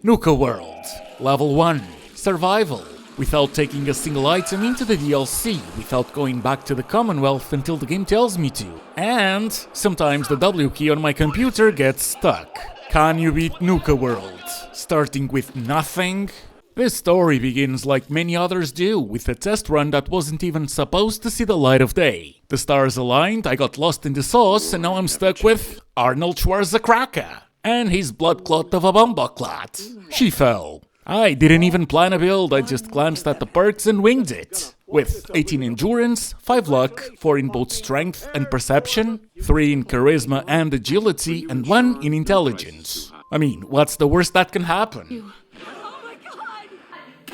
Nuka-World. Level 1. Survival. Without taking a single item into the DLC, without going back to the Commonwealth until the game tells me to. And sometimes the W key on my computer gets stuck. Can you beat Nuka-World? Starting with nothing? This story begins like many others do, with a test run that wasn't even supposed to see the light of day. The stars aligned, I got lost in the sauce, and now I'm stuck with Arnold Schwarzenegger and his blood clot of a bomboclat. She fell. I didn't even plan a build, I just glanced at the perks and winged it. With 18 endurance, 5 luck, 4 in both strength and perception, 3 in charisma and agility, and 1 in intelligence. I mean, what's the worst that can happen?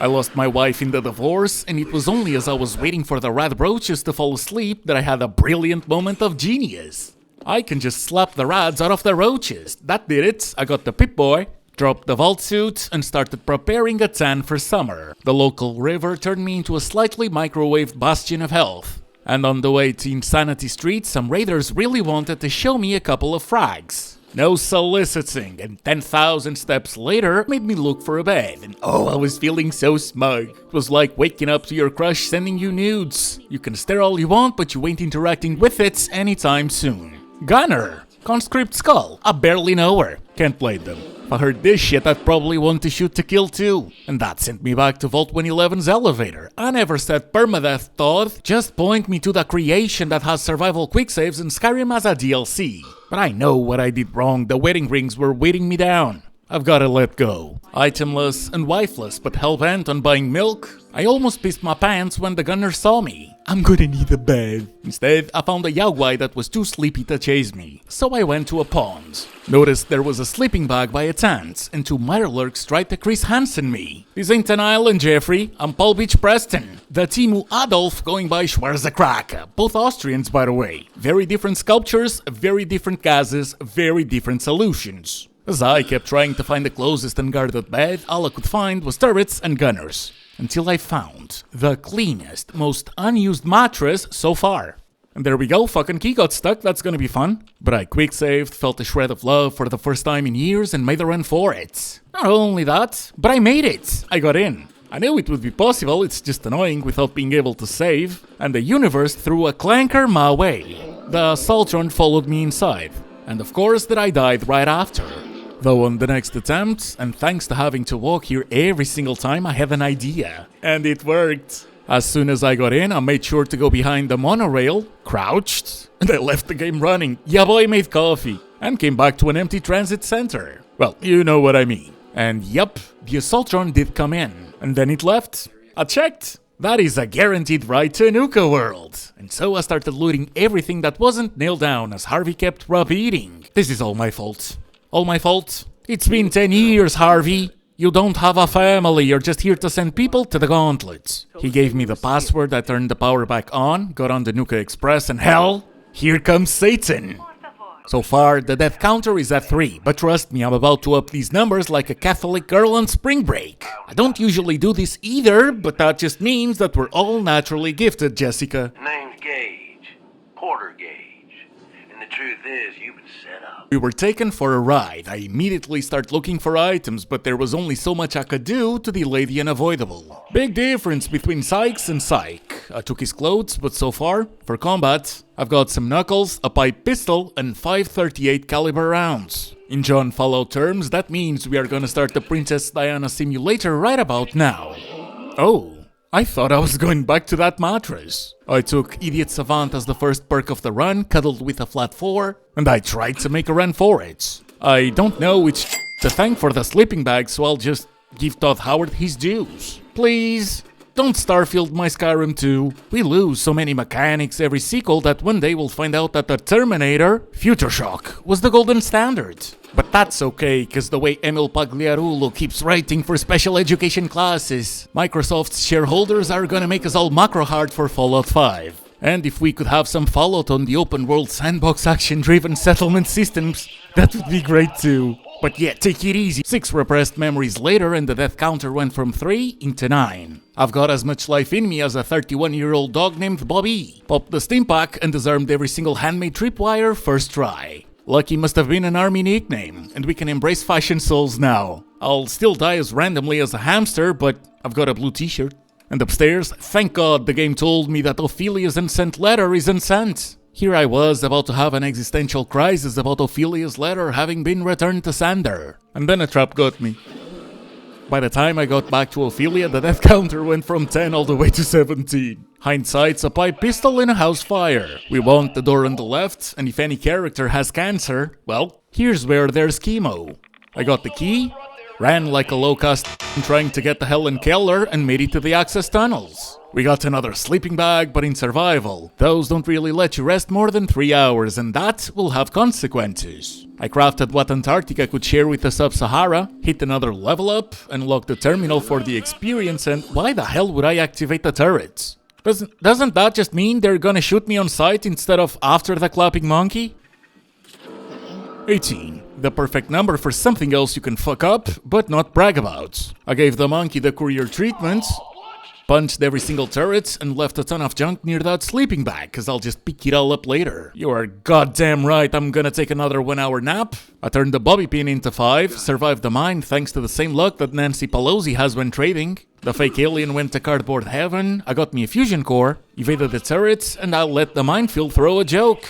I lost my wife in the divorce, and it was only as I was waiting for the rat brooches to fall asleep that I had a brilliant moment of genius. I can just slap the rats out of the roaches. That did it. I got the Pip-Boy, dropped the vault suit, and started preparing a tan for summer. The local river turned me into a slightly microwaved bastion of health. And on the way to Insanity Street, some raiders really wanted to show me a couple of frags. No soliciting, and 10,000 steps later made me look for a bed, and oh, I was feeling so smug. It was like waking up to your crush sending you nudes. You can stare all you want, but you ain't interacting with it anytime soon. Gunner, Conscript Skull, I barely know her, can't blame them. If I heard this shit, I'd probably want to shoot to kill too. And that sent me back to Vault 111's elevator. I never said permadeath, Todd. Just point me to the creation that has survival quicksaves and Skyrim as a DLC. But I know what I did wrong, the wedding rings were weighting me down. I've gotta let go. Itemless and wifeless, but hell-bent on buying milk, I almost pissed my pants when the gunner saw me. I'm gonna need a bed. Instead, I found a Yaogwai that was too sleepy to chase me, so I went to a pond. Noticed there was a sleeping bag by a tent, and 2 Mirelurks tried to Chris Hansen me. This ain't an island, Jeffrey. I'm Paul Beach Preston. The Timu Adolf going by Schwarzenegger. Both Austrians, by the way. Very different sculptures, very different gases, very different solutions. As I kept trying to find the closest unguarded bed, all I could find was turrets and gunners. Until I found the cleanest, most unused mattress so far. And there we go, fucking key got stuck, that's gonna be fun. But I quick saved, felt a shred of love for the first time in years and made a run for it. Not only that, but I made it! I got in. I knew it would be possible, it's just annoying without being able to save. And the universe threw a clanker my way. The Saltron followed me inside. And of course that I died right after. Though on the next attempt, and thanks to having to walk here every single time, I had an idea. And it worked. As soon as I got in, I made sure to go behind the monorail, crouched, and I left the game running. Yeah boy, made coffee. And came back to an empty transit center. Well, you know what I mean. And yep, the Assaultron did come in. And then it left. I checked. That is a guaranteed ride to Nuka-World. And so I started looting everything that wasn't nailed down as Harvey kept repeating. This is all my fault. All my fault? It's been 10 years, Harvey. You don't have a family, you're just here to send people to the Gauntlet. He gave me the password, I turned the power back on, got on the Nuka Express, and hell, here comes Satan. So far, the death counter is at 3, but trust me, I'm about to up these numbers like a Catholic girl on spring break. I don't usually do this either, but that just means that we're all naturally gifted, Jessica. Name's Gage. Porter Gage. And the truth is, you've been set up. We were taken for a ride. I immediately started looking for items, but there was only so much I could do to delay the unavoidable. Big difference between Sykes and Syke. I took his clothes, but so far, for combat, I've got some knuckles, a pipe pistol, and 5.38 caliber rounds. In John Fallout terms, that means we are gonna start the Princess Diana simulator right about now. Oh. I thought I was going back to that mattress. I took Idiot Savant as the first perk of the run, cuddled with a flat 4, and I tried to make a run for it. I don't know which to thank for the sleeping bag, so I'll just give Todd Howard his dues. Please, don't Starfield my Skyrim 2. We lose so many mechanics every sequel that one day we'll find out that the Terminator, Future Shock, was the golden standard. But that's okay, cause the way Emil Pagliarulo keeps writing for special education classes, Microsoft's shareholders are gonna make us all macro hard for Fallout 5. And if we could have some Fallout on the open world sandbox action-driven settlement systems, that would be great too. But yeah, take it easy. 6 repressed memories later and the death counter went from 3 into 9. I've got as much life in me as a 31-year-old dog named Bobby. Popped the stim pack and disarmed every single handmade tripwire first try. Lucky must have been an army nickname, and we can embrace fashion souls now. I'll still die as randomly as a hamster, but I've got a blue t-shirt. And upstairs, thank God the game told me that Ophelia's unsent letter isn't sent. Here I was, about to have an existential crisis about Ophelia's letter having been returned to sender. And then a trap got me. By the time I got back to Ophelia, the death counter went from 10 all the way to 17. Hindsight's a pipe pistol in a house fire. We want the door on the left, and if any character has cancer, well, here's where there's chemo. I got the key, ran like a low-cost trying to get the hell in Keller, and made it to the access tunnels. We got another sleeping bag, but in survival. Those don't really let you rest more than 3 hours, and that will have consequences. I crafted what Antarctica could share with the Sub-Sahara, hit another level up, unlocked the terminal for the experience, and why the hell would I activate the turrets? Doesn't that just mean they're gonna shoot me on sight instead of after the clapping monkey? 18. The perfect number for something else you can fuck up, but not brag about. I gave the monkey the courier treatment, punched every single turret, and left a ton of junk near that sleeping bag, cause I'll just pick it all up later. You are goddamn right, I'm gonna take another 1 hour nap. I turned the bobby pin into 5, survived the mine thanks to the same luck that Nancy Pelosi has when trading. The fake alien went to cardboard heaven, I got me a fusion core, evaded the turrets, and I let the minefield throw a joke.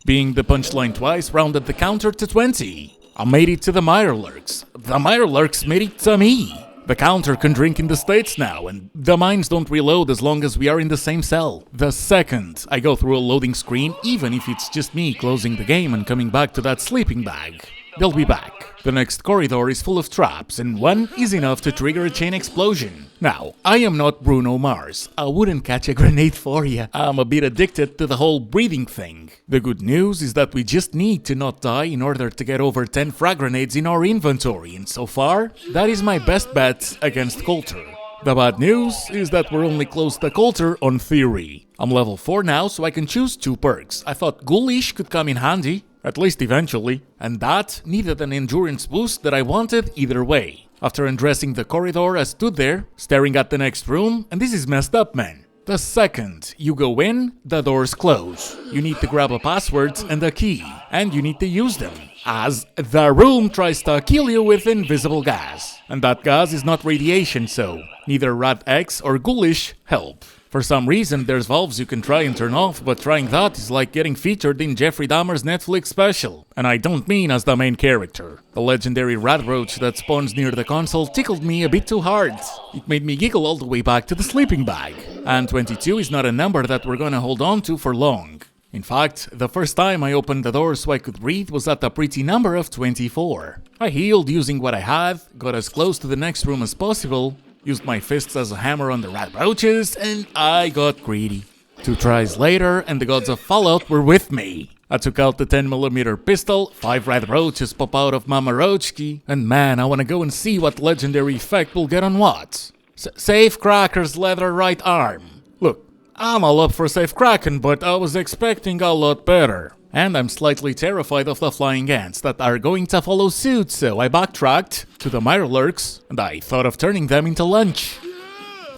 Being the punchline twice rounded the counter to 20. I made it to the Mirelurks. The Mirelurks made it to me. The counter can drink in the States now, and the mines don't reload as long as we are in the same cell. The second I go through a loading screen, even if it's just me closing the game and coming back to that sleeping bag, they'll be back. The next corridor is full of traps, and one is enough to trigger a chain explosion. Now, I am not Bruno Mars. I wouldn't catch a grenade for ya. I'm a bit addicted to the whole breathing thing. The good news is that we just need to not die in order to get over 10 frag grenades in our inventory, and so far, that is my best bet against Colter. The bad news is that we're only close to Colter on theory. I'm level 4 now, so I can choose 2 perks. I thought Gulch could come in handy, at least eventually, and that needed an endurance boost that I wanted either way. After undressing the corridor, I stood there, staring at the next room, and this is messed up, man. The second you go in, the doors close. You need to grab a password and a key, and you need to use them, as the room tries to kill you with invisible gas. And that gas is not radiation, so neither Rat X or Ghoulish help. For some reason, there's valves you can try and turn off, but trying that is like getting featured in Jeffrey Dahmer's Netflix special. And I don't mean as the main character. The legendary rat roach that spawns near the console tickled me a bit too hard. It made me giggle all the way back to the sleeping bag. And 22 is not a number that we're gonna hold on to for long. In fact, the first time I opened the door so I could breathe was at the pretty number of 24. I healed using what I had, got as close to the next room as possible, used my fists as a hammer on the rat roaches, and I got greedy. 2 tries later, and the gods of Fallout were with me. I took out the 10mm pistol, 5 rat roaches pop out of Mama Roachki, and man, I wanna go and see what legendary effect we'll get on what. Safe Cracker's leather right arm. Look, I'm all up for Safe Kraken, but I was expecting a lot better. And I'm slightly terrified of the flying ants that are going to follow suit, so I backtracked to the Mirelurks, and I thought of turning them into lunch.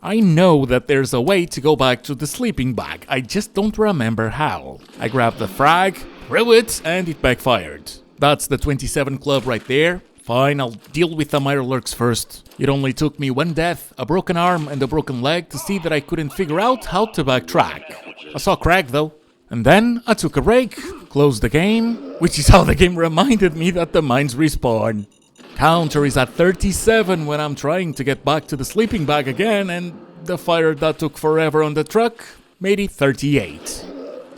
I know that there's a way to go back to the sleeping bag, I just don't remember how. I grabbed the frag, threw it, and it backfired. That's the 27 club right there. Fine, I'll deal with the Mirelurks first. It only took me 1 death, a broken arm, and a broken leg to see that I couldn't figure out how to backtrack. I saw crack though. And then I took a break, closed the game, which is how the game reminded me that the mines respawn. Counter is at 37 when I'm trying to get back to the sleeping bag again, and the fire that took forever on the truck made it 38.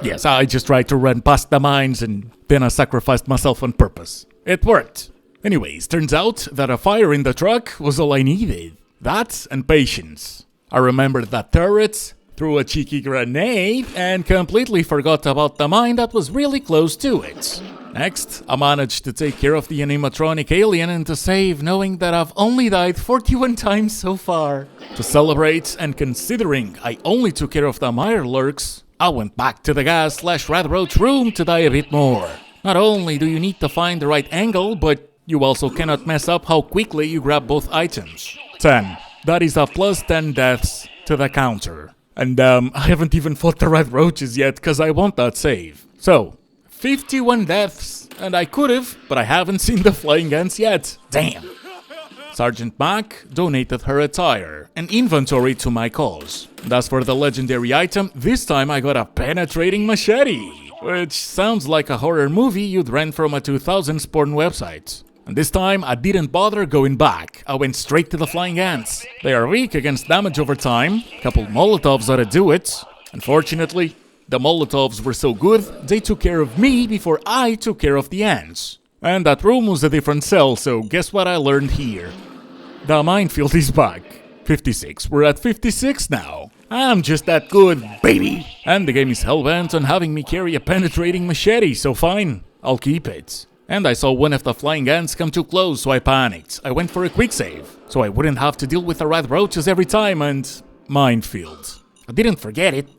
Yes, I just tried to run past the mines and then I sacrificed myself on purpose. It worked. Anyways, turns out that a fire in the truck was all I needed. That and patience. I remembered that turret, threw a cheeky grenade, and completely forgot about the mine that was really close to it. Next, I managed to take care of the animatronic alien and to save, knowing that I've only died 41 times so far. To celebrate, and considering I only took care of the Mirelurks, I went back to the gas/rat roach room to die a bit more. Not only do you need to find the right angle, but you also cannot mess up how quickly you grab both items. 10. That is a plus 10 deaths to the counter. And I haven't even fought the rat roaches yet, cause I want that save. So, 51 deaths, and I could've, but I haven't seen the flying ants yet. Damn. Sergeant Mac donated her attire and inventory to my cause. And as for the legendary item, this time I got a penetrating machete, which sounds like a horror movie you'd rent from a 2000s porn website. And this time I didn't bother going back, I went straight to the flying ants. They are weak against damage over time, couple Molotovs ought to do it. Unfortunately, the Molotovs were so good, they took care of me before I took care of the ants. And that room was a different cell, so guess what I learned here? The minefield is back. 56, we're at 56 now. I'm just that good, baby! And the game is hellbent on having me carry a penetrating machete, so fine, I'll keep it. And I saw one of the flying ants come too close, so I panicked. I went for a quick save, so I wouldn't have to deal with the rat roaches every time, and minefield. I didn't forget it.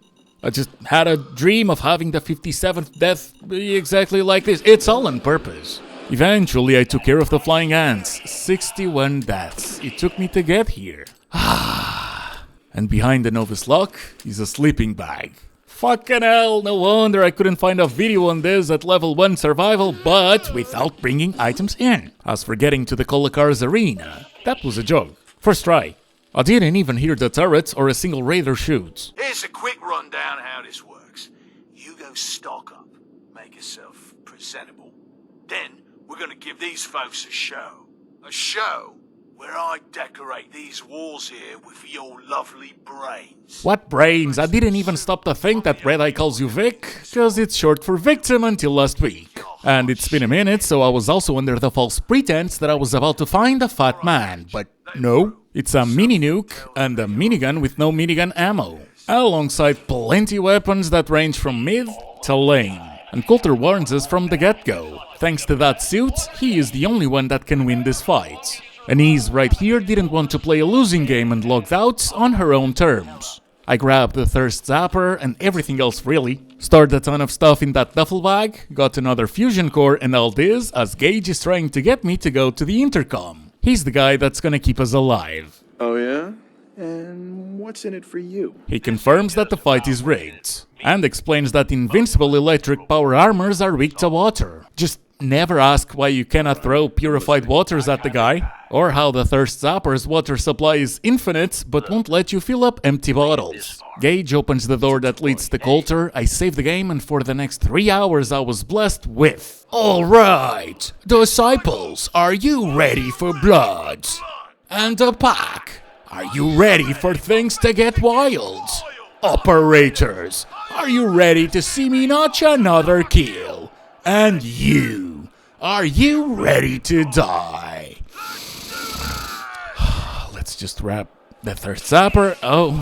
I just had a dream of having the 57th death be exactly like this. It's all on purpose. Eventually, I took care of the flying ants. 61 deaths. It took me to get here. And behind the novice lock is a sleeping bag. Fucking hell, no wonder I couldn't find a video on this at level 1 survival, but without bringing items in. As for getting to the Colacars arena, that was a joke. First try. I didn't even hear the turrets or a single raider shoot. Here's a quick rundown how this works. You go stock up, make yourself presentable. Then we're gonna give these folks a show. A show where I decorate these walls here with your lovely brains. What brains? I didn't even stop to think that Red Eye calls you Vic, cause it's short for victim until last week. And it's been a minute, so I was also under the false pretense that I was about to find a fat man, but no. It's a mini nuke and a minigun with no minigun ammo, alongside plenty weapons that range from mid to lane. And Colter warns us from the get-go. Thanks to that suit, he is the only one that can win this fight. And Ease right here didn't want to play a losing game and logged out on her own terms. I grabbed the thirst zapper and everything else really, stored a ton of stuff in that duffel bag, got another fusion core and all this as Gage is trying to get me to go to the intercom. He's the guy that's gonna keep us alive. Oh yeah? And what's in it for you? He confirms that the fight is rigged, and explains that invincible electric power armors are weak to water. Just never ask why you cannot throw purified waters at the guy, or how the Thirst Zapper's water supply is infinite but won't let you fill up empty bottles. Gage opens the door that leads to Colter, I save the game, and for the next 3 hours I was blessed with... Alright, disciples, are you ready for blood? And the pack, are you ready for things to get wild? Operators, are you ready to see me notch another kill? And you, are you ready to die? Let's just wrap the Thirst Zapper. Oh,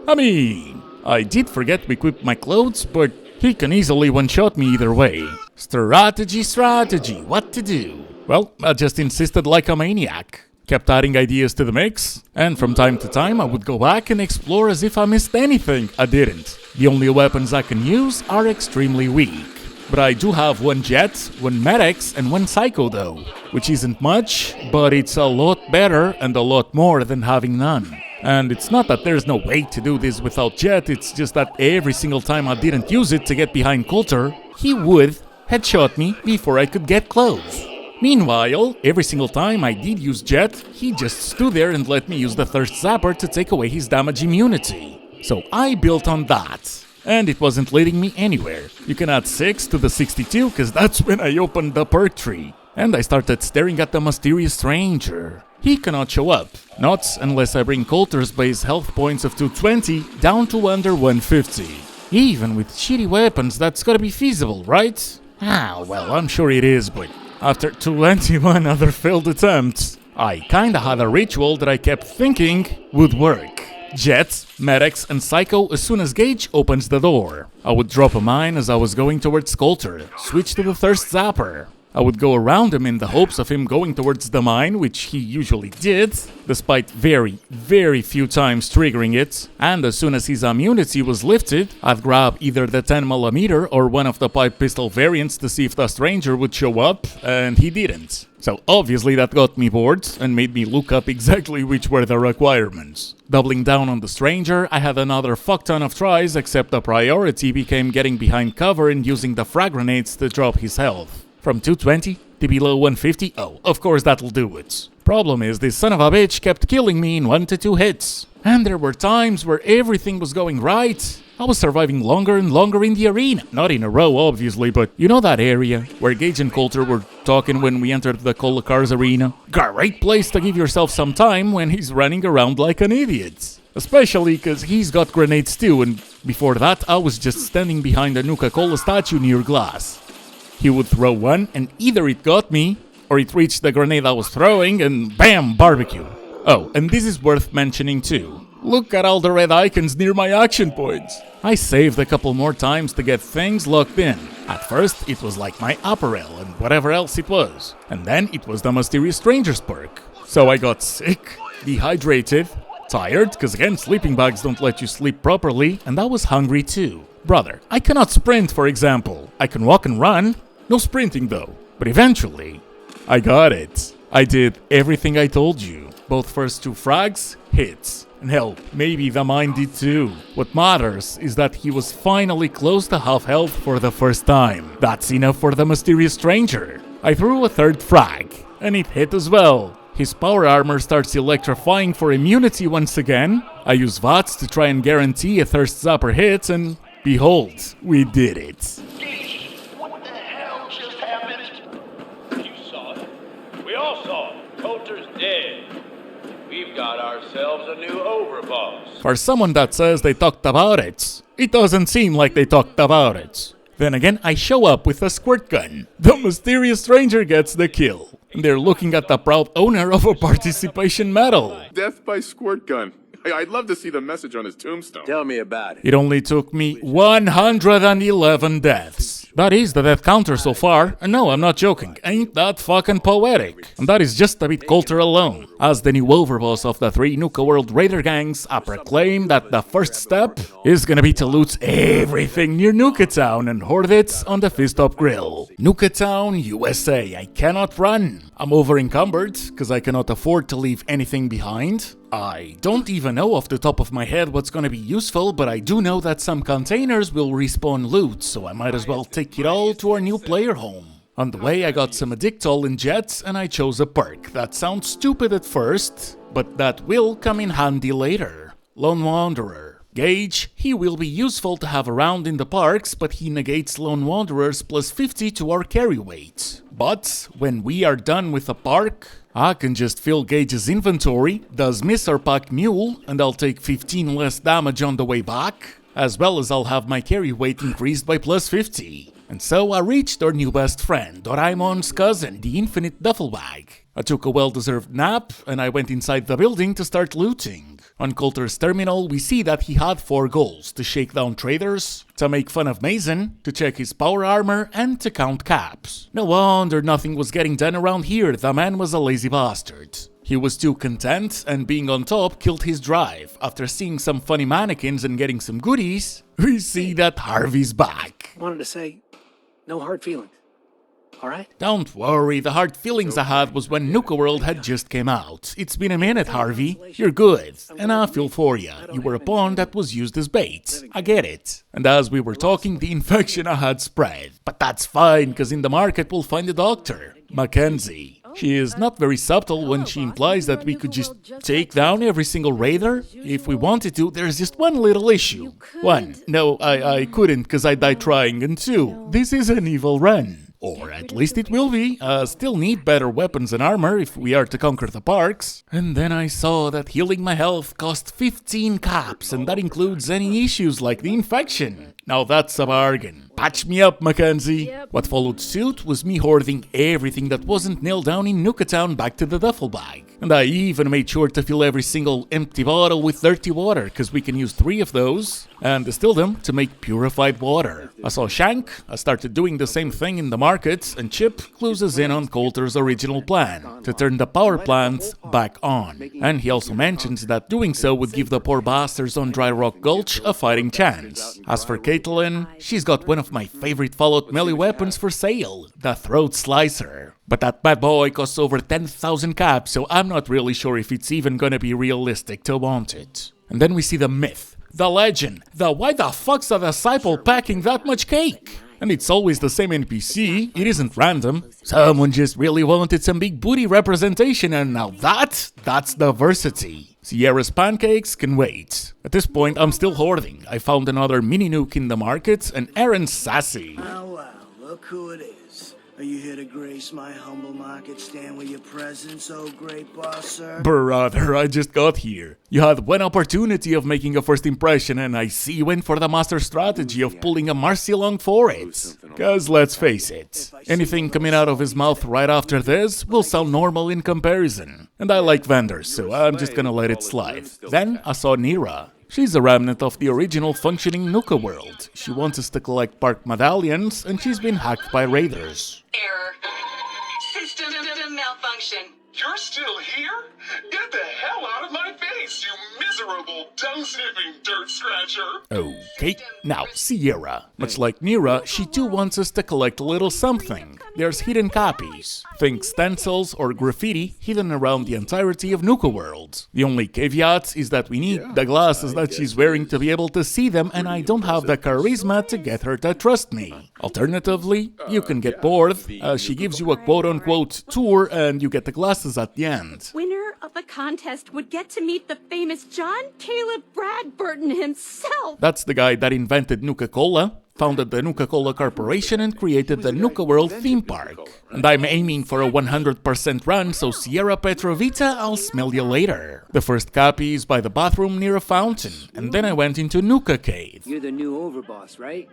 I mean, I did forget to equip my clothes, but he can easily one-shot me either way. Strategy, what to do? Well, I just insisted like a maniac. Kept adding ideas to the mix, and from time to time I would go back and explore as if I missed anything. I didn't. The only weapons I can use are extremely weak. But I do have 1 jet, 1 medics, and 1 psycho though, which isn't much, but it's a lot better and a lot more than having none. And it's not that there's no way to do this without jet, it's just that every single time I didn't use it to get behind Colter, he would headshot me before I could get close. Meanwhile, every single time I did use jet, he just stood there and let me use the Thirst Zapper to take away his damage immunity. So I built on that. And it wasn't leading me anywhere. You can add 6 to the 62, cause that's when I opened the perk tree. And I started staring at the mysterious stranger. He cannot show up. Not unless I bring Colter's base health points of 220 down to under 150. Even with shitty weapons, that's gotta be feasible, right? Ah, well, I'm sure it is, but after 21 other failed attempts, I kinda had a ritual that I kept thinking would work. Jets, medics, and psycho as soon as Gage opens the door. I would drop a mine as I was going towards Colter, switch to the Thirst Zapper, I would go around him in the hopes of him going towards the mine, which he usually did, despite very, very few times triggering it. And as soon as his immunity was lifted, I'd grab either the 10mm or one of the pipe pistol variants to see if the stranger would show up, and he didn't. So obviously that got me bored and made me look up exactly which were the requirements. Doubling down on the stranger, I had another fuck ton of tries, except the priority became getting behind cover and using the frag grenades to drop his health. From 220 to below 150, oh, of course that'll do it. Problem is, this son of a bitch kept killing me in 1 to 2 hits. And there were times where everything was going right. I was surviving longer and longer in the arena. Not in a row, obviously, but you know that area where Gage and Colter were talking when we entered the Collectibles arena? Great place to give yourself some time when he's running around like an idiot. Especially because he's got grenades too, and before that I was just standing behind a Nuka-Cola statue near glass. He would throw one, and either it got me, or it reached the grenade I was throwing, and BAM! Barbecue. Oh, and this is worth mentioning too. Look at all the red icons near my action points. I saved a couple more times to get things locked in. At first, it was like my amoral and whatever else it was. And then it was the Mysterious Strangers perk. So I got sick, dehydrated, tired, because again, sleeping bags don't let you sleep properly, and I was hungry too. Brother, I cannot sprint, for example. I can walk and run. No sprinting though. But eventually, I got it. I did everything I told you. Both first 2 frags, hits. And hell, maybe the mine did too. What matters is that he was finally close to half health for the first time. That's enough for the Mysterious Stranger. I threw a 3rd frag, and it hit as well. His power armor starts electrifying for immunity once again. I use VATS to try and guarantee a thirst zapper hit, and behold, we did it. What the hell just happened? You saw it. We all saw it. Colter's dead. We've got ourselves a new Overboss. For someone that says they talked about it, it doesn't seem like they talked about it. Then again, I show up with a squirt gun. The Mysterious Stranger gets the kill. They're looking at the proud owner of a participation medal. Death by squirt gun. I'd love to see the message on his tombstone. Tell me about it. It only took me 111 deaths. That is the death counter so far, and no, I'm not joking, ain't that fucking poetic? And that is just a bit Colter alone. As the new overboss of the 3 Nuka-World raider gangs, I proclaim that the first step is gonna be to loot everything near Nuka-Town and hoard it on the Fist-Up Grill. Nuka-Town, USA, I cannot run. I'm over-encumbered, cause I cannot afford to leave anything behind. I don't even know off the top of my head what's gonna be useful, but I do know that some containers will respawn loot, so I might as well take it all to our new player home. On the way, I got some Addictol and Jets, and I chose a perk. That sounds stupid at first, but that will come in handy later. Lone Wanderer. Gage, he will be useful to have around in the parks, but he negates Lone Wanderers plus 50 to our carry weight. But when we are done with the park, I can just fill Gage's inventory, does Mr. Pack Mule, and I'll take 15 less damage on the way back, as well as I'll have my carry weight increased by plus 50. And so I reached our new best friend, Doraemon's cousin, the Infinite Duffel Bag. I took a well-deserved nap, and I went inside the building to start looting. On Colter's terminal, we see that he had 4 goals: to shake down traders, to make fun of Mason, to check his power armor, and to count caps. No wonder nothing was getting done around here, the man was a lazy bastard. He was too content, and being on top killed his drive. After seeing some funny mannequins and getting some goodies, we see that Harvey's back. Wanted to say, no hard feelings. Alright? Don't worry, the hard feelings I had was when Nuka-World had just came out. It's been a minute, Harvey. You're good, and I feel for ya. You were a pawn that was used as bait. I get it. And as we were talking, the infection I had spread. But that's fine, cause in the market we'll find a doctor. Mackenzie. She is not very subtle when she implies that we could just take down every single raider. If we wanted to, there's just one little issue. 1. No, I couldn't cause I died trying, and 2. This is an evil run. Or at least it will be. Still need better weapons and armor if we are to conquer the parks. And then I saw that healing my health cost 15 caps, and that includes any issues like the infection. Now that's a bargain. Patch me up, Mackenzie. What followed suit was me hoarding everything that wasn't nailed down in Nuka-Town back to the duffel bag. And I even made sure to fill every single empty bottle with dirty water, cause we can use 3 of those. and distill them to make purified water. I saw Shank, I started doing the same thing in the markets, and Chip clues us in on Colter's original plan, to turn the power plants back on. And he also mentions that doing so would give the poor bastards on Dry Rock Gulch a fighting chance. As for Caitlin, she's got one of my favorite Fallout melee weapons for sale, the Throat Slicer. But that bad boy costs over 10,000 caps, so I'm not really sure if it's even gonna be realistic to want it. And then we see the myth, the legend, the why the fuck's a disciple packing that much cake? And it's always the same NPC, it isn't random. Someone just really wanted some big booty representation, and now that's diversity. Sierra's pancakes can wait. At this point, I'm still hoarding. I found another mini nuke in the market, and Aaron's sassy. Oh wow, look who it is. Are you here to grace my humble market stand with your presence, oh great boss, sir? Brother, I just got here. You had one opportunity of making a first impression, and I see you went for the master strategy of pulling a Marcy along for it. Cause let's face it, anything coming out of his mouth right after this will sound normal in comparison. And I like vendors, so I'm just gonna let it slide. Then I saw Nira. She's a remnant of the original functioning Nuka-World. She wants us to collect park medallions, and she's been hacked by raiders. Error. System malfunction. You're still here? Get the hell out of my face, you miserable, dung-sniffing dirt scratcher! Okay, now Sierra. Much like Nira, she too wants us to collect a little something. There's hidden copies. Think stencils or graffiti hidden around the entirety of Nuka-World. The only caveat is that we need the glasses that she's wearing to be able to see them, and I don't have the charisma to get her to trust me. Alternatively, you can get bored. She gives you a quote-unquote tour and you get the glasses at the end. Winner of the contest would get to meet the famous John Caleb Bradburton himself. That's the guy that invented Nuka-Cola, founded the Nuka-Cola Corporation, and created the Nuka-World theme park. And I'm aiming for a 100% run, so Sierra Petrovita, I'll smell you later. The first copy is by the bathroom near a fountain, and then I went into Nuka Cave. You're the new Overboss, right?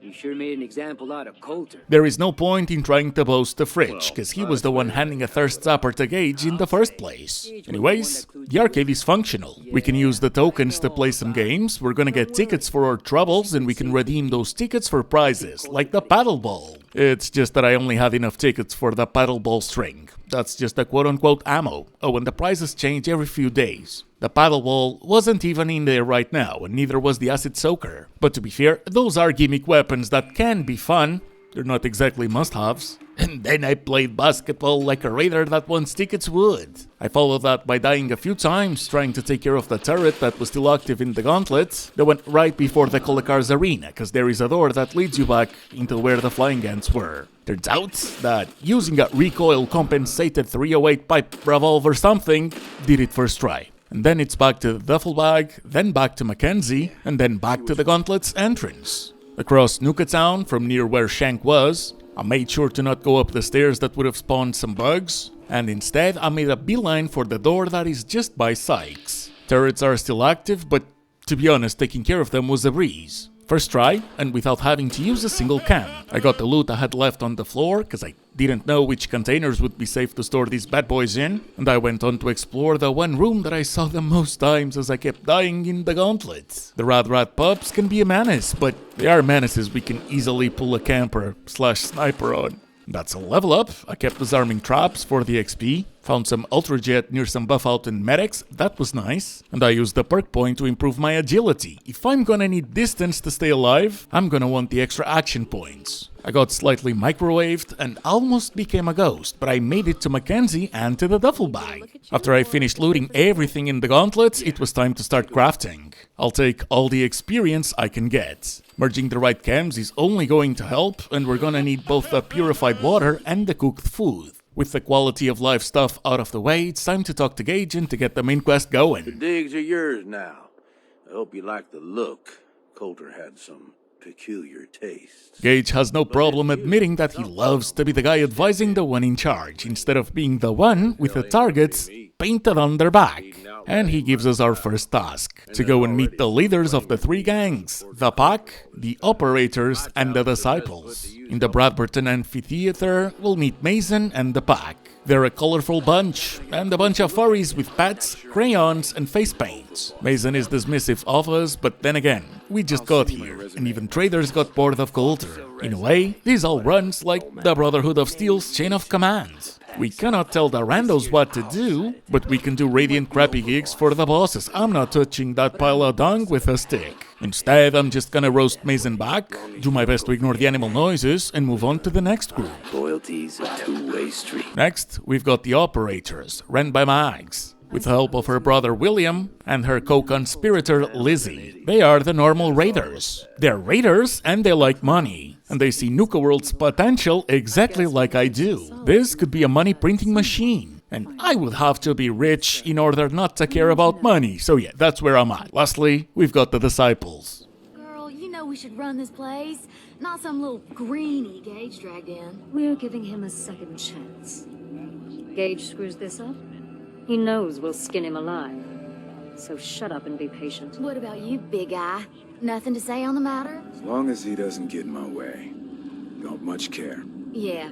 You sure made an example out of Colter. There is no point in trying to boast to Fridge, cause he was the one handing a thirst zapper to Gage in the first place. Anyways, the arcade is functional. We can use the tokens to play some games, we're gonna get tickets for our troubles, and we can redeem those tickets for prizes, like the paddle ball. It's just that I only had enough tickets for the paddle ball string. That's just a quote-unquote ammo. Oh, and the prizes change every few days. The paddle ball wasn't even in there right now, and neither was the acid soaker. But to be fair, those are gimmick weapons that can be fun. They're not exactly must-haves. And then I played basketball like a raider that wants tickets would. I followed that by dying a few times, trying to take care of the turret that was still active in the Gauntlet. That went right before the Collectibles arena, cause there is a door that leads you back into where the flying ants were. Turns out that using a recoil-compensated 308 pipe revolver something did it first try. And then it's back to the duffel bag, then back to Mackenzie, and then back to the Gauntlet's entrance. Across Nuka-Town, from near where Shank was, I made sure to not go up the stairs that would have spawned some bugs, and instead I made a beeline for the door that is just by Sykes. Turrets are still active, but to be honest, taking care of them was a breeze. First try, and without having to use a single cam. I got the loot I had left on the floor, cause I didn't know which containers would be safe to store these bad boys in, and I went on to explore the one room that I saw the most times as I kept dying in the Gauntlet. The Rat pups can be a menace, but they are menaces we can easily pull a camper/sniper on. That's a level up. I kept disarming traps for the XP, found some Ultra Jet near some buff out and medics, that was nice, and I used the perk point to improve my agility. If I'm gonna need distance to stay alive, I'm gonna want the extra action points. I got slightly microwaved and almost became a ghost, but I made it to Mackenzie and to the duffel bag. After I finished looting everything in the Gauntlet, it was time to start crafting. I'll take all the experience I can get. Merging the right chems is only going to help, and we're gonna need both the purified water and the cooked food. With the quality of life stuff out of the way, it's time to talk to Gage and to get the main quest going. The digs are yours now. I hope you like the look. Colter had some peculiar taste. Gage has no problem admitting that he loves to be the guy advising the one in charge, instead of being the one with the targets painted on their back. And he gives us our first task, to go and meet the leaders of the three gangs, the Pack, the Operators, and the Disciples. In the Bradburton Amphitheater, we'll meet Mason and the Pack. They're a colorful bunch, and a bunch of furries with pets, crayons, and face paints. Mason is dismissive of us, but then again, we just got here, and even traders got bored of Colter. In a way, this all runs like the Brotherhood of Steel's chain of command. We cannot tell the randos what to do, but we can do radiant crappy gigs for the bosses. I'm not touching that pile of dung with a stick. Instead, I'm just gonna roast Mason back, do my best to ignore the animal noises, and move on to the next group. Loyalty's a two-way street. Next, we've got the operators, ran by Mags, with the help of her brother William and her co-conspirator Lizzie. They are the normal raiders. They're raiders and they like money. And they see Nuka-World's potential exactly like I do. This could be a money printing machine. And I would have to be rich in order not to care about money. So yeah, that's where I'm at. Lastly, we've got the disciples. Girl, you know we should run this place. Not some little greenie Gage dragged in. We're giving him a second chance. Gage screws this up. He knows we'll skin him alive. So shut up and be patient. What about you, big guy? Nothing to say on the matter? As long as he doesn't get in my way. Don't much care. Yeah,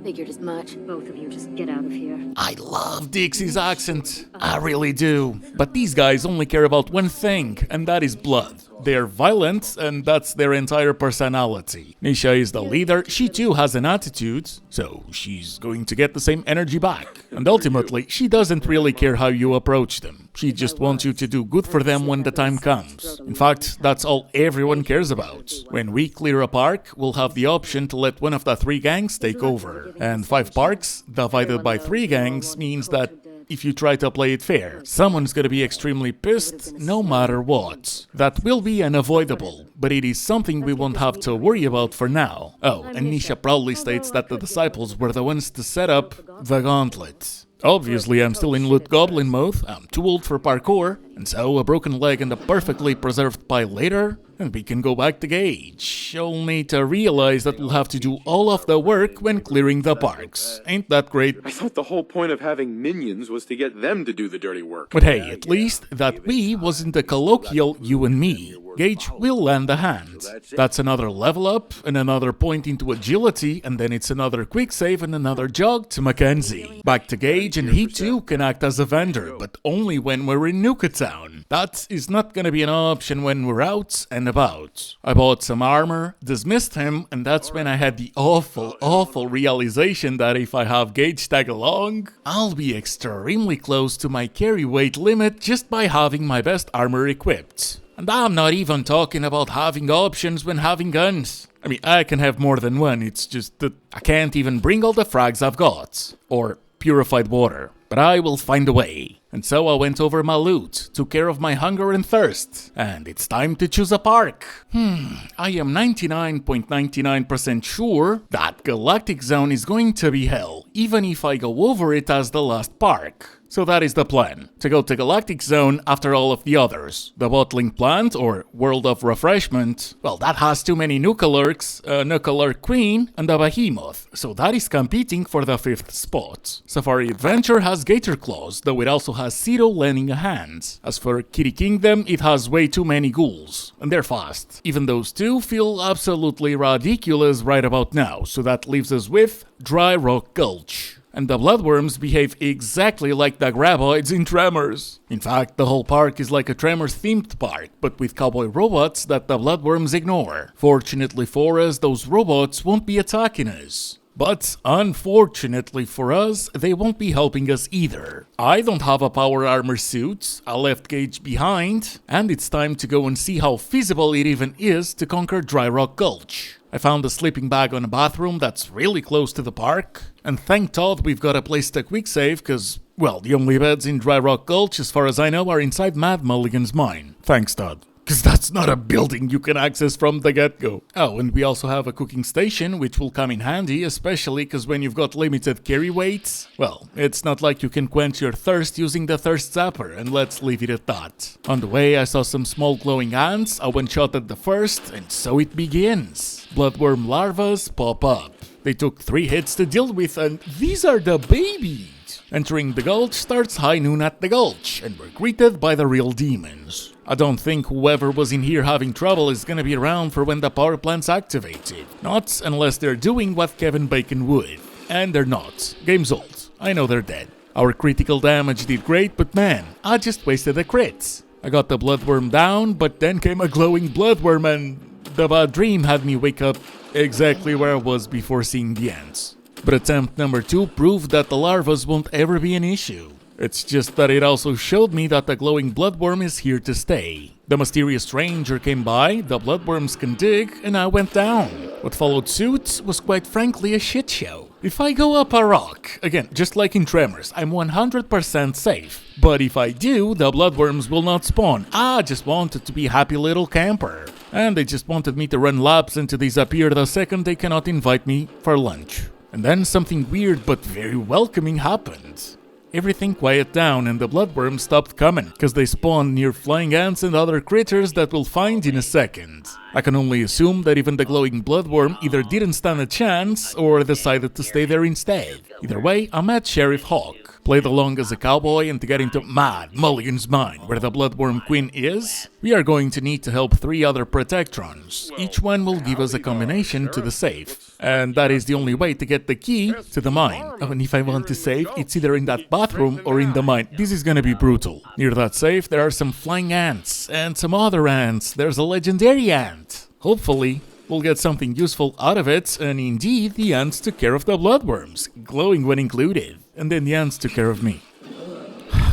figured as much. Both of you just get out of here. I love Dixie's accent. I really do. But these guys only care about one thing, and that is blood. They're violent, and that's their entire personality. Nisha is the leader, she too has an attitude, so she's going to get the same energy back. And ultimately, she doesn't really care how you approach them. She just wants you to do good for them when the time comes. In fact, that's all everyone cares about. When we clear a park, we'll have the option to let one of the 3 gangs take over. And 5 parks divided by 3 gangs means that if you try to play it fair, someone's gonna be extremely pissed no matter what. That will be unavoidable, but it is something we won't have to worry about for now. Oh, and Nisha proudly states that the disciples were the ones to set up the Gauntlet. Obviously, I'm still in loot goblin mode, I'm too old for parkour, and so a broken leg and a perfectly preserved pie later, and we can go back to Gage. Only to realize that we'll have to do all of the work when clearing the parks. Ain't that great? I thought the whole point of having minions was to get them to do the dirty work. But hey, at least that we wasn't a colloquial you and me. Gage will lend a hand. That's another level up, and another point into agility, and then it's another quick save and another jog to Mackenzie. Back to Gage, and he too can act as a vendor, but only when we're in Nuka-Town. That is not gonna be an option when we're out and about. I bought some armor, dismissed him, and that's when I had the awful realization that if I have Gage tag along, I'll be extremely close to my carry weight limit just by having my best armor equipped. And I'm not even talking about having options when having guns. I mean, I can have more than one, it's just that I can't even bring all the frags I've got. Or purified water. But I will find a way. And so I went over my loot, took care of my hunger and thirst. And it's time to choose a park. I am 99.99% sure that Galactic Zone is going to be hell, even if I go over it as the last park. So that is the plan, to go to Galactic Zone after all of the others. The bottling plant, or World of Refreshment, well, that has too many Nukalurks, Nukalurk Queen, and a behemoth, so that is competing for the 5th spot. Safari Adventure has Gatorclaws, though it also has Cito lending a hand. As for Kiddie Kingdom, it has way too many ghouls, and they're fast. Even those two feel absolutely ridiculous right about now, so that leaves us with Dry Rock Gulch. And the Bloodworms behave exactly like the graboids in Tremors. In fact, the whole park is like a Tremors-themed park, but with cowboy robots that the Bloodworms ignore. Fortunately for us, those robots won't be attacking us. But unfortunately for us, they won't be helping us either. I don't have a power armor suit, I left Gage behind, and it's time to go and see how feasible it even is to conquer Dry Rock Gulch. I found a sleeping bag on a bathroom that's really close to the park, and thank Todd we've got a place to quick save cause, well, the only beds in Dry Rock Gulch as far as I know are inside Mad Mulligan's mine. Thanks Todd. Cause that's not a building you can access from the get-go. Oh, and we also have a cooking station, which will come in handy, especially cause when you've got limited carry weights, well, it's not like you can quench your thirst using the thirst zapper, and let's leave it at that. On the way, I saw some small glowing ants, I one-shotted the first, and so it begins. Bloodworm larvas pop up. They took 3 hits to deal with, and these are the babies. Entering the Gulch starts high noon at the Gulch, and we're greeted by the real demons. I don't think whoever was in here having trouble is gonna be around for when the power plant's activated. Not unless they're doing what Kevin Bacon would. And they're not. Game's old. I know they're dead. Our critical damage did great, but man, I just wasted the crits. I got the Bloodworm down, but then came a glowing Bloodworm and the bad dream had me wake up exactly where I was before seeing the ants. But attempt number 2 proved that the larvas won't ever be an issue. It's just that it also showed me that the glowing Bloodworm is here to stay. The mysterious stranger came by, the Bloodworms can dig, and I went down. What followed suit was quite frankly a shit show. If I go up a rock, again, just like in Tremors, I'm 100% safe. But if I do, the Bloodworms will not spawn. I just wanted to be a happy little camper. And they just wanted me to run laps and to disappear the second they cannot invite me for lunch. And then something weird but very welcoming happened. Everything quieted down and the Bloodworms stopped coming, cause they spawned near flying ants and other critters that we'll find in a second. I can only assume that even the glowing Bloodworm either didn't stand a chance or decided to stay there instead. Either way, I met Sheriff Hawk. Played along as a cowboy and to get into Mad Mulligan's mine, where the Bloodworm Queen is, we are going to need to help 3 other Protectrons. Each one will give us a combination to the safe. And that is the only way to get the key to the mine. Oh, and if I want to save, it's either in that bathroom or in the mine. This is gonna be brutal. Near that safe, there are some flying ants and some other ants. There's a legendary ant. Hopefully, we'll get something useful out of it, and indeed, the ants took care of the Bloodworms, glowing when included. And then the ants took care of me.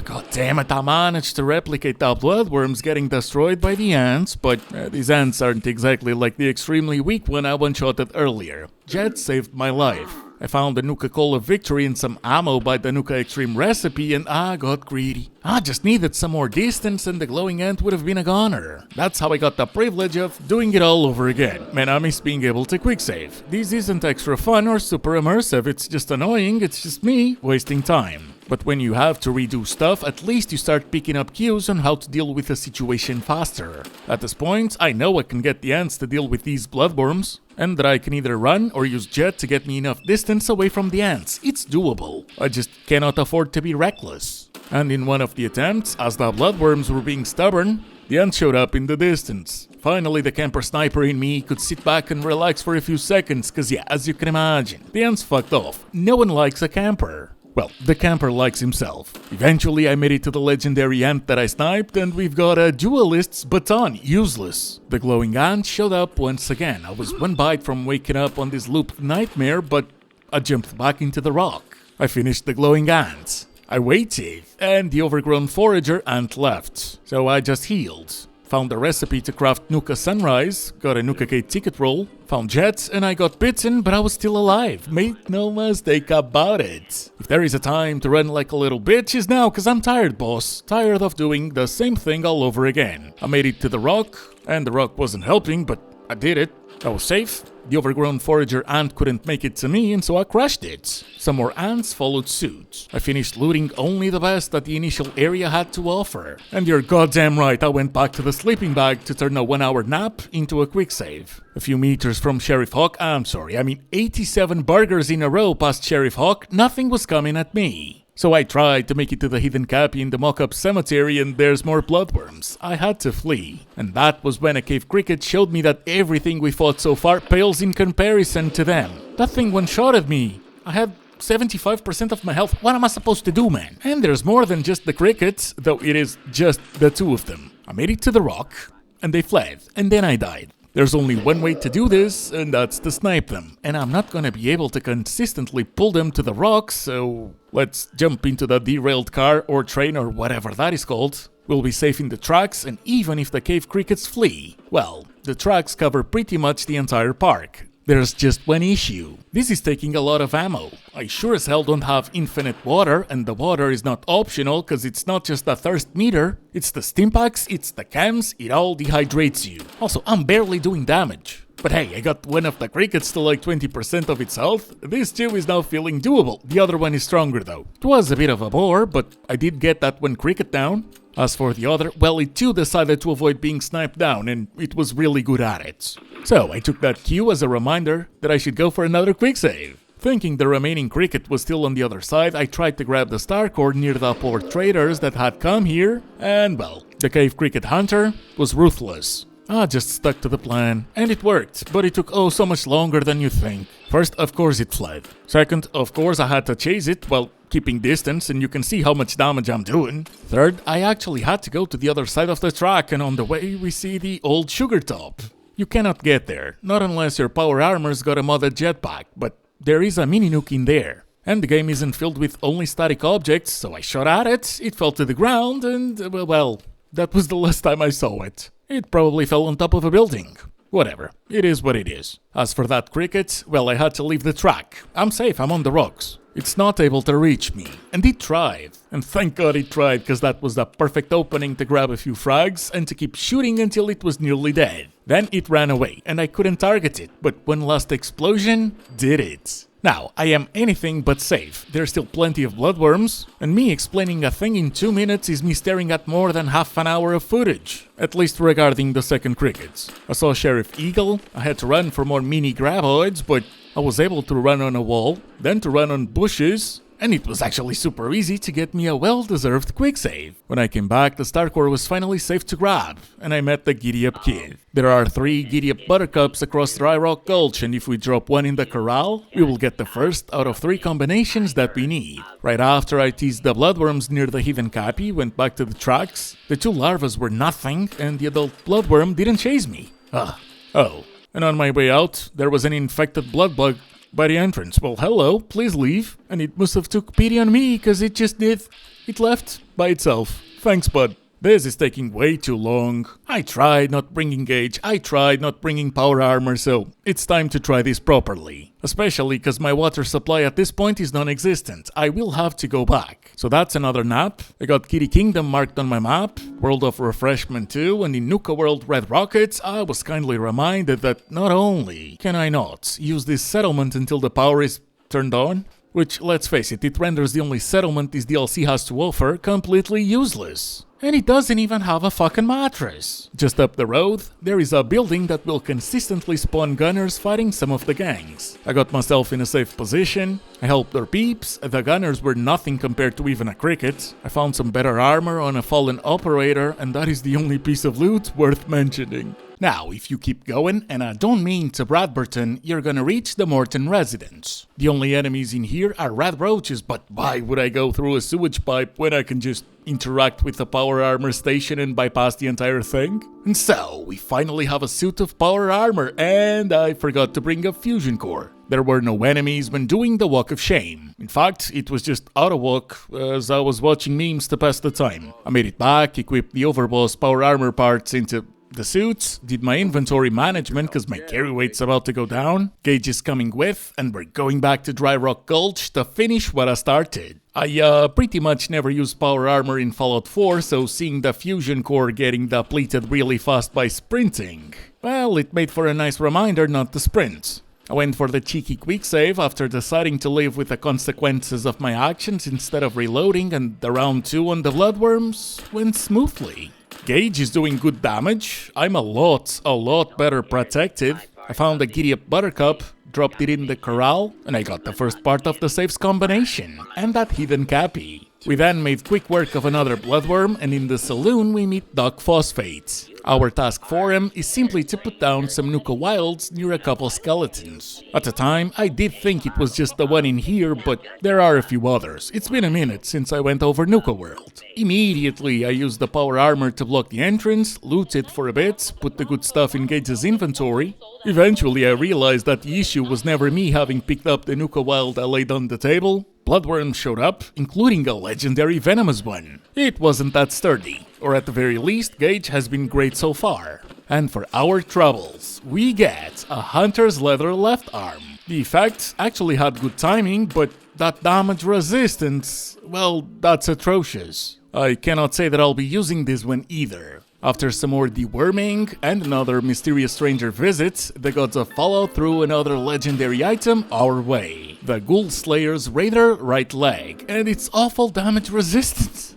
God damn it, I managed to replicate the Bloodworms getting destroyed by the ants, but these ants aren't exactly like the extremely weak one I one-shotted earlier. Jet saved my life. I found a Nuka-Cola victory and some ammo by the Nuka Extreme recipe and I got greedy. I just needed some more distance and the glowing ant would have been a goner. That's how I got the privilege of doing it all over again. Man, I miss being able to quick save. This isn't extra fun or super immersive, it's just annoying, it's just me wasting time. But when you have to redo stuff, at least you start picking up cues on how to deal with a situation faster. At this point, I know I can get the ants to deal with these Bloodworms, and that I can either run or use Jet to get me enough distance away from the ants. It's doable. I just cannot afford to be reckless. And in one of the attempts, as the Bloodworms were being stubborn, the ants showed up in the distance. Finally, the camper sniper in me could sit back and relax for a few seconds, cause yeah, as you can imagine, the ants fucked off. No one likes a camper. Well, the camper likes himself. Eventually I made it to the legendary ant that I sniped and we've got a duelist's baton, useless. The glowing ant showed up once again. I was one bite from waking up on this looped nightmare, but I jumped back into the rock. I finished the glowing ant. I waited, and the overgrown forager ant left. So I just healed. Found a recipe to craft Nuka Sunrise, got a Nuka Gate ticket roll, found Jet, and I got bitten, but I was still alive. Make no mistake about it. If there is a time to run like a little bitch, is now, cause I'm tired, boss. Tired of doing the same thing all over again. I made it to the rock, and the rock wasn't helping, but I did it. I was safe. The overgrown forager ant couldn't make it to me, and so I crushed it. Some more ants followed suit. I finished looting only the best that the initial area had to offer. And you're goddamn right, I went back to the sleeping bag to turn a 1-hour nap into a quick save. A few meters from Sheriff Hawk, 87 burgers in a row past Sheriff Hawk, nothing was coming at me. So I tried to make it to the hidden cappy in the mock-up cemetery and there's more Bloodworms. I had to flee. And that was when a cave cricket showed me that everything we fought so far pales in comparison to them. That thing one-shotted me. I had 75% of my health. What am I supposed to do, man? And there's more than just the crickets, though it is just the 2 of them. I made it to the rock, and they fled, and then I died. There's only one way to do this, and that's to snipe them. And I'm not gonna be able to consistently pull them to the rocks, so let's jump into the derailed car or train or whatever that is called. We'll be safe in the tracks, and even if the cave crickets flee, well, the tracks cover pretty much the entire park. There's just one issue. This is taking a lot of ammo. I sure as hell don't have infinite water, and the water is not optional cause it's not just a thirst meter. It's the stimpaks, it's the chems, it all dehydrates you. Also, I'm barely doing damage. But hey, I got one of the crickets to like 20% of its health. This too is now feeling doable. The other one is stronger though. It was a bit of a bore, but I did get that one cricket down. As for the other, well, it too decided to avoid being sniped down, and it was really good at it. So I took that cue as a reminder that I should go for another quick save. Thinking the remaining cricket was still on the other side, I tried to grab the star core near the poor traders that had come here, and well, the cave cricket hunter was ruthless. I just stuck to the plan, and it worked, but it took so much longer than you think. First, of course, it fled. Second, of course, I had to chase it, well, keeping distance, and you can see how much damage I'm doing. Third, I actually had to go to the other side of the track, and on the way we see the old sugar top. You cannot get there, not unless your power armor's got a modded jetpack, but there is a mini nuke in there. And the game isn't filled with only static objects, so I shot at it fell to the ground, and, well, that was the last time I saw it. It probably fell on top of a building. Whatever, it is what it is. As for that cricket, well, I had to leave the track. I'm safe, I'm on the rocks. It's not able to reach me, and it tried. And thank God it tried, because that was the perfect opening to grab a few frags and to keep shooting until it was nearly dead. Then it ran away, and I couldn't target it, but one last explosion did it. Now, I am anything but safe. There's still plenty of bloodworms, and me explaining a thing in 2 minutes is me staring at more than half an hour of footage, at least regarding the second crickets. I saw Sheriff Eagle, I had to run for more mini graboids, but I was able to run on a wall, then to run on bushes, and it was actually super easy to get me a well-deserved quick save. When I came back, the star core was finally safe to grab, and I met the Giddy-Up Kid. There are 3 Giddy-Up Buttercups across Dry Rock Gulch, and if we drop one in the corral, we will get the first out of 3 combinations that we need. Right after I teased the bloodworms near the hidden cappy, went back to the tracks, the 2 larvas were nothing, and the adult bloodworm didn't chase me. Oh. And on my way out, there was an infected blood bug by the entrance. Well, hello, please leave. And it must have took pity on me, because it just did. It left by itself. Thanks, bud. This is taking way too long. I tried not bringing Gauge, I tried not bringing power armor, so it's time to try this properly. Especially because my water supply at this point is non-existent. I will have to go back. So that's another nap. I got Kiddie Kingdom marked on my map, World of Refreshment 2, and in Nuka-World Red Rockets, I was kindly reminded that not only can I not use this settlement until the power is turned on, which, let's face it, it renders the only settlement this DLC has to offer completely useless. And it doesn't even have a fucking mattress. Just up the road, there is a building that will consistently spawn gunners fighting some of the gangs. I got myself in a safe position, I helped their peeps, the gunners were nothing compared to even a cricket. I found some better armor on a fallen operator, and that is the only piece of loot worth mentioning. Now, if you keep going, and I don't mean to Bradburton, you're gonna reach the Morton residence. The only enemies in here are rat roaches, but why would I go through a sewage pipe when I can just interact with the power armor station and bypass the entire thing? And so, we finally have a suit of power armor, and I forgot to bring a fusion core. There were no enemies when doing the Walk of Shame. In fact, it was just auto-walk as I was watching memes to pass the time. I made it back, equipped the Overboss power armor parts into the suits, did my inventory management because my carry weight's about to go down, Gauge is coming with, and we're going back to Dry Rock Gulch to finish what I started. I pretty much never used power armor in Fallout 4, so seeing the fusion core getting depleted really fast by sprinting, well, it made for a nice reminder not to sprint. I went for the cheeky quick save after deciding to live with the consequences of my actions instead of reloading, and the round 2 on the bloodworms went smoothly. Gauge is doing good damage, I'm a lot better protected. I found a Giddy-Up Buttercup, dropped it in the corral, and I got the first part of the saves combination, and that hidden cappy. We then made quick work of another bloodworm, and in the saloon we meet Doc Phosphate. Our task for him is simply to put down some Nuka-Wilds near a couple skeletons. At the time, I did think it was just the one in here, but there are a few others. It's been a minute since I went over Nuka-World. Immediately, I used the power armor to block the entrance, loot it for a bit, put the good stuff in Gage's inventory. Eventually, I realized that the issue was never me having picked up the Nuka-Wild I laid on the table. Bloodworms showed up, including a legendary venomous one. It wasn't that sturdy, or at the very least, Gauge has been great so far. And for our troubles, we get a Hunter's Leather left arm. The effect actually had good timing, but that damage resistance, well, that's atrocious. I cannot say that I'll be using this one either. After some more deworming and another mysterious stranger visit, the gods of Fallout threw another legendary item our way. The Ghoul Slayer's Raider right leg, and its awful damage resistance.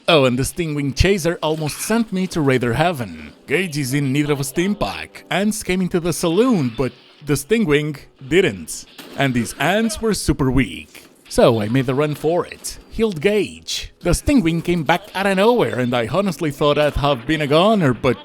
Oh, and the Stingwing Chaser almost sent me to Raider Heaven. Gauge is in need of a stim pack. Ants came into the saloon, but the Stingwing didn't. And these ants were super weak. So I made the run for it. Healed Gauge. The Stingwing came back out of nowhere, and I honestly thought I'd have been a goner, but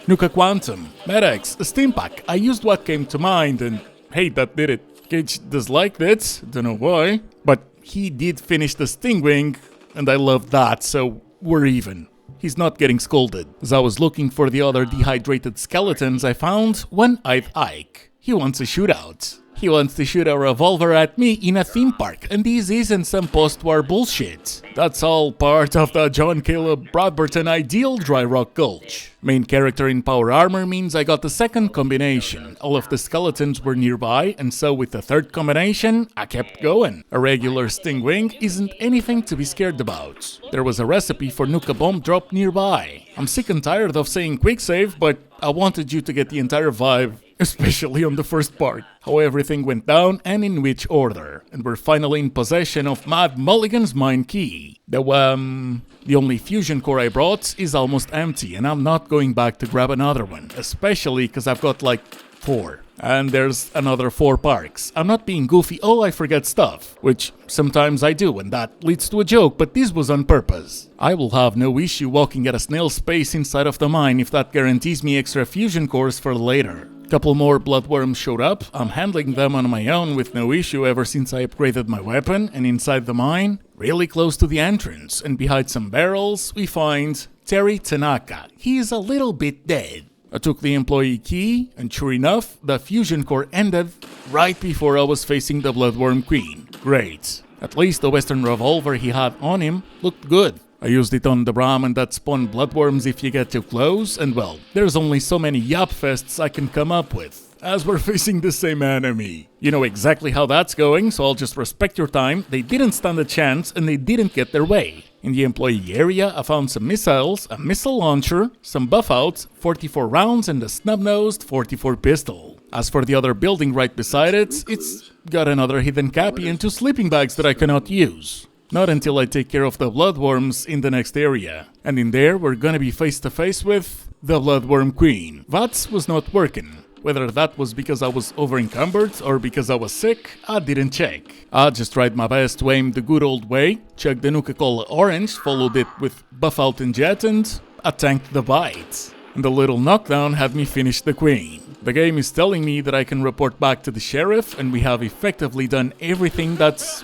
Nuka Quantum, Medex, a stim pack. I used what came to mind, and hey, that did it. Gauge disliked it, don't know why, but he did finish the Stingwing, and I love that, so we're even. He's not getting scolded. As I was looking for the other dehydrated skeletons, I found One-Eyed Ike. He wants a shootout. He wants to shoot a revolver at me in a theme park, and this isn't some post-war bullshit. That's all part of the John Caleb Bradburton ideal Dry Rock Gulch. Main character in power armor means I got the second combination. All of the skeletons were nearby, and so with the third combination, I kept going. A regular Stingwing isn't anything to be scared about. There was a recipe for Nuka Bomb drop nearby. I'm sick and tired of saying quick save, but I wanted you to get the entire vibe, especially on the first part. How everything went down and in which order. And we're finally in possession of Mad Mulligan's mine key. The only fusion core I brought is almost empty, and I'm not going back to grab another one, especially because I've got like 4. And there's another 4 parks. I'm not being goofy, I forget stuff, which sometimes I do, and that leads to a joke, but this was on purpose. I will have no issue walking at a snail's pace inside of the mine if that guarantees me extra fusion cores for later. Couple more bloodworms showed up. I'm handling them on my own with no issue ever since I upgraded my weapon, and inside the mine, really close to the entrance, and behind some barrels, we find Terry Tanaka. He is a little bit dead. I took the employee key, and sure enough, the fusion core ended right before I was facing the Bloodworm Queen. Great. At least the western revolver he had on him looked good. I used it on the Brahmin that spawn bloodworms if you get too close, and well, there's only so many yap fests I can come up with, as we're facing the same enemy. You know exactly how that's going, so I'll just respect your time. They didn't stand a chance, and they didn't get their way. In the employee area, I found some missiles, a missile launcher, some buff-outs, 44 rounds, and a snub-nosed 44 pistol. As for the other building right beside it, it's got another hidden cappy and 2 sleeping bags that I cannot use. Not until I take care of the bloodworms in the next area. And in there, we're gonna be face to face with the Bloodworm Queen. VATS was not working. Whether that was because I was over-encumbered or because I was sick, I didn't check. I just tried my best to aim the good old way, chugged the Nuka-Cola Orange, followed it with Buff Out and Jet, and I tanked the bite. And the little knockdown had me finish the Queen. The game is telling me that I can report back to the sheriff, and we have effectively done everything that's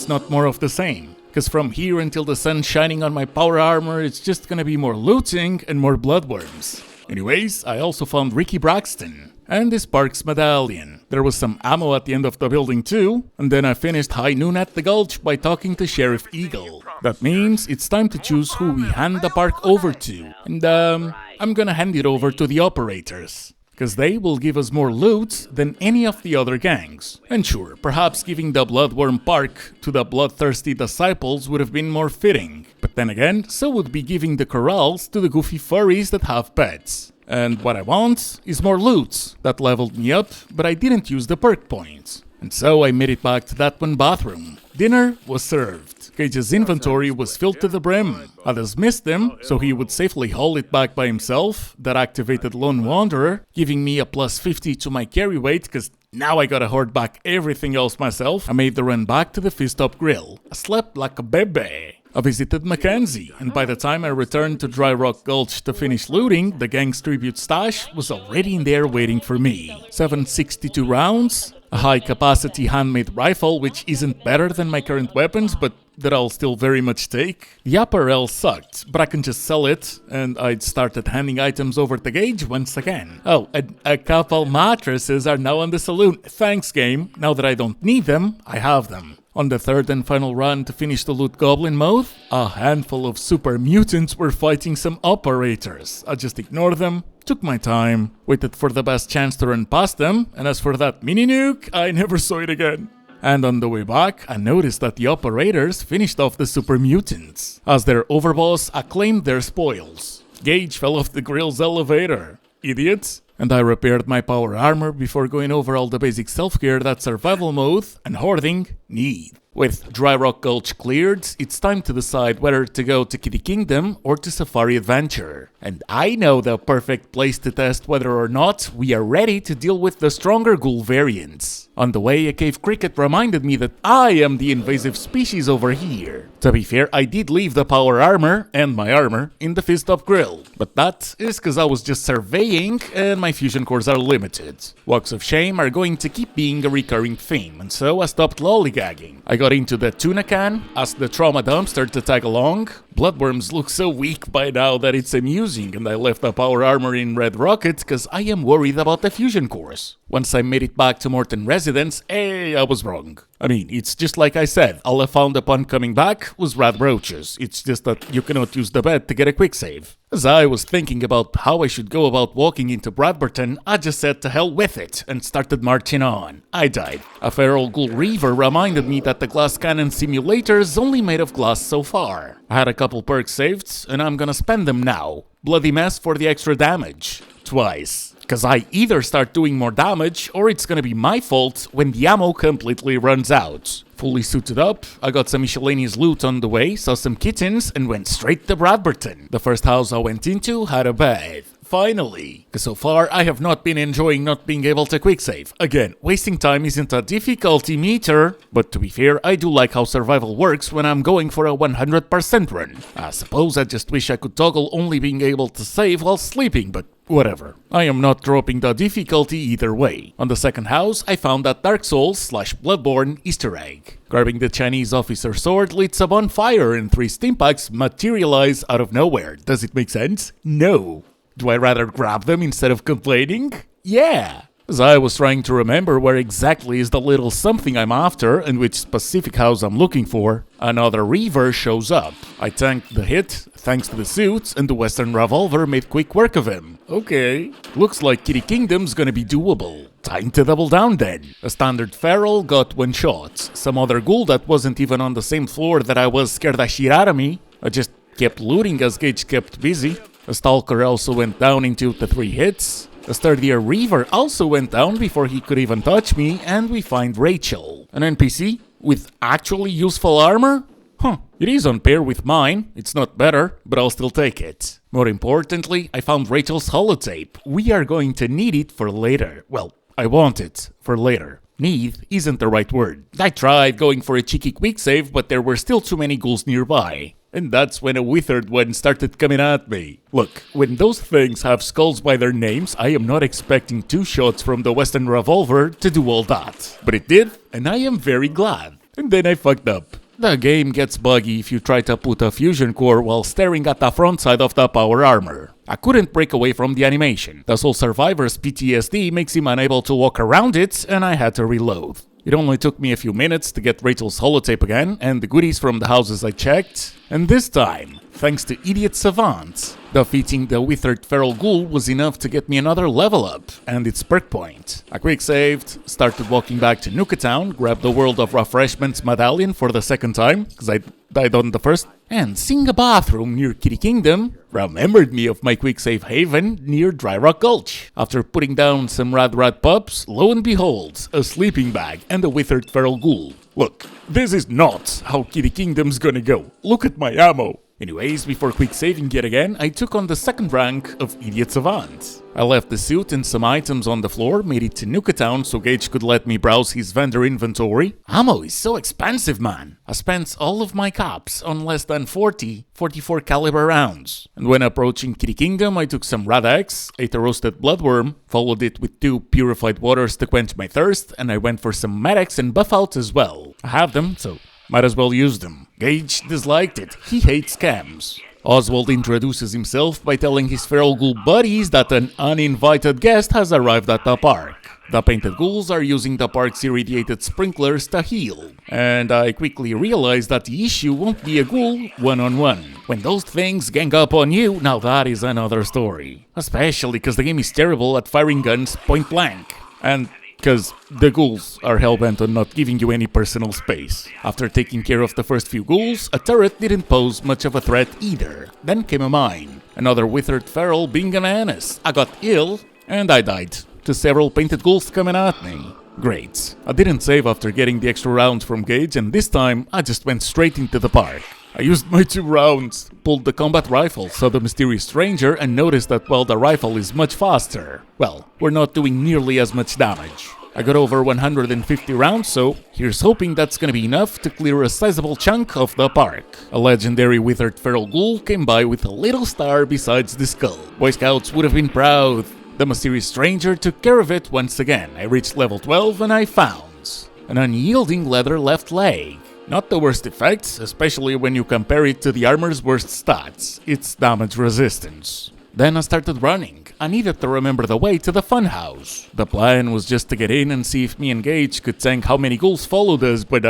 not more of the same. Because from here until the sun's shining on my power armor, it's just gonna be more looting and more bloodworms. Anyways, I also found Ricky Braxton and this Parks medallion. There was some ammo at the end of the building too, and then I finished high noon at the Gulch by talking to Sheriff Eagle. That means it's time to choose who we hand the park over to, and I'm gonna hand it over to the operators. Because they will give us more loot than any of the other gangs. And sure, perhaps giving the Bloodworm Park to the bloodthirsty disciples would have been more fitting. But then again, so would be giving the corrals to the goofy furries that have pets. And what I want is more loot. That leveled me up, but I didn't use the perk points. And so I made it back to that one bathroom. Dinner was served. Cage's inventory was filled to the brim. I dismissed him, so he would safely haul it back by himself. That activated Lone Wanderer, giving me a plus 50 to my carry weight, cause now I gotta hoard back everything else myself. I made the run back to the Fist Up Grill. I slept like a baby. I visited Mackenzie, and by the time I returned to Dry Rock Gulch to finish looting, the gang's tribute stash was already in there waiting for me. 762 rounds, a high-capacity handmade rifle which isn't better than my current weapons, but that I'll still very much take. The apparel sucked, but I can just sell it, and I'd started handing items over to Gage once again. Oh, a couple mattresses are now on the saloon. Thanks, game. Now that I don't need them, I have them. On the third and final run to finish the loot goblin mode, a handful of super mutants were fighting some operators. I just ignored them, took my time, waited for the best chance to run past them, and as for that mini nuke, I never saw it again. And on the way back, I noticed that the operators finished off the super mutants. As their overboss, I claimed their spoils. Gage fell off the grill's elevator. Idiots. And I repaired my power armor before going over all the basic self-care that survival mode and hoarding need. With Dry Rock Gulch cleared, it's time to decide whether to go to Kiddie Kingdom or to Safari Adventure. And I know the perfect place to test whether or not we are ready to deal with the stronger ghoul variants. On the way, a cave cricket reminded me that I am the invasive species over here. To be fair, I did leave the power armor and my armor in the Fist Up Grill. But that is because I was just surveying and my fusion cores are limited. Walks of shame are going to keep being a recurring theme, and so I stopped lollygagging. I got into the tuna can, asked the trauma dumpster to tag along. Bloodworms look so weak by now that it's amusing, and I left up our armor in Red Rocket because I am worried about the fusion cores. Once I made it back to Morton residence, I was wrong. I mean, it's just like I said, all I found upon coming back was rat roaches. It's just that you cannot use the bed to get a quick save. As I was thinking about how I should go about walking into Bradburton, I just said to hell with it and started marching on. I died. A feral ghoul reaver reminded me that the glass cannon simulator is only made of glass so far. I had a couple perks saved, and I'm gonna spend them now. Bloody mess for the extra damage. Twice. Cause I either start doing more damage, or it's gonna be my fault when the ammo completely runs out. Fully suited up, I got some miscellaneous loot on the way, saw some kittens, and went straight to Bradburton. The first house I went into had a bed. Finally. Cause so far, I have not been enjoying not being able to quick save. Again, wasting time isn't a difficulty meter, but to be fair, I do like how survival works when I'm going for a 100% run. I suppose I just wish I could toggle only being able to save while sleeping, but whatever. I am not dropping the difficulty either way. On the second house, I found that Dark Souls/Bloodborne Easter egg. Grabbing the Chinese officer sword lights a bonfire and 3 stimpaks materialize out of nowhere. Does it make sense? No. Do I rather grab them instead of complaining? Yeah. As I was trying to remember where exactly is the little something I'm after and which specific house I'm looking for, another Reaver shows up. I tanked the hit, thanks to the suits, and the Western Revolver made quick work of him. Okay. Looks like Kiddie Kingdom's gonna be doable. Time to double down then. A standard feral got 1 shot. Some other ghoul that wasn't even on the same floor that I was scared the shit out of me. I just kept looting as Gage kept busy. A Stalker also went down into the 3 hits. A sturdier Reaver also went down before he could even touch me, and we find Rachel. An NPC with actually useful armor? Huh, it is on par with mine. It's not better, but I'll still take it. More importantly, I found Rachel's holotape. We are going to need it for later. Well, I want it for later. Need isn't the right word. I tried going for a cheeky quick save, but there were still too many ghouls nearby. And that's when a withered one started coming at me. Look, when those things have skulls by their names, I am not expecting 2 shots from the Western Revolver to do all that. But it did, and I am very glad. And then I fucked up. The game gets buggy if you try to put a fusion core while staring at the front side of the power armor. I couldn't break away from the animation. The Soul Survivor's PTSD makes him unable to walk around it, and I had to reload. It only took me a few minutes to get Rachel's holotape again, and the goodies from the houses I checked. And this time, thanks to Idiot Savant, defeating the withered feral ghoul was enough to get me another level up, and its perk point. I quick saved, started walking back to Nuka-Town, grabbed the World of Refreshments medallion for the second time, because I died on the first, and seeing a bathroom near Kiddie Kingdom remembered me of my quick save haven near Dry Rock Gulch. After putting down some rad pups, lo and behold, a sleeping bag and a withered feral ghoul. Look, this is not how Kiddie Kingdom's gonna go. Look at my ammo. Anyways, before quick saving yet again, I took on the second rank of Idiot Savant. I left the suit and some items on the floor, made it to Nuka-Town so Gage could let me browse his vendor inventory. Ammo is so expensive, man. I spent all of my caps on less than 44 caliber rounds. And when approaching Kiddie Kingdom, I took some Rad-X, ate a roasted Bloodworm, followed it with 2 purified waters to quench my thirst, and I went for some Med-X and Buff Out as well. I have them, so might as well use them. Gage disliked it. He hates scams. Oswald introduces himself by telling his feral ghoul buddies that an uninvited guest has arrived at the park. The painted ghouls are using the park's irradiated sprinklers to heal. And I quickly realized that the issue won't be a ghoul one-on-one. When those things gang up on you, now that is another story. Especially because the game is terrible at firing guns point blank. And because the ghouls are hellbent on not giving you any personal space. After taking care of the first few ghouls, a turret didn't pose much of a threat either. Then came a mine. Another withered feral being a menace. I got ill, and I died to several painted ghouls coming at me. Great. I didn't save after getting the extra rounds from Gage, and this time I just went straight into the park. I used my 2 rounds, pulled the combat rifle, saw the mysterious stranger, and noticed that while the rifle is much faster, well, we're not doing nearly as much damage. I got over 150 rounds, so here's hoping that's gonna be enough to clear a sizable chunk of the park. A legendary withered feral ghoul came by with a little star besides the skull. Boy Scouts would have been proud. The mysterious stranger took care of it once again. I reached level 12 and I found an unyielding leather left leg. Not the worst effect, especially when you compare it to the armor's worst stats, its damage resistance. Then I started running. I needed to remember the way to the funhouse. The plan was just to get in and see if me and Gage could tank how many ghouls followed us, but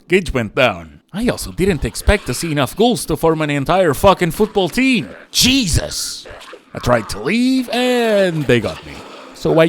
Gage went down. I also didn't expect to see enough ghouls to form an entire fucking football team. Jesus! I tried to leave and they got me. So I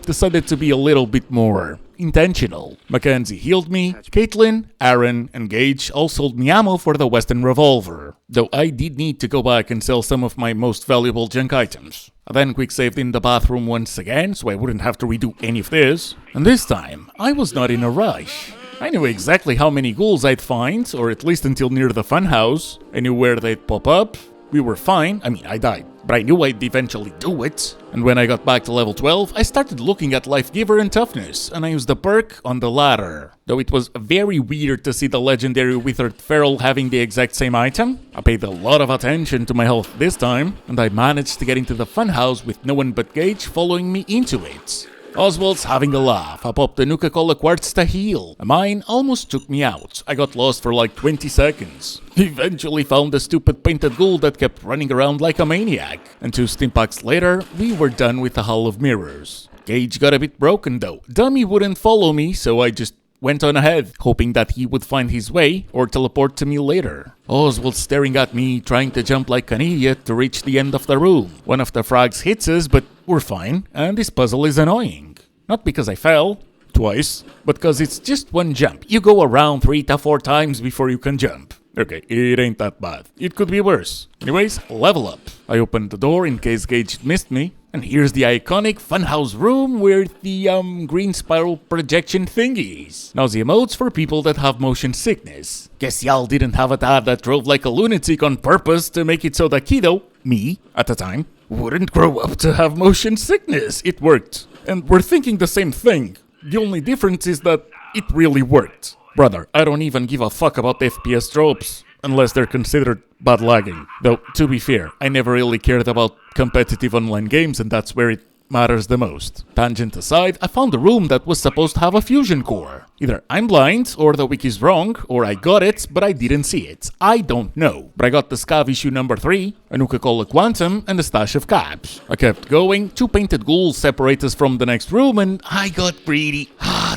decided to be a little bit more intentional. Mackenzie healed me, Caitlin, Aaron, and Gage all sold me ammo for the Western revolver, though I did need to go back and sell some of my most valuable junk items. I then quick saved in the bathroom once again, so I wouldn't have to redo any of this, and this time, I was not in a rush. I knew exactly how many ghouls I'd find, or at least until near the funhouse. I knew where they'd pop up. We were fine. I mean, I died, but I knew I'd eventually do it. And when I got back to level 12, I started looking at Life Giver and Toughness, and I used the perk on the latter. Though it was very weird to see the legendary Withered Feral having the exact same item, I paid a lot of attention to my health this time, and I managed to get into the funhouse with no one but Gage following me into it. Oswald's having a laugh. I popped the Nuka-Cola quartz to heal. Mine almost took me out. I got lost for like 20 seconds. Eventually found the stupid painted ghoul that kept running around like a maniac. And 2 stimpaks later, we were done with the Hall of Mirrors. Gage got a bit broken though. Dummy wouldn't follow me, so I just went on ahead, hoping that he would find his way or teleport to me later. Oswald staring at me, trying to jump like an idiot to reach the end of the room. One of the frags hits us, but we're fine, and this puzzle is annoying. Not because I fell, twice, but because it's just one jump. You go around 3 to 4 times before you can jump. Okay, it ain't that bad. It could be worse. Anyways, level up. I opened the door in case Gage missed me. And here's the iconic funhouse room with the green spiral projection thingies. Nausea modes for people that have motion sickness. Guess y'all didn't have a dad that drove like a lunatic on purpose to make it so that Cito, me, at the time, wouldn't grow up to have motion sickness. It worked. And we're thinking the same thing. The only difference is that it really worked. Brother, I don't even give a fuck about FPS tropes, unless they're considered bad lagging. Though, to be fair, I never really cared about competitive online games, and that's where it matters the most. Tangent aside, I found a room that was supposed to have a fusion core. Either I'm blind, or the wiki's wrong, or I got it, but I didn't see it. I don't know. But I got the Scav issue number 3, a Nuka-Cola Quantum, and a stash of caps. I kept going, 2 painted ghouls separate us from the next room, and I got greedy.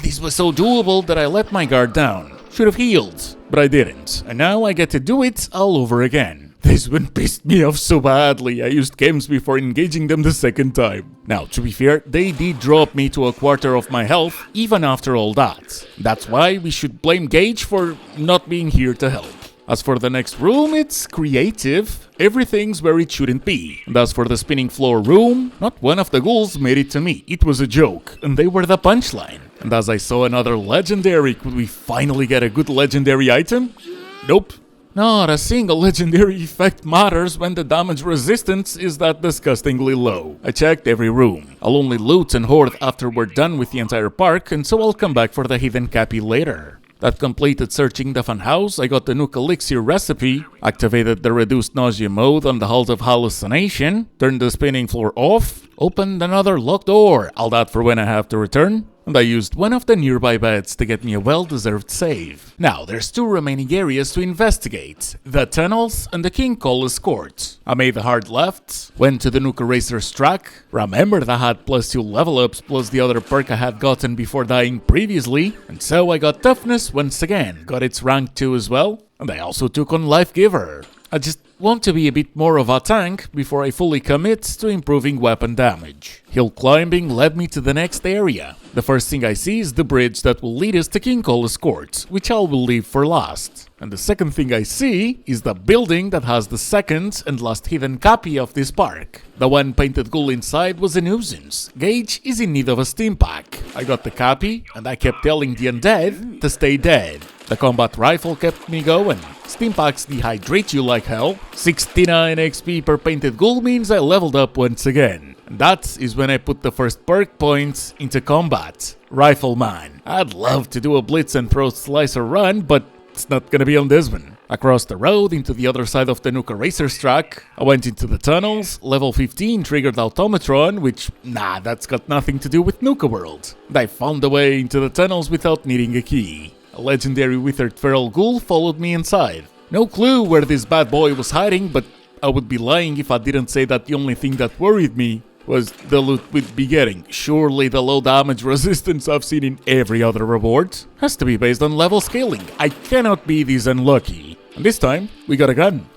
This was so doable that I let my guard down. Should have healed, but I didn't. And now I get to do it all over again. This one pissed me off so badly, I used games before engaging them the second time. Now, to be fair, they did drop me to a quarter of my health, even after all that. That's why we should blame Gage for not being here to help. As for the next room, it's creative. Everything's where it shouldn't be. And as for the spinning floor room, not one of the ghouls made it to me. It was a joke, and they were the punchline. And as I saw another legendary, could we finally get a good legendary item? Nope. Not a single legendary effect matters when the damage resistance is that disgustingly low. I checked every room. I'll only loot and hoard after we're done with the entire park, and so I'll come back for the hidden cappy later. That completed searching the funhouse, I got the Nuka Elixir recipe, activated the reduced nausea mode on the Halls of Hallucination, turned the spinning floor off, opened another locked door, all that for when I have to return, and I used one of the nearby beds to get me a well-deserved save. Now, there's 2 remaining areas to investigate, the tunnels and the King Colas Court. I made the hard left, went to the Nuka Racer's track, remembered I had +2 level ups plus the other perk I had gotten before dying previously, and so I got Toughness once again, got its rank 2 as well, and I also took on Life Giver. I just want to be a bit more of a tank before I fully commit to improving weapon damage. Hill climbing led me to the next area. The first thing I see is the bridge that will lead us to King Colas Court, which I will leave for last. And the second thing I see is the building that has the second and last hidden copy of this park. The one painted ghoul inside was a nuisance. Gage is in need of a steam pack. I got the copy, and I kept telling the undead to stay dead. The combat rifle kept me going. Steam packs dehydrate you like hell. 69 XP per painted ghoul means I leveled up once again. And that is when I put the first perk points into combat. Rifleman. I'd love to do a blitz and throat slicer run, but it's not gonna be on this one. Across the road, into the other side of the Nuka Racer's track, I went into the tunnels, level 15 triggered Automatron, which, nah, that's got nothing to do with Nuka-World. And I found a way into the tunnels without needing a key. A legendary withered feral ghoul followed me inside. No clue where this bad boy was hiding, but I would be lying if I didn't say that the only thing that worried me was the loot we'd be getting. Surely the low damage resistance I've seen in every other reward has to be based on level scaling. I cannot be this unlucky. And this time, we got a gun.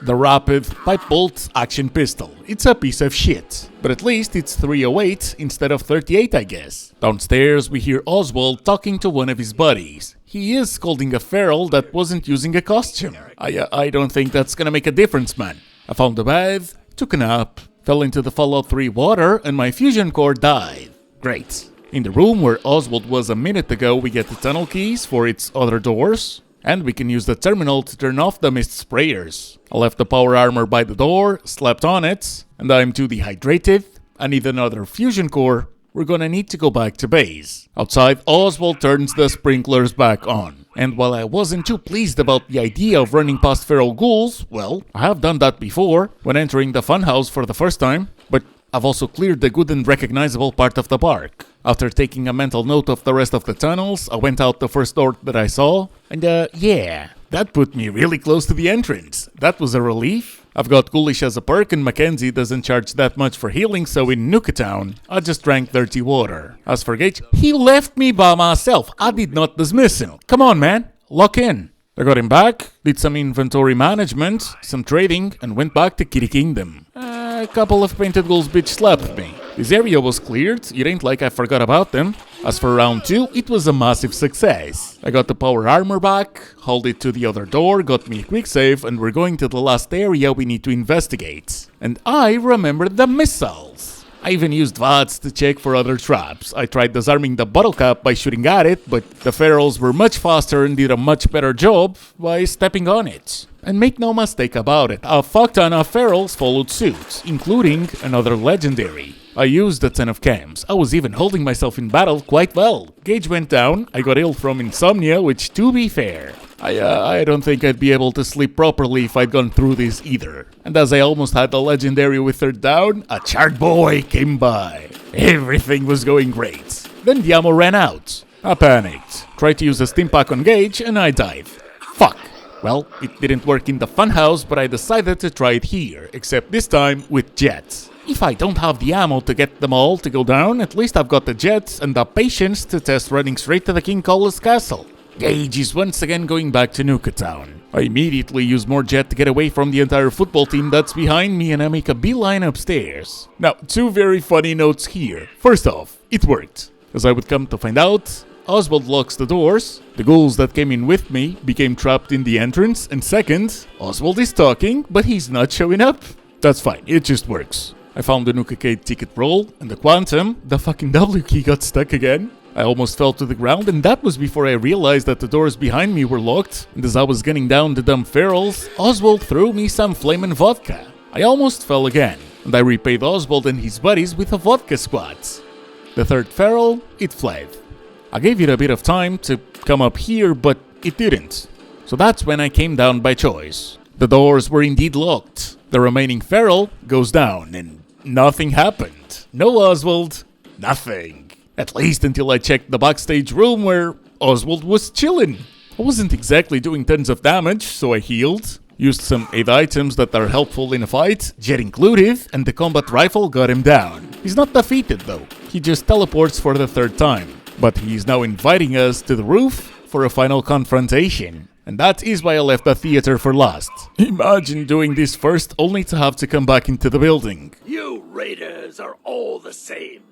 The Rapid Pipe Bolt Action Pistol. It's a piece of shit, but at least it's 308 instead of 38, I guess. Downstairs, we hear Oswald talking to one of his buddies. He is scolding a feral that wasn't using a costume. I don't think that's gonna make a difference, man. I found a bath, took a nap, fell into the Fallout 3 water, and my fusion core died. Great. In the room where Oswald was a minute ago, we get the tunnel keys for its other doors. And we can use the terminal to turn off the mist sprayers. I left the power armor by the door, slept on it, and I'm too dehydrated. I need another fusion core. We're gonna need to go back to base. Outside, Oswald turns the sprinklers back on. And while I wasn't too pleased about the idea of running past feral ghouls, well, I have done that before, when entering the funhouse for the first time, but I've also cleared the good and recognizable part of the park. After taking a mental note of the rest of the tunnels, I went out the first door that I saw, and yeah, that put me really close to the entrance. That was a relief. I've got Ghoulish as a perk and Mackenzie doesn't charge that much for healing, so in Nuka-Town, I just drank dirty water. As for Gage, he left me by myself. I did not dismiss him. Come on, man, lock in. I got him back, did some inventory management, some trading, and went back to Kiddie Kingdom. A couple of painted ghouls bitch slapped me. This area was cleared, it ain't like I forgot about them. As for round 2, it was a massive success. I got the power armor back, hauled it to the other door, got me a quick save, and we're going to the last area we need to investigate. And I remembered the missiles. I even used VATS to check for other traps. I tried disarming the bottle cap by shooting at it, but the ferals were much faster and did a much better job by stepping on it. And make no mistake about it, a fuck ton of ferals followed suit, including another legendary. I used a ton of cams. I was even holding myself in battle quite well. Gage went down, I got ill from insomnia, which, to be fair, I don't think I'd be able to sleep properly if I'd gone through this either. And as I almost had the legendary withered down, a charred boy came by. Everything was going great. Then the ammo ran out. I panicked. Tried to use a stim pack on Gage and I died. Fuck. Well, it didn't work in the funhouse, but I decided to try it here, except this time with jets. If I don't have the ammo to get them all to go down, at least I've got the jets and the patience to test running straight to the King Cole's castle. Gage is once again going back to Nuka-Town. I immediately use more jet to get away from the entire football team that's behind me and I make a beeline upstairs. Now, 2 very funny notes here. First off, it worked. As I would come to find out, Oswald locks the doors, the ghouls that came in with me became trapped in the entrance, and second, Oswald is talking, but he's not showing up. That's fine, it just works. I found the Nuka-Cade ticket roll, and the Quantum, the fucking W key got stuck again. I almost fell to the ground, and that was before I realized that the doors behind me were locked, and as I was gunning down the dumb ferals, Oswald threw me some flamin' vodka. I almost fell again, and I repaid Oswald and his buddies with a vodka squad. The third feral, it fled. I gave it a bit of time to come up here, but it didn't. So that's when I came down by choice. The doors were indeed locked. The remaining feral goes down, and nothing happened. No Oswald, nothing. At least until I checked the backstage room where Oswald was chillin'. I wasn't exactly doing tons of damage, so I healed. Used some aid items that are helpful in a fight, jet included, and the combat rifle got him down. He's not defeated though, he just teleports for the 3rd time. But he's now inviting us to the roof for a final confrontation. And that is why I left the theater for last. Imagine doing this first only to have to come back into the building. You raiders are all the same.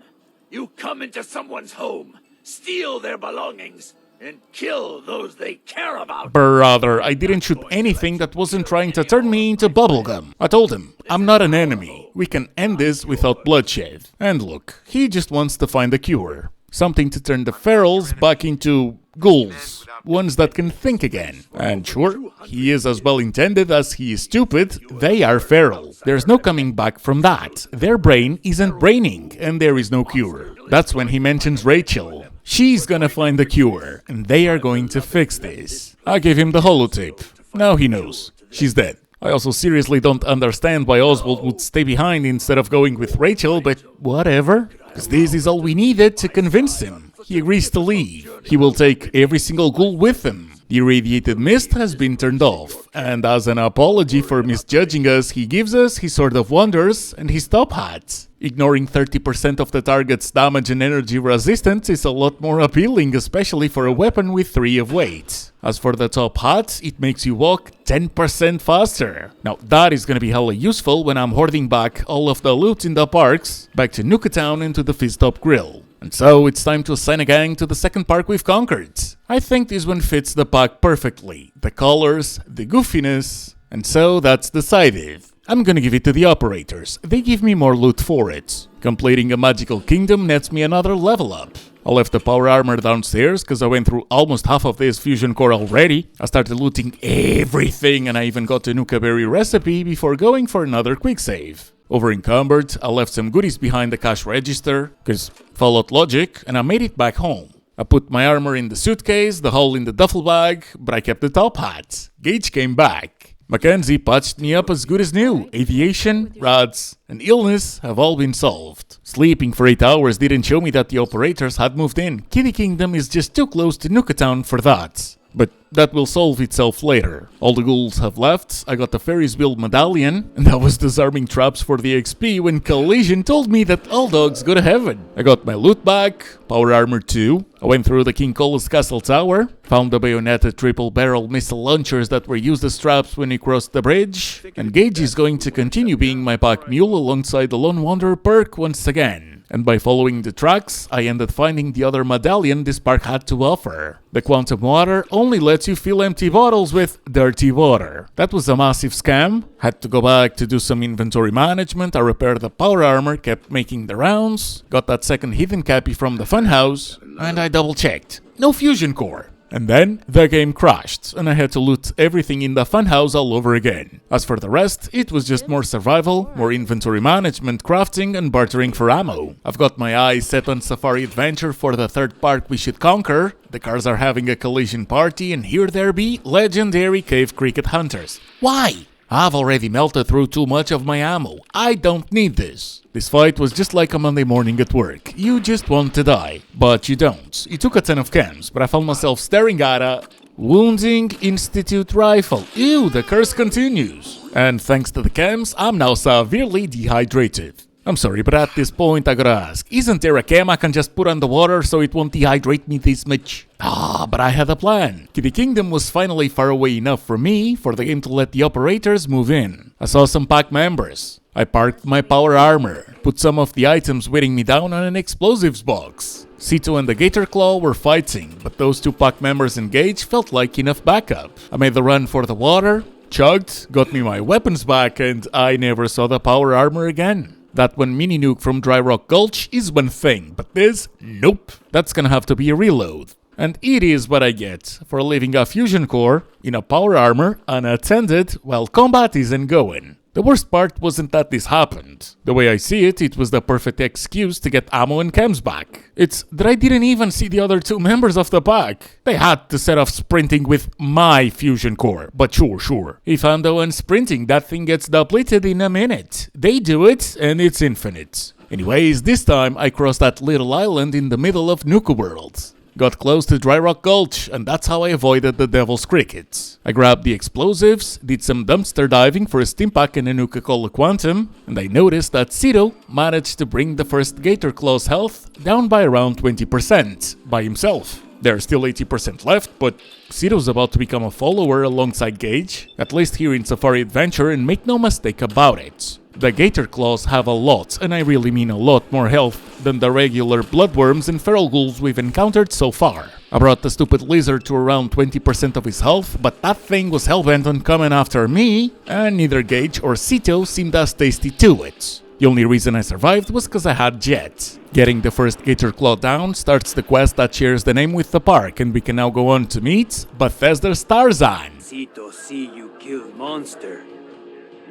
You come into someone's home, steal their belongings, and kill those they care about. Brother, I didn't shoot anything that wasn't trying to turn me into bubblegum. I told him, I'm not an enemy. We can end this without bloodshed. And look, he just wants to find a cure. Something to turn the ferals back into ghouls. Ones that can think again. And sure, he is as well intended as he is stupid. They are feral. There's no coming back from that. Their brain isn't braining, and there is no cure. That's when he mentions Rachel. She's gonna find the cure, and they are going to fix this. I gave him the holotape. Now he knows. She's dead. I also seriously don't understand why Oswald would stay behind instead of going with Rachel, but whatever. Because this is all we needed to convince him. He agrees to leave. He will take every single ghoul with him. The irradiated mist has been turned off, and as an apology for misjudging us, he gives us his Sword of Wonders and his top hat. Ignoring 30% of the target's damage and energy resistance is a lot more appealing, especially for a weapon with 3 of weight. As for the top hat, it makes you walk 10% faster. Now that is gonna be hella useful when I'm hoarding back all of the loot in the parks, back to Nuka-Town and to the Fizz Top Grill. And so it's time to assign a gang to the second park we've conquered. I think this one fits the pack perfectly. The colors, the goofiness, and so that's decided. I'm gonna give it to the operators. They give me more loot for it. Completing a magical kingdom nets me another level up. I left the power armor downstairs because I went through almost half of this fusion core already. I started looting everything and I even got the Nuka berry recipe before going for another quick save. Over encumbered, I left some goodies behind the cash register, cause followed logic, and I made it back home. I put my armor in the suitcase, the hole in the duffel bag, but I kept the top hat. Gage came back. Mackenzie patched me up as good as new. Aviation, rats, and illness have all been solved. Sleeping for 8 hours didn't show me that the operators had moved in. Kiddie Kingdom is just too close to Nuka-Town for that. But that will solve itself later. All the ghouls have left, I got the Ferris wheel medallion, and I was disarming traps for the XP when Collision told me that all dogs go to heaven. I got my loot back, power armor 2, I went through the King Colas Castle Tower, found the bayoneted triple barrel missile launchers that were used as traps when we crossed the bridge, and Gage is going to continue being my pack mule alongside the Lone Wanderer perk once again. And by following the tracks, I ended finding the other medallion this park had to offer. The Quantum Water only lets you fill empty bottles with dirty water. That was a massive scam. Had to go back to do some inventory management. I repaired the power armor, kept making the rounds, got that second hidden cappy from the funhouse, and I double checked. No fusion core. And then the game crashed, and I had to loot everything in the funhouse all over again. As for the rest, it was just more survival, more inventory management, crafting, and bartering for ammo. I've got my eyes set on Safari Adventure for the third park we should conquer. The cars are having a collision party, and here there be legendary cave cricket hunters. Why? I've already melted through too much of my ammo. I don't need this. This fight was just like a Monday morning at work. You just want to die, but you don't. It took a ton of cams, but I found myself staring at a Wounding Institute rifle. Ew, the curse continues. And thanks to the cams, I'm now severely dehydrated. I'm sorry, but at this point I gotta ask, isn't there a cam I can just put on the water so it won't dehydrate me this much? But I had a plan. Kiddie Kingdom was finally far away enough from me for the game to let the operators move in. I saw some pack members. I parked my power armor, put some of the items weighing me down on an explosives box. Cito and the Gatorclaw were fighting, but those two pack members engaged felt like enough backup. I made the run for the water, chugged, got me my weapons back, and I never saw the power armor again. That one mini nuke from Dry Rock Gulch is one thing, but this, nope. That's gonna have to be a reload. And it is what I get for leaving a fusion core in a power armor unattended while combat isn't going. The worst part wasn't that this happened. The way I see it, it was the perfect excuse to get ammo and chems back. It's that I didn't even see the other two members of the pack. They had to set off sprinting with my fusion core, but sure. If I'm the one sprinting, that thing gets depleted in a minute. They do it, and it's infinite. Anyways, this time I crossed that little island in the middle of Nuka-World. Got close to Dry Rock Gulch, and that's how I avoided the Devil's Crickets. I grabbed the explosives, did some dumpster diving for a steam pack and a Nuka-Cola Quantum, and I noticed that Cito managed to bring the first Gatorclaws health down by around 20% by himself. There's still 80% left, but Cito's about to become a follower alongside Gage, at least here in Safari Adventure, and make no mistake about it. The Gatorclaws have a lot, and I really mean a lot more health than the regular bloodworms and feral ghouls we've encountered so far. I brought the stupid lizard to around 20% of his health, but that thing was hellbent on coming after me, and neither Gage or Cito seemed as tasty to it. The only reason I survived was because I had Jet. Getting the first Gatorclaw down starts the quest that shares the name with the park, and we can now go on to meet Bethesda's Tarzan. Cito see you kill monster.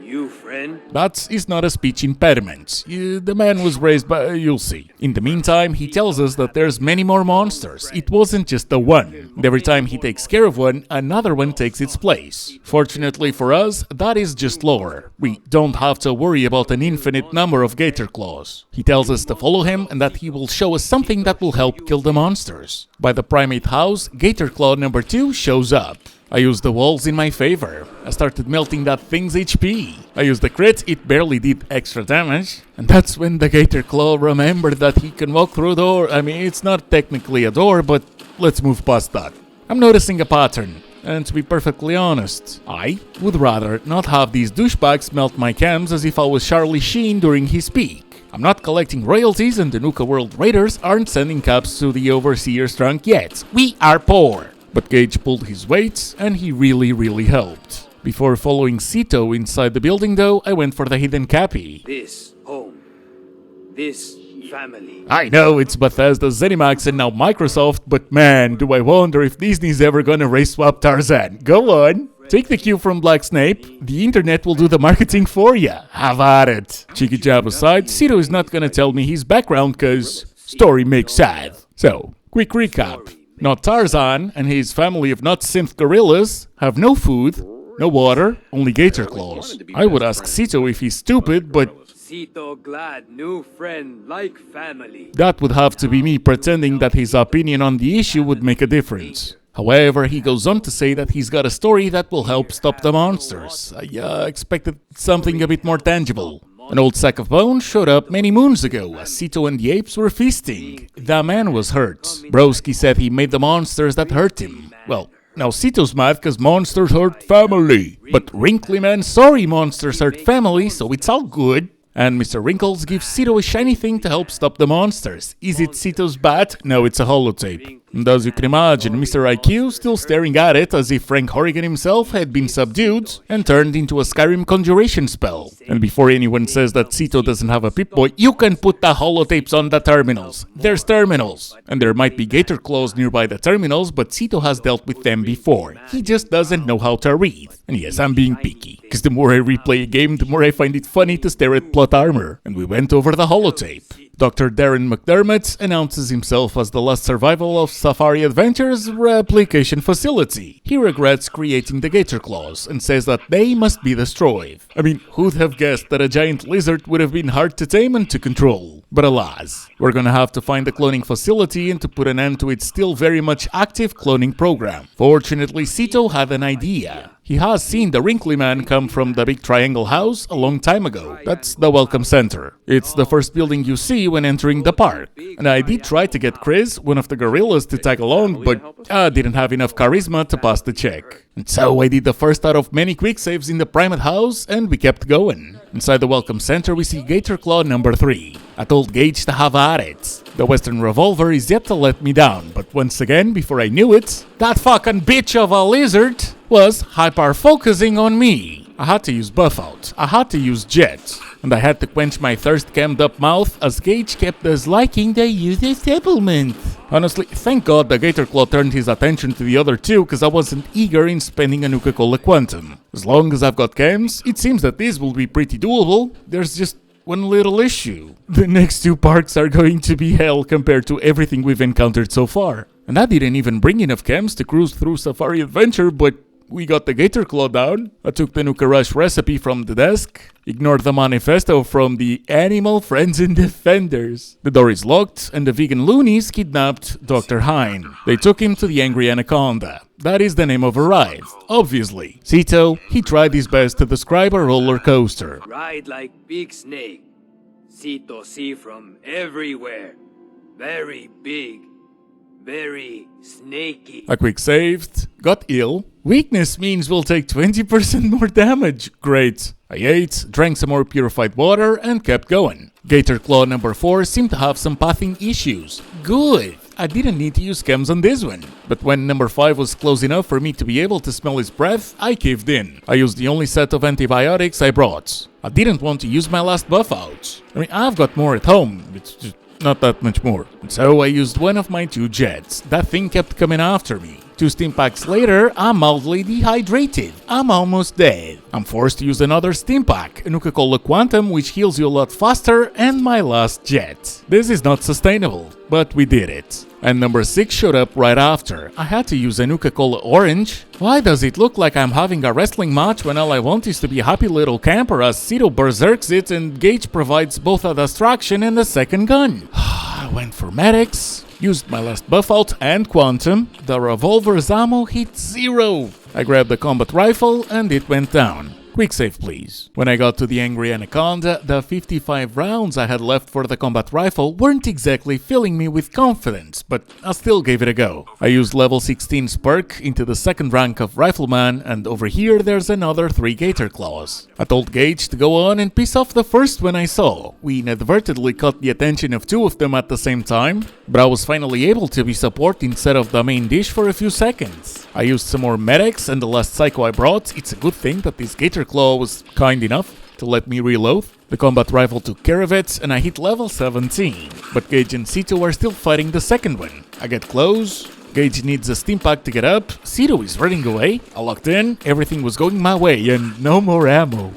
new friend. That is not a speech impediment. The man was raised by... you'll see. In the meantime, he tells us that there's many more monsters. It wasn't just the one. And every time he takes care of one, another one takes its place. Fortunately for us, that is just lore. We don't have to worry about an infinite number of Gatorclaws. He tells us to follow him and that he will show us something that will help kill the monsters. By the primate house, Gatorclaw number 2 shows up. I used the walls in my favor. I started melting that thing's HP. I used the crit, it barely did extra damage. And that's when the Gatorclaw remembered that he can walk through a door. I mean, it's not technically a door, but let's move past that. I'm noticing a pattern. And to be perfectly honest, I would rather not have these douchebags melt my cams as if I was Charlie Sheen during his peak. I'm not collecting royalties and the Nuka-World Raiders aren't sending caps to the Overseer's trunk yet. We are poor. But Gage pulled his weight, and he really helped. Before following Cito inside the building though, I went for the hidden cappy. This home. This family. I know it's Bethesda, ZeniMax and now Microsoft, but man, do I wonder if Disney's ever gonna race swap Tarzan. Go on! Take the cue from Black Snape, the internet will do the marketing for ya. Have at it! Cheeky jab aside, Cito is not gonna tell me his background cause story makes sad. So, quick recap. Not Tarzan and his family of not-synth gorillas have no food, no water, only Gatorclaws. I would ask Cito if he's stupid, but Cito glad new friend like family. That would have to be me pretending that his opinion on the issue would make a difference. However, he goes on to say that he's got a story that will help stop the monsters. I expected something a bit more tangible. An old sack of bones showed up many moons ago as Cito and the apes were feasting. The man was hurt. Broski said he made the monsters that hurt him. Well, now Cito's mad cause monsters hurt family. But Wrinkly Man sorry monsters hurt family, so it's all good. And Mr. Wrinkles gives Cito a shiny thing to help stop the monsters. Is it Cito's bat? No, it's a holotape. And as you can imagine, Mr. IQ still staring at it as if Frank Horrigan himself had been subdued and turned into a Skyrim conjuration spell. And before anyone says that Cito doesn't have a Pip-Boy, you can put the holotapes on the terminals. There's terminals. And there might be Gatorclaws nearby the terminals, but Cito has dealt with them before. He just doesn't know how to read. And yes, I'm being picky, because the more I replay a game, the more I find it funny to stare at plot armor. And we went over the holotape. Dr. Darren McDermott announces himself as the last survival of Safari Adventure's replication facility. He regrets creating the Gatorclaws and says that they must be destroyed. I mean, who'd have guessed that a giant lizard would have been hard to tame and to control? But alas, we're gonna have to find the cloning facility and to put an end to its still very much active cloning program. Fortunately, Cito had an idea. He has seen the Wrinkly Man come from the big triangle house a long time ago. That's the Welcome Center. It's the first building you see when entering the park. And I did try to get Chris, one of the gorillas, to tag along, but I didn't have enough charisma to pass the check. And so I did the first out of many quick saves in the Primate House, and we kept going. Inside the Welcome Center we see Gatorclaw number 3. I told Gage to have at it. The Western Revolver is yet to let me down, but once again, before I knew it, that fucking bitch of a lizard was hyper-focusing on me. I had to use Buff Out, I had to use Jet, and I had to quench my thirst-cammed up mouth as Gage kept disliking the use of supplement. Honestly, thank God the Gatorclaw turned his attention to the other two, cause I wasn't eager in spending a Nuka-Cola Quantum. As long as I've got cams, it seems that these will be pretty doable. There's just one little issue. The next 2 parks are going to be hell compared to everything we've encountered so far. And I didn't even bring enough cams to cruise through Safari Adventure, but we got the Gatorclaw down. I took the Nuka Rush recipe from the desk, ignored the manifesto from the Animal Friends and Defenders. The door is locked, and the vegan loonies kidnapped Dr. Hine. They took him to the Angry Anaconda. That is the name of a ride, obviously. Cito, he tried his best to describe a roller coaster. Ride like big snake. Cito see from everywhere. Very big. Very snaky. A quick saved, got ill. Weakness means we'll take 20% more damage. Great. I ate, drank some more purified water, and kept going. Gatorclaw number 4 seemed to have some pathing issues. Good. I didn't need to use chems on this one. But when number 5 was close enough for me to be able to smell his breath, I caved in. I used the only set of antibiotics I brought. I didn't want to use my last buff out. I mean, I've got more at home. It's just not that much more. And so I used one of my 2 jets. That thing kept coming after me. 2 stim packs later, I'm mildly dehydrated. I'm almost dead. I'm forced to use another stim pack, a Nuka-Cola Quantum, which heals you a lot faster, and my last jet. This is not sustainable, but we did it. And number 6 showed up right after. I had to use a Nuka-Cola Orange. Why does it look like I'm having a wrestling match when all I want is to be a happy little camper as Cito berserks it and Gage provides both a distraction and a second gun? I went for medics, used my last buff out and Quantum. The revolver's ammo hit 0. I grabbed the combat rifle and it went down. Quick save, please. When I got to the Angry Anaconda, the 55 rounds I had left for the combat rifle weren't exactly filling me with confidence, but I still gave it a go. I used level 16 Spark into the second rank of Rifleman, and over here there's another 3 Gatorclaws. I told Gage to go on and piss off the first one I saw. We inadvertently caught the attention of 2 of them at the same time, but I was finally able to be support instead of the main dish for a few seconds. I used some more medics and the last psycho I brought. It's a good thing that this Gatorclaw was kind enough to let me reload. The combat rifle took care of it and I hit level 17. But Gage and Cito are still fighting the second one. I get close. Gage needs a stim pack to get up. Cito is running away. I locked in. Everything was going my way and no more ammo.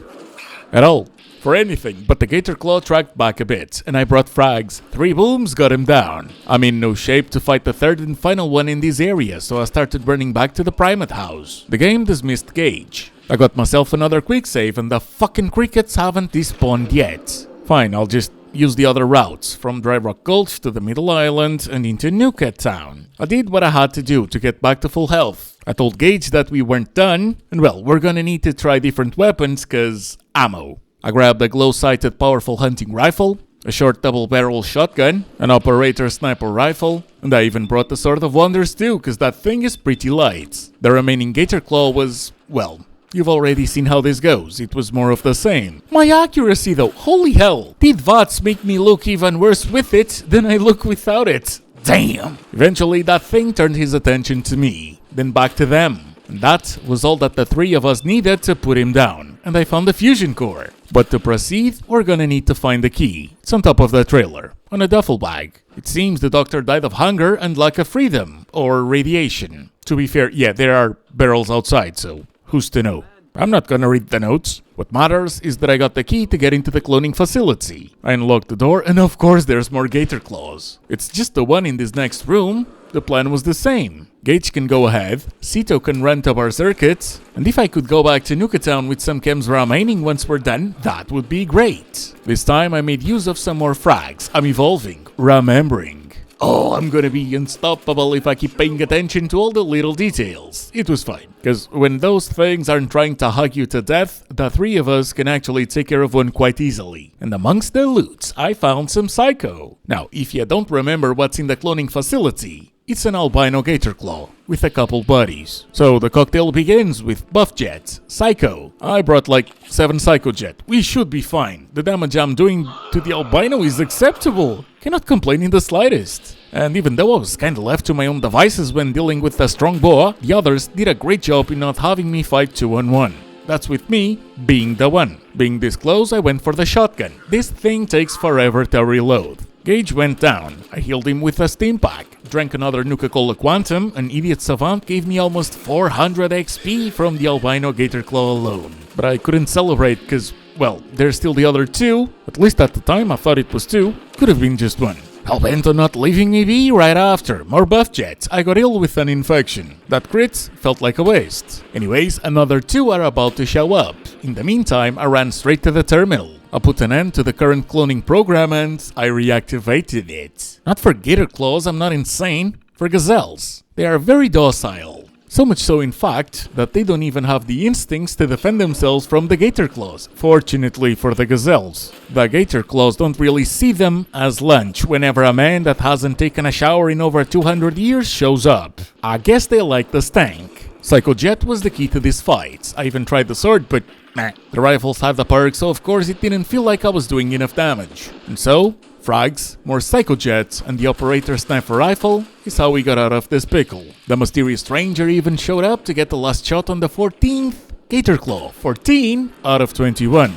At all. For anything, but the Gatorclaw tracked back a bit, and I brought frags. 3 booms got him down. I'm in no shape to fight the third and final one in this area, so I started running back to the Primate house. The game dismissed Gage. I got myself another quick save, and the fucking crickets haven't despawned yet. Fine, I'll just use the other routes, from Dry Rock Gulch to the Middle Island and into Nuka-Town. I did what I had to do to get back to full health. I told Gage that we weren't done, and well, we're gonna need to try different weapons, cause ammo. I grabbed a glow-sighted powerful hunting rifle, a short double-barrel shotgun, an operator sniper rifle, and I even brought the Sword of Wonders too, cause that thing is pretty light. The remaining Gatorclaw was, well, you've already seen how this goes, it was more of the same. My accuracy though, holy hell! Did VOTS make me look even worse with it than I look without it? Damn! Eventually that thing turned his attention to me, then back to them. And that was all that the 3 of us needed to put him down, and I found the fusion core. But to proceed, we're gonna need to find the key. It's on top of the trailer, on a duffel bag. It seems the doctor died of hunger and lack of freedom, or radiation. To be fair, yeah, there are barrels outside, so who's to know? I'm not gonna read the notes. What matters is that I got the key to get into the cloning facility. I unlocked the door, and of course there's more Gatorclaws. It's just the one in this next room. The plan was the same. Gage can go ahead, Cito can run to our circuits, and if I could go back to Nuka-Town with some chems remaining once we're done, that would be great. This time I made use of some more frags. I'm evolving, remembering. Oh, I'm gonna be unstoppable if I keep paying attention to all the little details. It was fine, because when those things aren't trying to hug you to death, the 3 of us can actually take care of one quite easily. And amongst the loots, I found some psycho. Now, if you don't remember what's in the cloning facility, it's an albino Gatorclaw, with a couple buddies. So the cocktail begins with Buff Jet, Psycho. I brought like 7 Psycho Jet. We should be fine. The damage I'm doing to the albino is acceptable. Cannot complain in the slightest. And even though I was kinda left to my own devices when dealing with the strong boa, the others did a great job in not having me fight 2-on-1. That's with me being the one. Being this close, I went for the shotgun. This thing takes forever to reload. Gage went down. I healed him with a stim pack. Drank another Nuka-Cola Quantum. An idiot savant gave me almost 400 XP from the albino Gatorclaw alone. But I couldn't celebrate because, well, there's still the other 2. At least at the time I thought it was 2. Could have been just 1. Hellbent on not leaving me be right after. More buff jets. I got ill with an infection. That crit felt like a waste. Anyways, another 2 are about to show up. In the meantime, I ran straight to the terminal. I put an end to the current cloning program and I reactivated it. Not for Gatorclaws, I'm not insane. For gazelles. They are very docile. So much so, in fact, that they don't even have the instincts to defend themselves from the Gatorclaws. Fortunately for the gazelles. The Gatorclaws don't really see them as lunch whenever a man that hasn't taken a shower in over 200 years shows up. I guess they like the stank. Psycho Jet was the key to this fight. I even tried the sword, but meh. The rifles had the perk, so of course it didn't feel like I was doing enough damage. And so, frags, more Psycho Jets, and the operator sniper rifle is how we got out of this pickle. The mysterious stranger even showed up to get the last shot on the 14th Gatorclaw. 14 out of 21.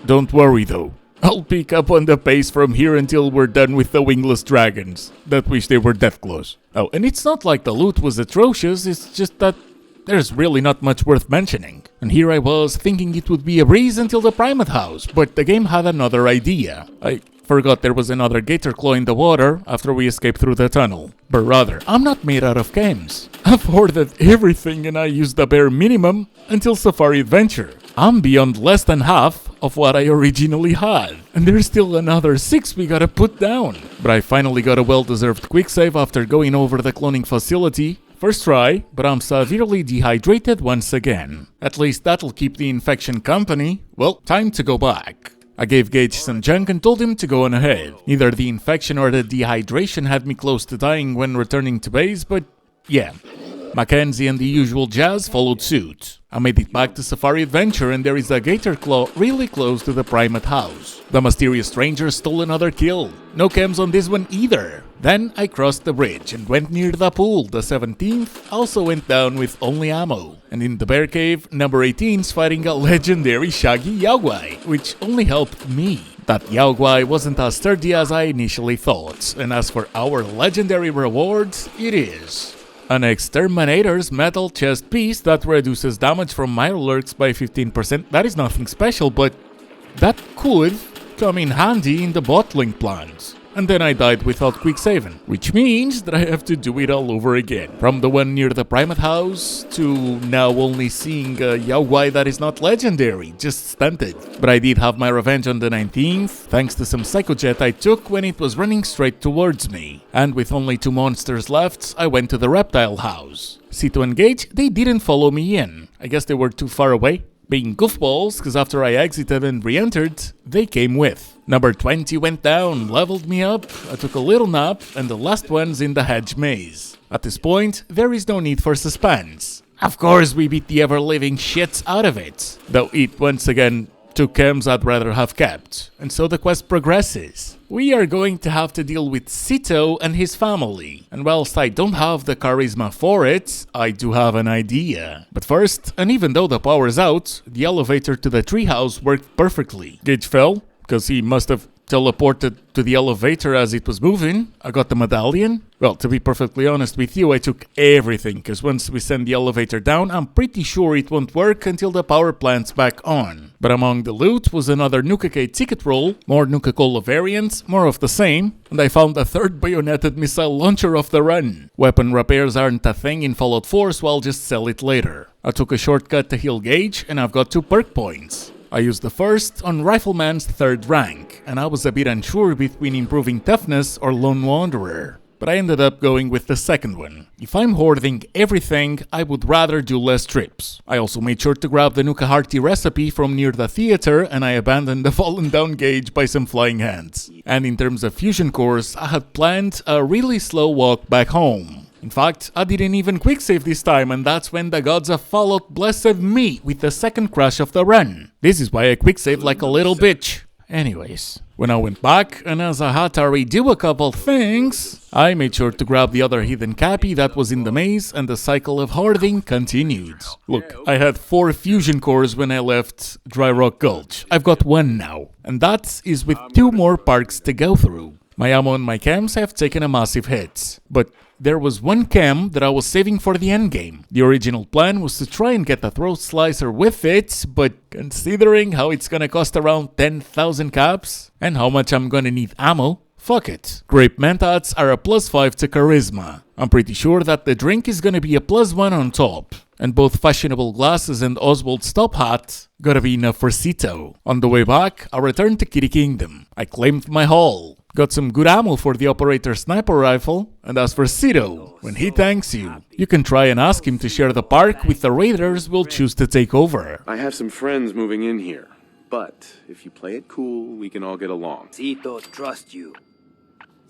Don't worry though. I'll pick up on the pace from here until we're done with the wingless dragons that wish they were Deathclaws. Oh, and it's not like the loot was atrocious, it's just that there's really not much worth mentioning. And here I was thinking it would be a breeze until the Primate House, but the game had another idea. I forgot there was another Gatorclaw in the water after we escaped through the tunnel. But rather, I'm not made out of chems. I've hoarded everything and I used the bare minimum until Safari Adventure. I'm beyond less than half of what I originally had. And there's still another 6 we gotta put down. But I finally got a well-deserved quick save after going over the cloning facility. First try, but I'm severely dehydrated once again. At least that'll keep the infection company. Well, time to go back. I gave Gage some junk and told him to go on ahead. Neither the infection or the dehydration had me close to dying when returning to base, but yeah. Mackenzie and the usual jazz followed suit. I made it back to Safari Adventure and there is a Gatorclaw really close to the Primate House. The mysterious stranger stole another kill. No chems on this one either. Then I crossed the bridge and went near the pool. The 17th also went down with only ammo. And in the bear cave, number 18's fighting a legendary shaggy Yaogwai, which only helped me. That Yaogwai wasn't as sturdy as I initially thought. And as for our legendary rewards, it is an Exterminator's metal chest piece that reduces damage from Mirelurks by 15%. That is nothing special, but that could come in handy in the bottling plant. And then I died without quick saving, which means that I have to do it all over again. From the one near the Primate House to now only seeing a Yaogwai that is not legendary, just stunted. But I did have my revenge on the 19th, thanks to some psychojet I took when it was running straight towards me. And with only 2 monsters left, I went to the Reptile House. Cito and Gage, they didn't follow me in. I guess they were too far away. Being goofballs, cause after I exited and re-entered, they came with. Number 20 went down, leveled me up, I took a little nap, and the last one's in the hedge maze. At this point, there is no need for suspense. Of course we beat the ever-living shit out of it. Though it once again took chems I'd rather have kept. And so the quest progresses. We are going to have to deal with Cito and his family. And whilst I don't have the charisma for it, I do have an idea. But first, and even though the power's out, the elevator to the treehouse worked perfectly. Gage fell, because he must have teleported to the elevator as it was moving. I got the medallion. Well, to be perfectly honest with you, I took everything, because once we send the elevator down, I'm pretty sure it won't work until the power plant's back on. But among the loot was another Nuka-K ticket roll, more Nuka-Cola variants, more of the same, and I found a 3rd bayoneted missile launcher off the run. Weapon repairs aren't a thing in Fallout 4, so I'll just sell it later. I took a shortcut to heal Gage, and I've got 2 perk points. I used the first on Rifleman's 3rd rank, and I was a bit unsure between improving toughness or Lone Wanderer. But I ended up going with the second one. If I'm hoarding everything, I would rather do less trips. I also made sure to grab the Nuka Hearty recipe from near the theater, and I abandoned the fallen down Gauge by some flying hands. And in terms of fusion cores, I had planned a really slow walk back home. In fact, I didn't even quick save this time, and that's when the gods of Fallout blessed me with the second crash of the run. This is why I quick saved like a little bitch. Anyways, when I went back, and as I had to redo a couple things, I made sure to grab the other hidden cappy that was in the maze, and the cycle of hoarding continued. Look, I had 4 fusion cores when I left Dry Rock Gulch. I've got 1 now, and that is with 2 more parks to go through. My ammo and my chems have taken a massive hit, but there was 1 chem that I was saving for the endgame. The original plan was to try and get a throat slicer with it, but considering how it's gonna cost around 10,000 caps, and how much I'm gonna need ammo, fuck it. Grape mentats are a +5 to charisma. I'm pretty sure that the drink is gonna be a +1 on top. And both fashionable glasses and Oswald's top hat gotta be enough for Cito. On the way back, I returned to Kiddie Kingdom. I claimed my haul. Got some good ammo for the operator's sniper rifle, and as for Cito, when he thanks you, you can try and ask him to share the park with the raiders we'll choose to take over. I have some friends moving in here, but if you play it cool, we can all get along. Cito trust you.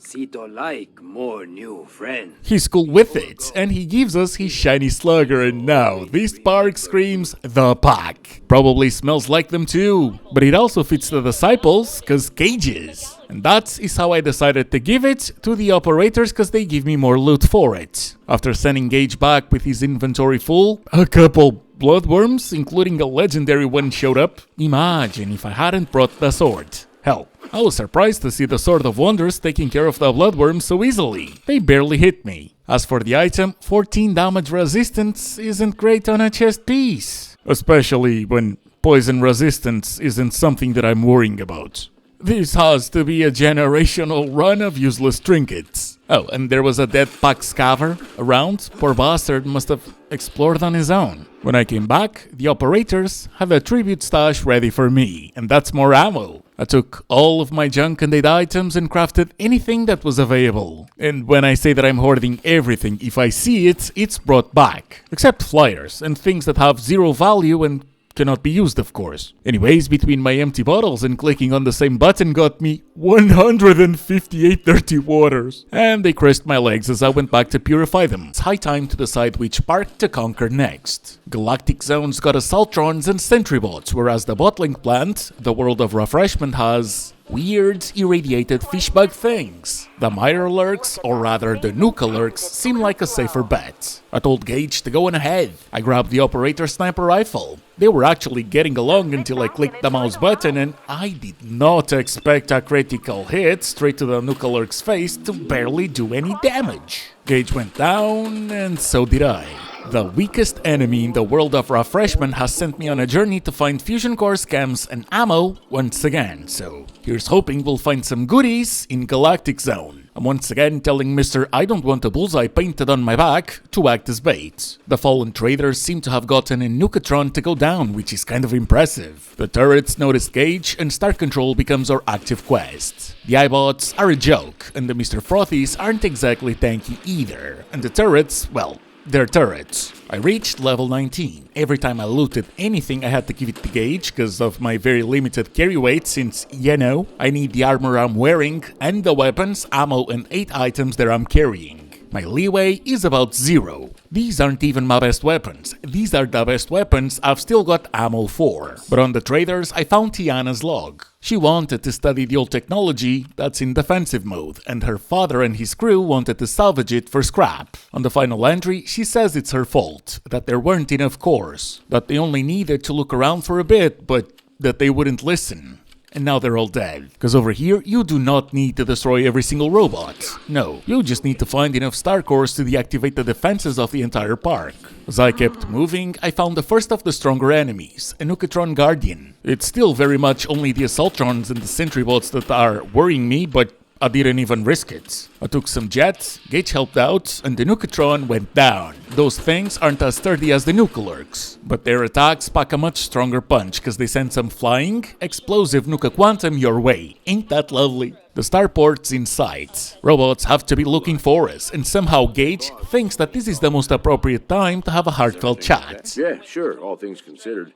Cito like more new friends. He's cool with it, and he gives us his shiny slugger, and now this park screams the pack. Probably smells like them too, but it also fits the disciples, cause cages. And that is how I decided to give it to the operators, cause they give me more loot for it. After sending Gage back with his inventory full, a couple Bloodworms, including a legendary one, showed up. Imagine if I hadn't brought the sword. Hell, I was surprised to see the Sword of Wonders taking care of the Bloodworm so easily. They barely hit me. As for the item, 14 damage resistance isn't great on a chest piece. Especially when poison resistance isn't something that I'm worrying about. This has to be a generational run of useless trinkets. Oh, and there was a dead pack scaver around. Poor bastard must have explored on his own. When I came back, the operators had a tribute stash ready for me, and that's more ammo. I took all of my junk and dead items and crafted anything that was available. And when I say that I'm hoarding everything, if I see it, it's brought back. Except flyers and things that have zero value and cannot be used, of course. Anyways, between my empty bottles and clicking on the same button got me 158 dirty waters. And they crushed my legs as I went back to purify them. It's high time to decide which park to conquer next. Galactic Zone's got assaultrons and sentry bots, whereas the bottling plant, the world of Refreshment, has weird, irradiated fishbug things. The Mirrorlurks, or rather the Nukalurks, seem like a safer bet. I told Gage to go on ahead. I grabbed the operator sniper rifle. They were actually getting along until I clicked the mouse button, and I did not expect a critical hit straight to the Nukalurk's face to barely do any damage. Gage went down, and so did I. The weakest enemy in the world of Refreshment has sent me on a journey to find fusion core scams and ammo once again, so here's hoping we'll find some goodies in Galactic Zone. I'm once again telling Mr. I don't want a bullseye painted on my back to act as bait. The fallen traders seem to have gotten a Nuka-Town to go down, which is kind of impressive. The turrets notice Gage, and Star Control becomes our active quest. The iBots are a joke, and the Mr. Frothies aren't exactly tanky either, and the turrets, well, they're turrets. I reached level 19. Every time I looted anything I had to give it to Gage because of my very limited carry weight since, you know, I need the armor I'm wearing and the weapons, ammo and 8 items that I'm carrying. My leeway is about 0. These aren't even my best weapons. These are the best weapons I've still got ammo for. But on the traders, I found Tiana's log. She wanted to study the old technology that's in defensive mode, and her father and his crew wanted to salvage it for scrap. On the final entry, she says it's her fault, that there weren't enough cores, that they only needed to look around for a bit, but that they wouldn't listen. And now they're all dead. Because over here, you do not need to destroy every single robot. No, you just need to find enough star cores to deactivate the defenses of the entire park. As I kept moving, I found the first of the stronger enemies, a Nuka-Town Guardian. It's still very much only the Assaultrons and the Sentry Bots that are worrying me, but I didn't even risk it. I took some jets, Gage helped out, and the Nuka-Town went down. Those things aren't as sturdy as the Nukalurks, but their attacks pack a much stronger punch because they send some flying, explosive Nuka Quantum your way. Ain't that lovely? The starport's in sight. Robots have to be looking for us, and somehow Gage thinks that this is the most appropriate time to have a heartfelt chat. Yeah, sure, all things considered.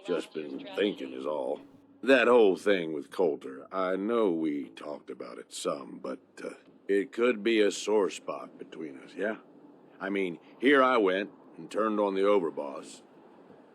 Just been thinking is all. That whole thing with Colter, I know we talked about it some, but it could be a sore spot between us, yeah? I mean, here I went and turned on the Overboss.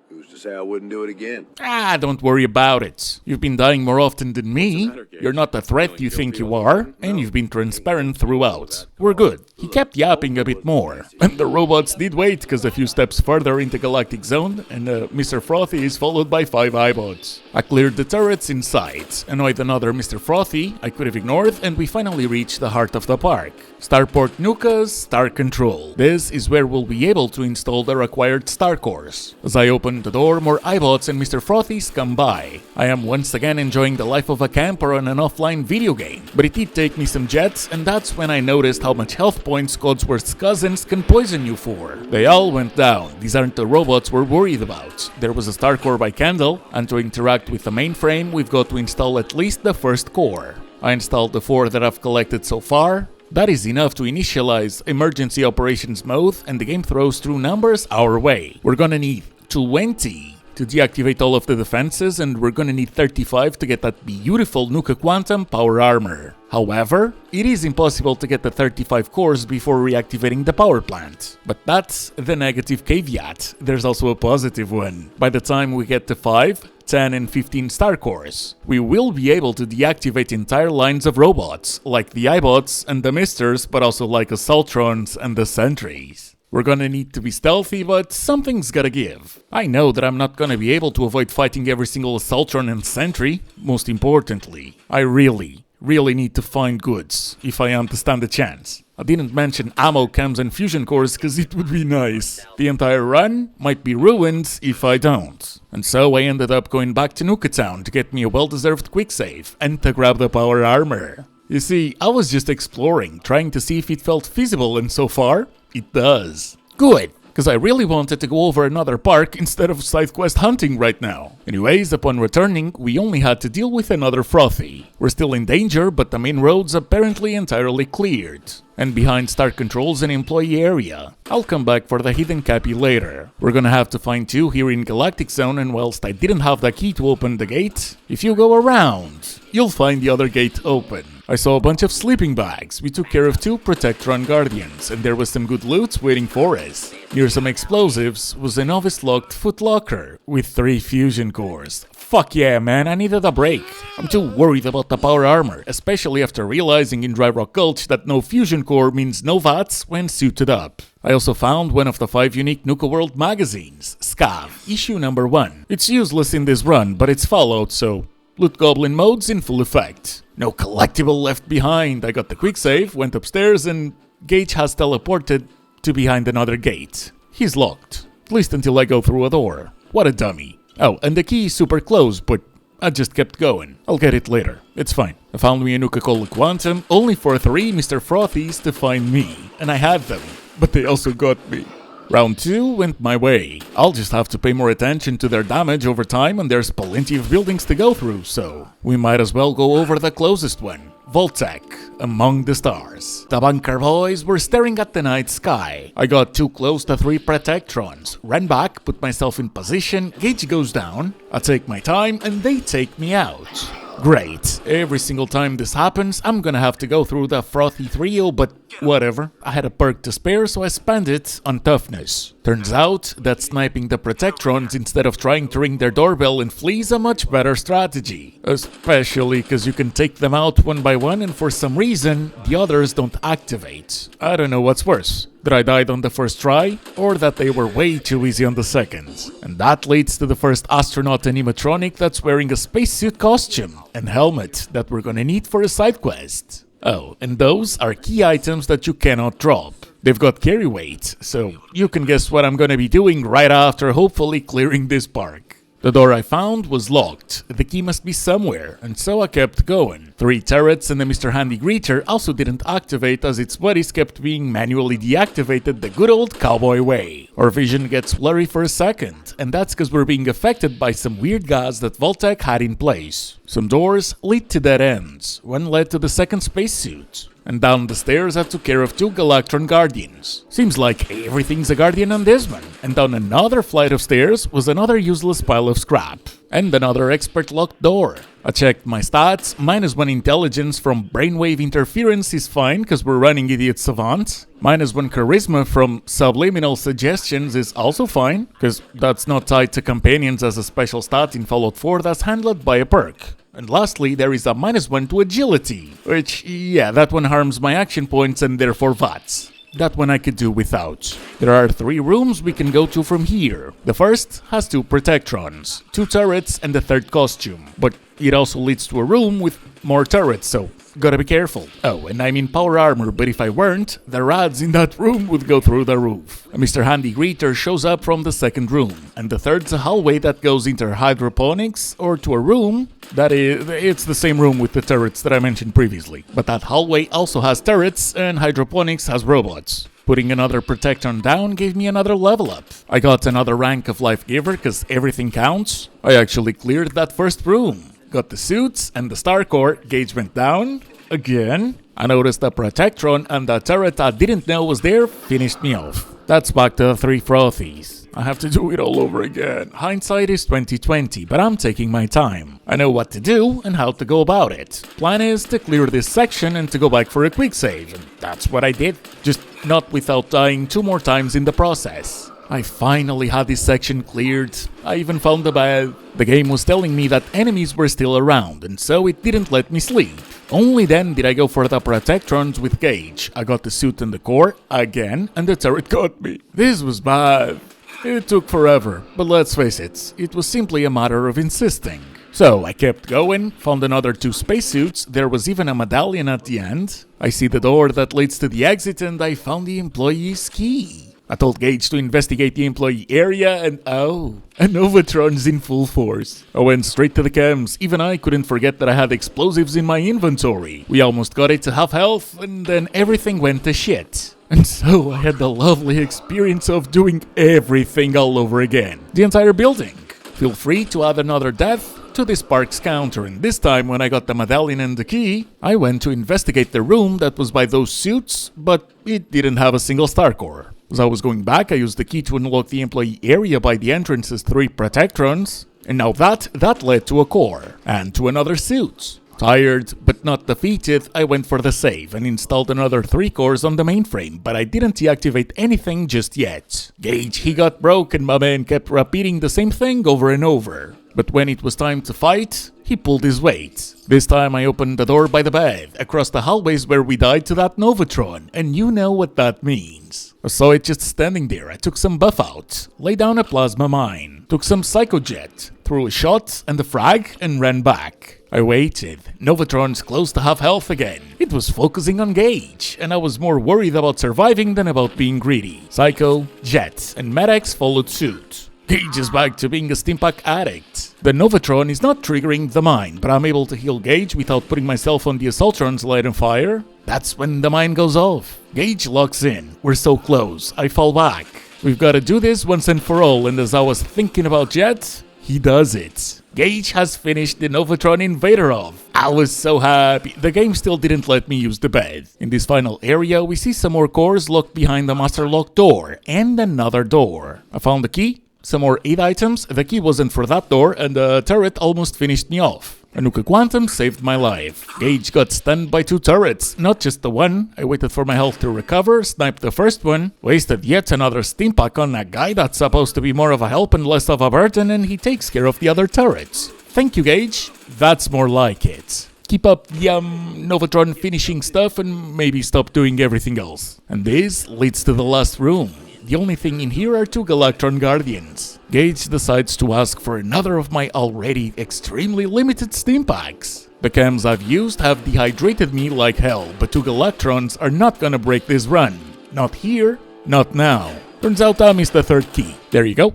Who's to say I wouldn't do it again? Don't worry about it. You've been dying more often than me. You're not the threat you think you are, and you've been transparent throughout. We're good. He kept yapping a bit more. And the robots did wait, because a few steps further into Galactic Zone, and Mr. Frothy is followed by 5 iBots. I cleared the turrets in sight, annoyed another Mr. Frothy I could have ignored, and we finally reached the heart of the park. Starport Nuka's Star Control. This is where we'll be able to install the required star cores. As I open the door, more iBots and Mr. Frothies come by. I am once again enjoying the life of a camper on an offline video game, but it did take me some jets, and that's when I noticed how much health points Codsworth's cousins can poison you for. They all went down. These aren't the robots we're worried about. There was a star core by Candle, and to interact with the mainframe, we've got to install at least the first core. I installed the 4 that I've collected so far. That is enough to initialize emergency operations mode, and the game throws through numbers our way. We're gonna need 20 to deactivate all of the defenses, and we're gonna need 35 to get that beautiful Nuka Quantum power armor. However, it is impossible to get the 35 cores before reactivating the power plant. But that's the negative caveat. There's also a positive one. By the time we get to 5, 10 and 15 star cores, we will be able to deactivate entire lines of robots, like the iBots and the Misters, but also like Assaultrons and the Sentries. We're gonna need to be stealthy, but something's gotta give. I know that I'm not gonna be able to avoid fighting every single Assaultron and Sentry. Most importantly, I really need to find goods, if I understand the chance. I didn't mention ammo, chems and fusion cores cause it would be nice. The entire run might be ruined if I don't. And so I ended up going back to Nuka-Town to get me a well-deserved quick save and to grab the power armor. You see, I was just exploring, trying to see if it felt feasible, and so far, it does. Good, because I really wanted to go over another park instead of side quest hunting right now. Anyways, upon returning, we only had to deal with another Frothy. We're still in danger, but the main road's apparently entirely cleared. And behind start controls and employee area. I'll come back for the hidden cappy later. We're gonna have to find two here in Galactic Zone, and whilst I didn't have the key to open the gate, if you go around, you'll find the other gate open. I saw a bunch of sleeping bags. We took care of two Protectron Guardians, and there was some good loot waiting for us. Near some explosives was a novice-locked footlocker with 3 fusion cores. Fuck yeah, man, I needed a break. I'm too worried about the power armor, especially after realizing in Dry Rock Gulch that no fusion core means no VATS when suited up. I also found one of the 5 unique Nuka-World magazines, Scav, issue number 1. It's useless in this run, but it's followed, so loot goblin mode's in full effect. No collectible left behind. I got the quick save, went upstairs, and Gage has teleported to behind another gate. He's locked, at least until I go through a door. What a dummy. Oh, and the key is super close, but I just kept going. I'll get it later. It's fine. I found me a Nuka-Cola Quantum, only for 3 Mr. Frothies to find me. And I had them, but they also got me. Round 2 went my way. I'll just have to pay more attention to their damage over time, and there's plenty of buildings to go through, so we might as well go over the closest one. Voltec, among the stars. The bunker boys were staring at the night sky. I got too close to 3 Protectrons, ran back, put myself in position, gauge goes down, I take my time, and they take me out. Great. Every single time this happens, I'm gonna have to go through the Frothy trio, but whatever. I had a perk to spare, so I spent it on toughness. Turns out that sniping the Protectrons instead of trying to ring their doorbell and flee is a much better strategy. Especially because you can take them out one by one, and for some reason, the others don't activate. I don't know what's worse. That I died on the first try, or that they were way too easy on the second. And that leads to the first astronaut animatronic that's wearing a spacesuit costume and helmet that we're gonna need for a side quest. Oh, and those are key items that you cannot drop. They've got carry weight, so you can guess what I'm gonna be doing right after hopefully clearing this park. The door I found was locked. The key must be somewhere, and so I kept going. 3 turrets and the Mr. Handy Greeter also didn't activate, as its buddies kept being manually deactivated the good old cowboy way. Our vision gets blurry for a second, and that's because we're being affected by some weird gas that Voltec had in place. Some doors lead to dead ends. One led to the second spacesuit. And down the stairs I took care of 2 Galactron Guardians. Seems like everything's a Guardian on this one. And down another flight of stairs was another useless pile of scrap. And another expert locked door. I checked my stats, -1 intelligence from brainwave interference is fine cause we're running Idiot Savant. -1 charisma from subliminal suggestions is also fine, cause that's not tied to companions as a special stat in Fallout 4 that's handled by a perk. And lastly, there is a -1 to agility, which, yeah, that one harms my action points and therefore VATS. That one I could do without. There are 3 rooms we can go to from here. The first has 2 Protectrons, 2 turrets and a 3rd costume, but it also leads to a room with more turrets, so gotta be careful. Oh, and I'm in power armor, but if I weren't, the rads in that room would go through the roof. A Mr. Handy Greeter shows up from the 2nd room, and the 3rd's a hallway that goes into hydroponics, or to a room that is, it's the same room with the turrets that I mentioned previously. But that hallway also has turrets, and hydroponics has robots. Putting another Protectron down gave me another level up. I got another rank of Life Giver, cause everything counts. I actually cleared that first room. Got the suits and the Star Core, gauge went down. Again. I noticed the Protectron, and the turret I didn't know was there finished me off. That's back to the 3 Frothies. I have to do it all over again. Hindsight is 20/20, but I'm taking my time. I know what to do and how to go about it. Plan is to clear this section and to go back for a quick save, and that's what I did. Just not without dying 2 more times in the process. I finally had this section cleared. I even found the bed. The game was telling me that enemies were still around, and so it didn't let me sleep. Only then did I go for the Protectrons with Gage. I got the suit and the core, again, and the turret got me. This was bad. It took forever, but let's face it was simply a matter of insisting. So I kept going, found another 2 spacesuits, there was even a medallion at the end. I see the door that leads to the exit and I found the employee's key. I told Gage to investigate the employee area and oh, a Novatron's in full force. I went straight to the chems. Even I couldn't forget that I had explosives in my inventory. We almost got it to half health and then everything went to shit. And so I had the lovely experience of doing everything all over again. The entire building. Feel free to add another death to this park's counter, and this time when I got the medallion and the key, I went to investigate the room that was by those suits, but it didn't have a single star core. As I was going back, I used the key to unlock the employee area by the entrance's 3 Protectrons, and now that led to a core, and to another suit. Tired, but not defeated, I went for the save and installed another 3 cores on the mainframe, but I didn't deactivate anything just yet. Gage, he got broke and my man kept repeating the same thing over and over. But when it was time to fight, he pulled his weight. This time I opened the door by the bed, across the hallways where we died to that Novatron, and you know what that means. I saw it just standing there. I took some buff out, laid down a plasma mine, took some psychojet, threw a shot and a frag, and ran back. I waited. Novatron's close to half health again. It was focusing on Gage, and I was more worried about surviving than about being greedy. Psycho, Jet, and Med-X followed suit. Gage is back to being a Stimpack addict. The Novatron is not triggering the mine, but I'm able to heal Gage without putting myself on the Assaultron's light and fire. That's when the mine goes off. Gage locks in. We're so close. I fall back. We've got to do this once and for all, and as I was thinking about Jet, he does it. Gage has finished the Novatron Invader off. I was so happy. The game still didn't let me use the bed. In this final area, we see some more cores locked behind the master lock door, and another door. I found the key, some more 8 items, the key wasn't for that door, and the turret almost finished me off. A Nuka Quantum saved my life. Gage got stunned by 2 turrets, not just the one. I waited for my health to recover, sniped the first one, wasted yet another Stimpack on that guy that's supposed to be more of a help and less of a burden, and he takes care of the other turrets. Thank you, Gage. That's more like it. Keep up the Novatron finishing stuff and maybe stop doing everything else. And this leads to the last room. The only thing in here are 2 Galactron Guardians. Gage decides to ask for another of my already extremely limited Stimpacks. The chems I've used have dehydrated me like hell, but 2 Galactrons are not gonna break this run. Not here, not now. Turns out I missed the 3rd key. There you go.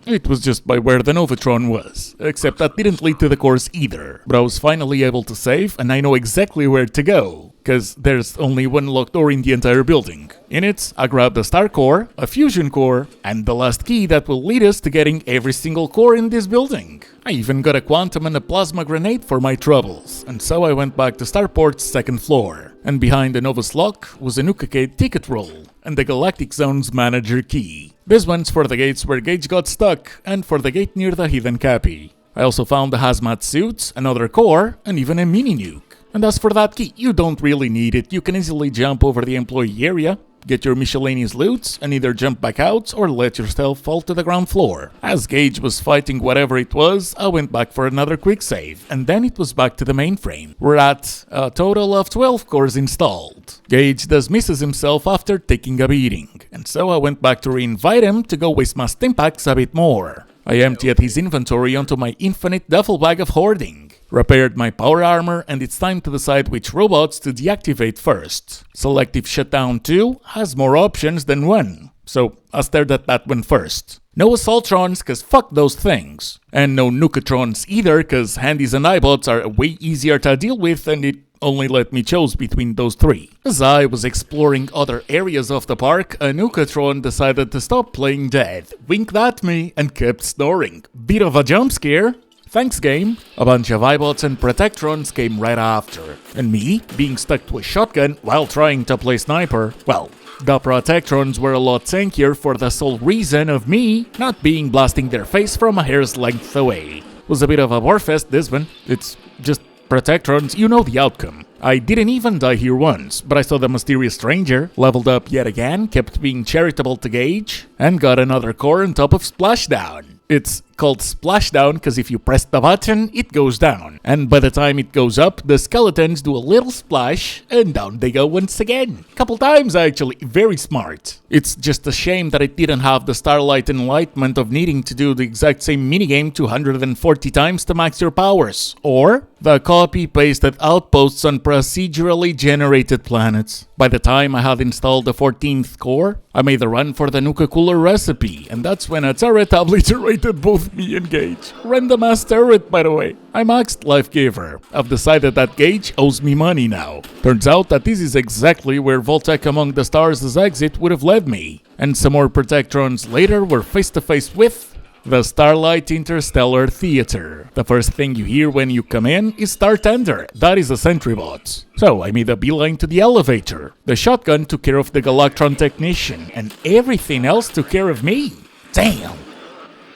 It was just by where the Novatron was, except that didn't lead to the cores either. But I was finally able to save, and I know exactly where to go, because there's only one locked door in the entire building. In it, I grabbed a star core, a fusion core, and the last key that will lead us to getting every single core in this building. I even got a quantum and a plasma grenade for my troubles, and so I went back to Starport's 2nd floor. And behind the Novus lock was a Nuka-Cade ticket roll, and the Galactic Zone's manager key. This one's for the gates where Gage got stuck, and for the gate near the Hidden Cappy. I also found a hazmat suit, another core, and even a mini-nuke. And as for that key, you don't really need it. You can easily jump over the employee area, get your miscellaneous loot, and either jump back out or let yourself fall to the ground floor. As Gage was fighting whatever it was, I went back for another quick save, and then it was back to the mainframe. We're at a total of 12 cores installed. Gage dismisses himself after taking a beating, and so I went back to re-invite him to go waste my Stimpacks a bit more. I emptied his inventory onto my infinite duffel bag of hoarding, repaired my power armor, and it's time to decide which robots to deactivate first. Selective Shutdown 2 has more options than 1, so I stared at that one first. No Assaultrons, cause fuck those things. And no Nukatrons either, cause Handies and iBots are way easier to deal with, and it only let me choose between those 3. As I was exploring other areas of the park, a Nukatron decided to stop playing dead, winked at me, and kept snoring. Bit of a jump scare. Thanks, game. A bunch of iBots and Protectrons came right after. And me, being stuck to a shotgun while trying to play sniper, well, the Protectrons were a lot tankier for the sole reason of me not being blasting their face from a hair's length away. Was a bit of a warfest, this one. It's just Protectrons, you know the outcome. I didn't even die here once, but I saw the mysterious stranger, leveled up yet again, kept being charitable to Gage, and got another core on top of Splashdown. It's called splashdown because if you press the button, it goes down. And by the time it goes up, the skeletons do a little splash and down they go once again. Couple times actually, very smart. It's just a shame that it didn't have the Starlight enlightenment of needing to do the exact same minigame 240 times to max your powers. Or the copy-pasted outposts on procedurally generated planets. By the time I had installed the 14th core, I made the run for the Nuka-Cooler recipe, and that's when a turret obliterated both me and Gage. Random ass turret, by the way. I maxed Life Giver. I've decided that Gage owes me money now. Turns out that this is exactly where Voltec Among the Stars' exit would have led me. And some more Protectrons later were face to face with the Starlight Interstellar Theater. The first thing you hear when you come in is Star Tender. That is a sentry bot. So I made a beeline to the elevator. The shotgun took care of the Galactron technician, and everything else took care of me. Damn.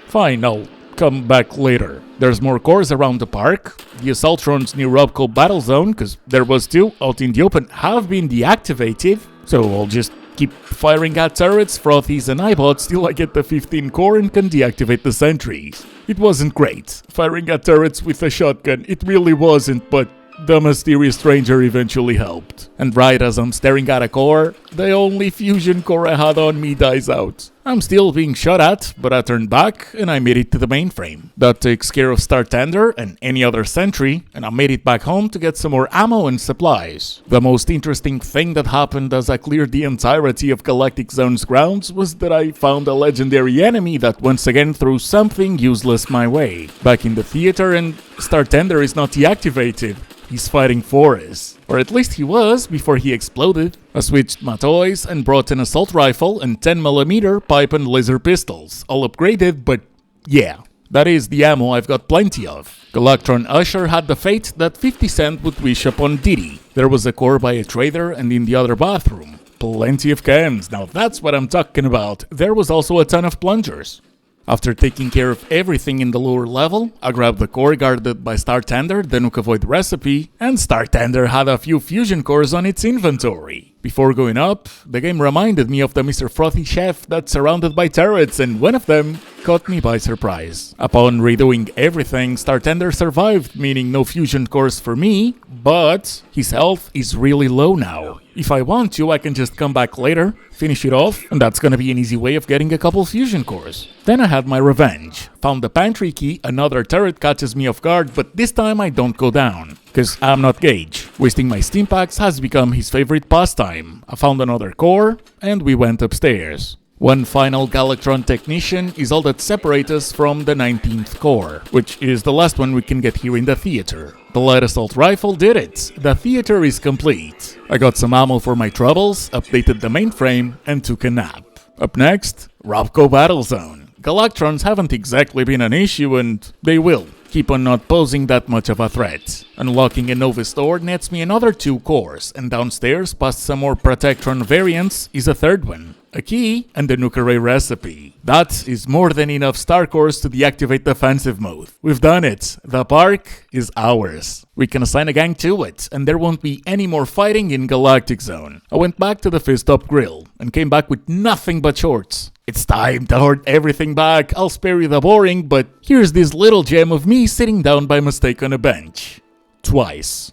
Fine, I'll come back later. There's more cores around the park. The Assaultrons near Robco Battle Zone, because there was two out in the open, have been deactivated. So I'll just keep firing at turrets, frothies, and iBots till I get the 15 core and can deactivate the sentries. It wasn't great, firing at turrets with a shotgun, it really wasn't, but the mysterious stranger eventually helped. And right as I'm staring at a core, the only fusion core I had on me dies out. I'm still being shot at, but I turned back and I made it to the mainframe. That takes care of Star Tender and any other sentry, and I made it back home to get some more ammo and supplies. The most interesting thing that happened as I cleared the entirety of Galactic Zone's grounds was that I found a legendary enemy that once again threw something useless my way. Back in the theater, and Star Tender is not deactivated. He's fighting for us. Or at least he was before he exploded. I switched my toys and brought an assault rifle and 10mm pipe and laser pistols. All upgraded, but yeah, that is the ammo I've got plenty of. Galactron Usher had the fate that 50 Cent would wish upon Diddy. There was a core by a trader and in the other bathroom. Plenty of cans, now that's what I'm talking about. There was also a ton of plungers. After taking care of everything in the lower level, I grabbed the core guarded by Star Tender, the Nuka-Void recipe, and Star Tender had a few fusion cores on its inventory. Before going up, the game reminded me of the Mr. Frothy chef that's surrounded by turrets, and one of them caught me by surprise. Upon redoing everything, Star Tender survived, meaning no fusion cores for me, but his health is really low now. If I want to, I can just come back later, finish it off, and that's gonna be an easy way of getting a couple fusion cores. Then I had my revenge. Found the pantry key, another turret catches me off guard, but this time I don't go down. Cause I'm not Gage. Wasting my steam packs has become his favorite pastime. I found another core, and we went upstairs. One final Galactron technician is all that separates us from the 19th core, which is the last one we can get here in the theater. The light assault rifle did it. The theater is complete. I got some ammo for my troubles, updated the mainframe, and took a nap. Up next, Robco Battle Zone. Galactrons haven't exactly been an issue, and they will keep on not posing that much of a threat. Unlocking a Nova store nets me another 2 cores, and downstairs, past some more Protectron variants, is a third one. A key and the Nuka-Ray recipe. That is more than enough star cores to deactivate defensive mode. We've done it. The park is ours. We can assign a gang to it, and there won't be any more fighting in Galactic Zone. I went back to the Fist Up Grill, and came back with nothing but shorts. It's time to hoard everything back. I'll spare you the boring, but here's this little gem of me sitting down by mistake on a bench. Twice.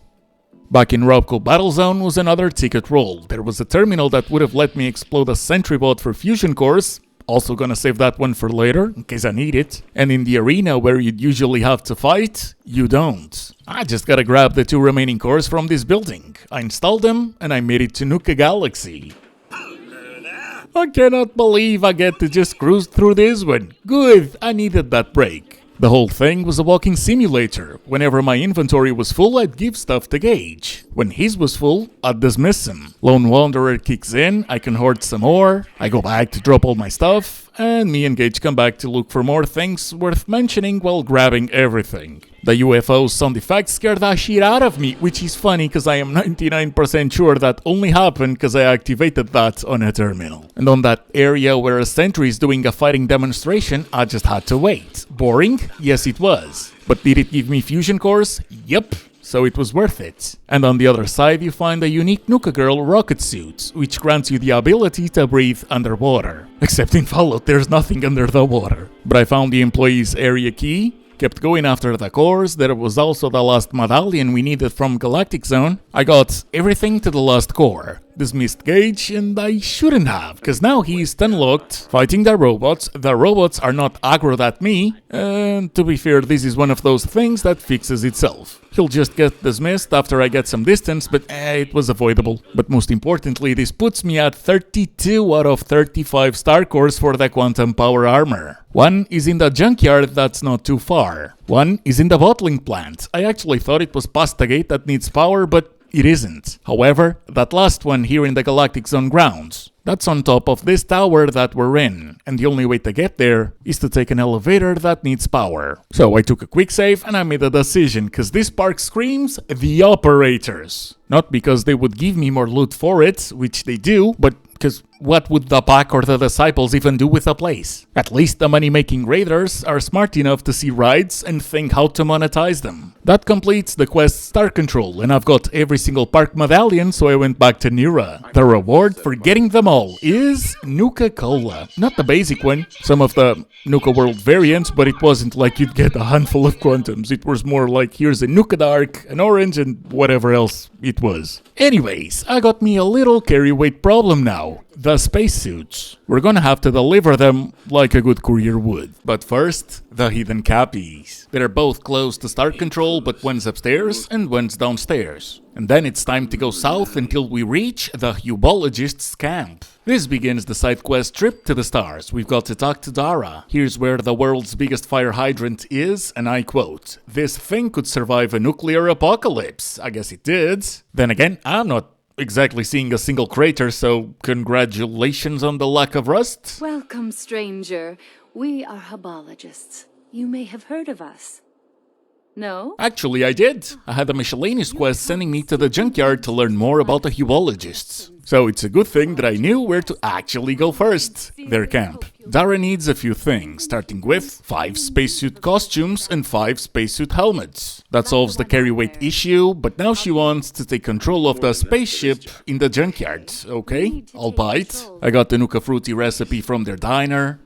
Back in Robco Battle Zone was another ticket roll. There was a terminal that would have let me explode a sentry bot for fusion cores. Also gonna save that one for later, in case I need it. And in the arena where you'd usually have to fight, you don't. I just gotta grab the 2 remaining cores from this building. I installed them, and I made it to Nuka Galaxy. I cannot believe I get to just cruise through this one. Good, I needed that break. The whole thing was a walking simulator. Whenever my inventory was full, I'd give stuff to Gage. When his was full, I'd dismiss him. Lone Wanderer kicks in, I can hoard some more, I go back to drop all my stuff, and me and Gage come back to look for more things worth mentioning while grabbing everything. The UFO sound effect scared the shit out of me, which is funny because I am 99% sure that only happened because I activated that on a terminal. And on that area where a sentry is doing a fighting demonstration, I just had to wait. Boring? Yes, it was. But did it give me fusion cores? Yep. so it was worth it. And on the other side you find a unique Nuka-Girl rocket suit, which grants you the ability to breathe underwater. Except in Fallout there's nothing under the water. But I found the employee's area key, kept going after the cores. There was also the last medallion we needed from Galactic Zone. I got everything to the last core. Dismissed Gage, and I shouldn't have, cause now he's unlocked, fighting the robots. The robots are not aggroed at me, and to be fair, this is one of those things that fixes itself. He'll just get dismissed after I get some distance, but it was avoidable. But most importantly, this puts me at 32 out of 35 star cores for the quantum power armor. One is in the junkyard that's not too far. One is in the bottling plant. I actually thought it was Pasta Gate that needs power, but it isn't. However, that last one here in the Galactic Zone grounds, that's on top of this tower that we're in, and the only way to get there is to take an elevator that needs power. So I took a quick save and I made a decision, cause this park screams the operators. Not because they would give me more loot for it, which they do, but cause what would the pack or the disciples even do with the place? At least the money-making raiders are smart enough to see rides and think how to monetize them. That completes the quest Star Control, and I've got every single park medallion, so I went back to Nira. The reward for getting them all is Nuka-Cola. Not the basic one, some of the Nuka-World variants, but it wasn't like you'd get a handful of quantums. It was more like here's a Nuka-Dark, an orange, and whatever else it was. Anyways, I got me a little carry weight problem now. The spacesuits. We're gonna have to deliver them like a good courier would. But first, the hidden cappies. They're both close to Star Control, but one's upstairs and one's downstairs. And then it's time to go south until we reach the Hubologist's camp. This begins the side quest trip to the stars. We've got to talk to Dara. Here's where the world's biggest fire hydrant is, and I quote, "This thing could survive a nuclear apocalypse." I guess it did. Then again, I'm not exactly seeing a single crater, so congratulations on the lack of rust. Welcome, stranger. We are Hubologists. You may have heard of us. No? Actually, I did. I had a miscellaneous quest sending me to the junkyard to learn more about the Hubologists. So it's a good thing that I knew where to actually go first. Their camp. Dara needs a few things, starting with 5 spacesuit costumes and 5 spacesuit helmets. That solves the carry weight issue, but now she wants to take control of the spaceship in the junkyard. Okay, I'll bite. I got the Nuka Fruity recipe from their diner.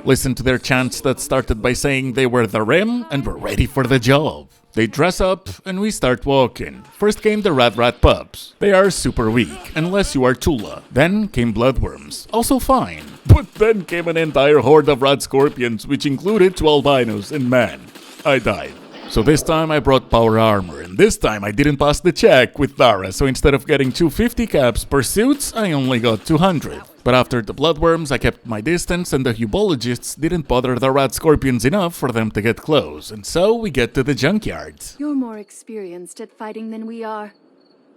Listen to their chants that started by saying they were the rim and were ready for the job. They dress up and we start walking. First came the Rat pups. They are super weak, unless you are Tula. Then came Bloodworms, also fine. But then came an entire horde of rat scorpions, which included 2 albinos, and man, I died. So this time I brought power armor, and this time I didn't pass the check with Dara, so instead of getting 250 caps per suits, I only got 200. But after the Bloodworms, I kept my distance, and the Hubologists didn't bother the rat scorpions enough for them to get close, and so we get to the junkyard. You're more experienced at fighting than we are.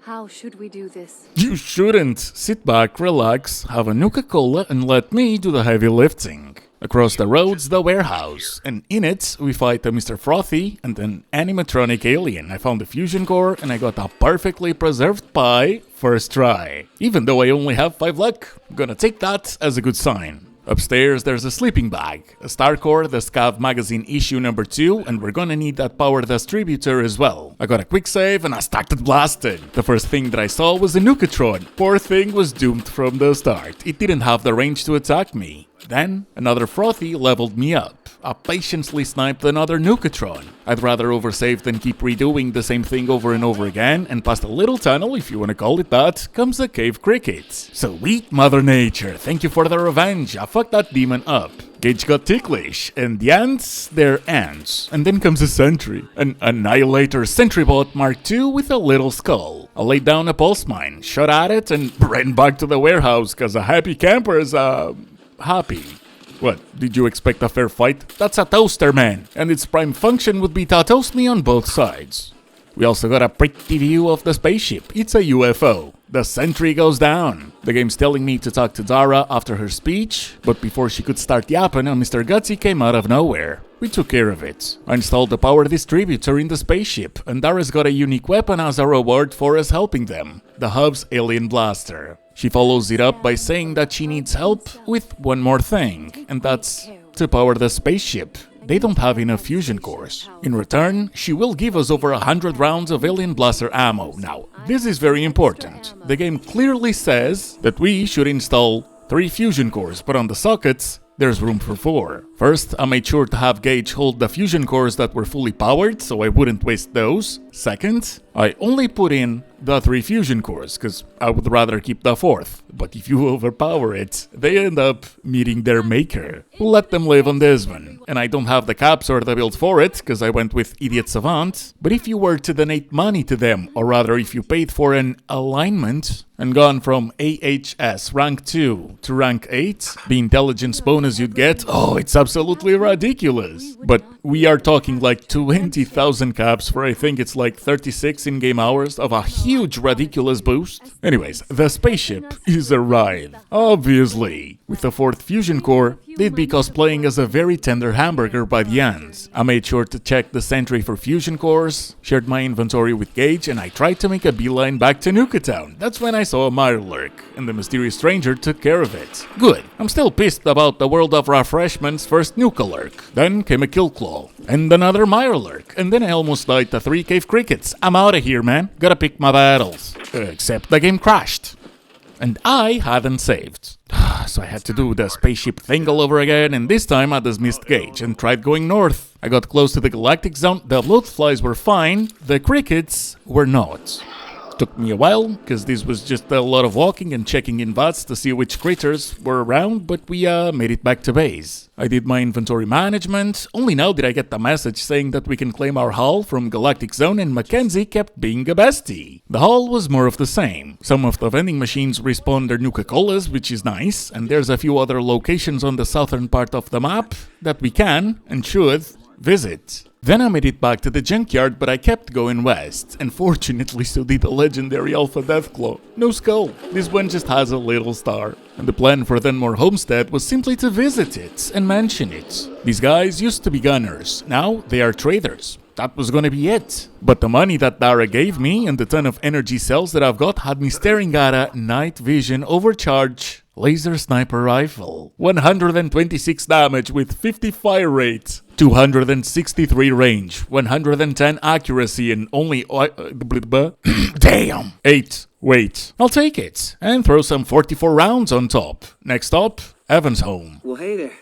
How should we do this? You shouldn't. Sit back, relax, have a Nuka-Cola, and let me do the heavy lifting. Across the road's the warehouse, and in it we fight a Mr. Frothy and an animatronic alien. I found the fusion core and I got a perfectly preserved pie first try. Even though I only have 5 luck, I'm gonna take that as a good sign. Upstairs there's a sleeping bag, a star core, the Scav magazine issue number 2, and we're gonna need that power distributor as well. I got a quick save and I started blasting. The first thing that I saw was a Nuka-Tron. Poor thing was doomed from the start. It didn't have the range to attack me. Then, another Frothy leveled me up. I patiently sniped another Nuka-Tron. I'd rather oversave than keep redoing the same thing over and over again, and past a little tunnel, if you wanna call it that, comes a cave cricket. Sweet Mother Nature, thank you for the revenge. I fucked that demon up. Gage got ticklish, and the ants, they're ants. And then comes a sentry. An Annihilator Sentrybot Mark II with a little skull. I laid down a pulse mine, shot at it, and ran back to the warehouse, cause a happy camper is, happy. What, did you expect a fair fight? That's a toaster, man, and its prime function would be to toast me on both sides. We also got a pretty view of the spaceship. It's a UFO. The sentry goes down. The game's telling me to talk to Dara after her speech, but before she could start yapping, Mr. Gutsy came out of nowhere. We took care of it. I installed the power distributor in the spaceship, and Dara's got a unique weapon as a reward for us helping them. The hub's alien blaster. She follows it up by saying that she needs help with one more thing, and that's to power the spaceship. they don't have enough fusion cores. In return, she will give us over 100 rounds of alien blaster ammo. Now, this is very important. The game clearly says that we should install 3 fusion cores, but on the sockets, there's room for 4. First, I made sure to have Gage hold the fusion cores that were fully powered, so I wouldn't waste those. Second, I only put in the 3 fusion cores, because I would rather keep the 4th. But if you overpower it, they end up meeting their maker. We'll let them live on this one. And I don't have the caps or the build for it, because I went with Idiot Savant. But if you were to donate money to them, or rather if you paid for an alignment, and gone from AHS rank 2 to rank 8, the intelligence bonus you'd get, oh, it's absolutely ridiculous. But we are talking like 20,000 caps for I think it's like 36 in-game hours of a huge ridiculous boost. Anyways, the spaceship is a ride. Obviously. With the 4th fusion core, they'd be cosplaying as a very tender hamburger by the end. I made sure to check the sentry for fusion cores, shared my inventory with Gage, and I tried to make a beeline back to Nuka-Town. That's when I saw a Mirelurk, and the mysterious stranger took care of it. Good. I'm still pissed about the world of Refreshment's first Nukalurk. Then came a Killclaw, and another Mirelurk, and then I almost died to 3 cave crickets. I'm outta here, man. Gotta pick my battles. Except the game crashed. And I hadn't saved. So I had to do the spaceship thing all over again, and this time I dismissed Gage and tried going north. I got close to the Galactic zone, the bloodflies were fine, the crickets were not. Took me a while, because this was just a lot of walking and checking in VATs to see which critters were around, but we made it back to base. I did my inventory management, only now did I get the message saying that we can claim our hull from Galactic Zone, and Mackenzie kept being a bestie. The hull was more of the same. Some of the vending machines respawn their Nuka-Colas, which is nice, and there's a few other locations on the southern part of the map that we can, and should, visit. Then I made it back to the junkyard, but I kept going west, and fortunately so did the legendary Alpha Deathclaw. No skull, this one just has a little star. And the plan for Denmore Homestead was simply to visit it and mention it. These guys used to be gunners, now they are traders. That was gonna be it. But the money that Dara gave me and the ton of energy cells that I've got had me staring at a night vision overcharge laser sniper rifle. 126 damage with 50 fire rate. 263 range, 110 accuracy, and only damn! 8 weight. I'll take it, and throw some 44 rounds on top. Next up, Evan's home. Well, hey there.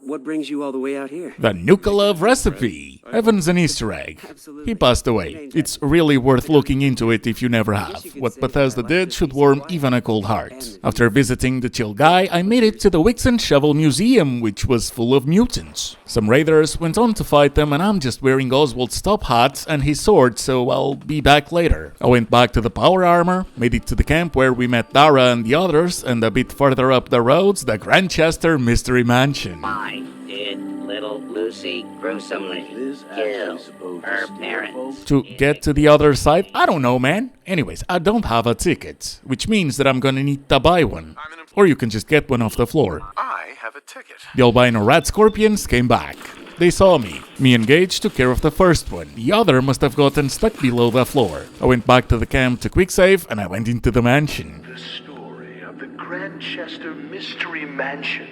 What brings you all the way out here? The Nuka-Love recipe. Evan's an Easter egg. He passed away. It's really worth looking into it if you never have. What Bethesda did should warm even a cold heart. After visiting the chill guy, I made it to the Wicks and Shovel Museum, which was full of mutants. Some raiders went on to fight them, and I'm just wearing Oswald's top hat and his sword, so I'll be back later. I went back to the power armor, made it to the camp where we met Dara and the others, and a bit further up the roads, the Grantchester Mystery Mansion. Why did little Lucy gruesomely kill her parents? To get to the other side? I don't know, man. Anyways, I don't have a ticket, which means that I'm gonna need to buy one. Or you can just get one off the floor. I have a ticket. The albino rat scorpions came back. They saw me. Me and Gage took care of the first one. The other must have gotten stuck below the floor. I went back to the camp to quick save, and I went into the mansion. The story of the Grantchester Mystery Mansion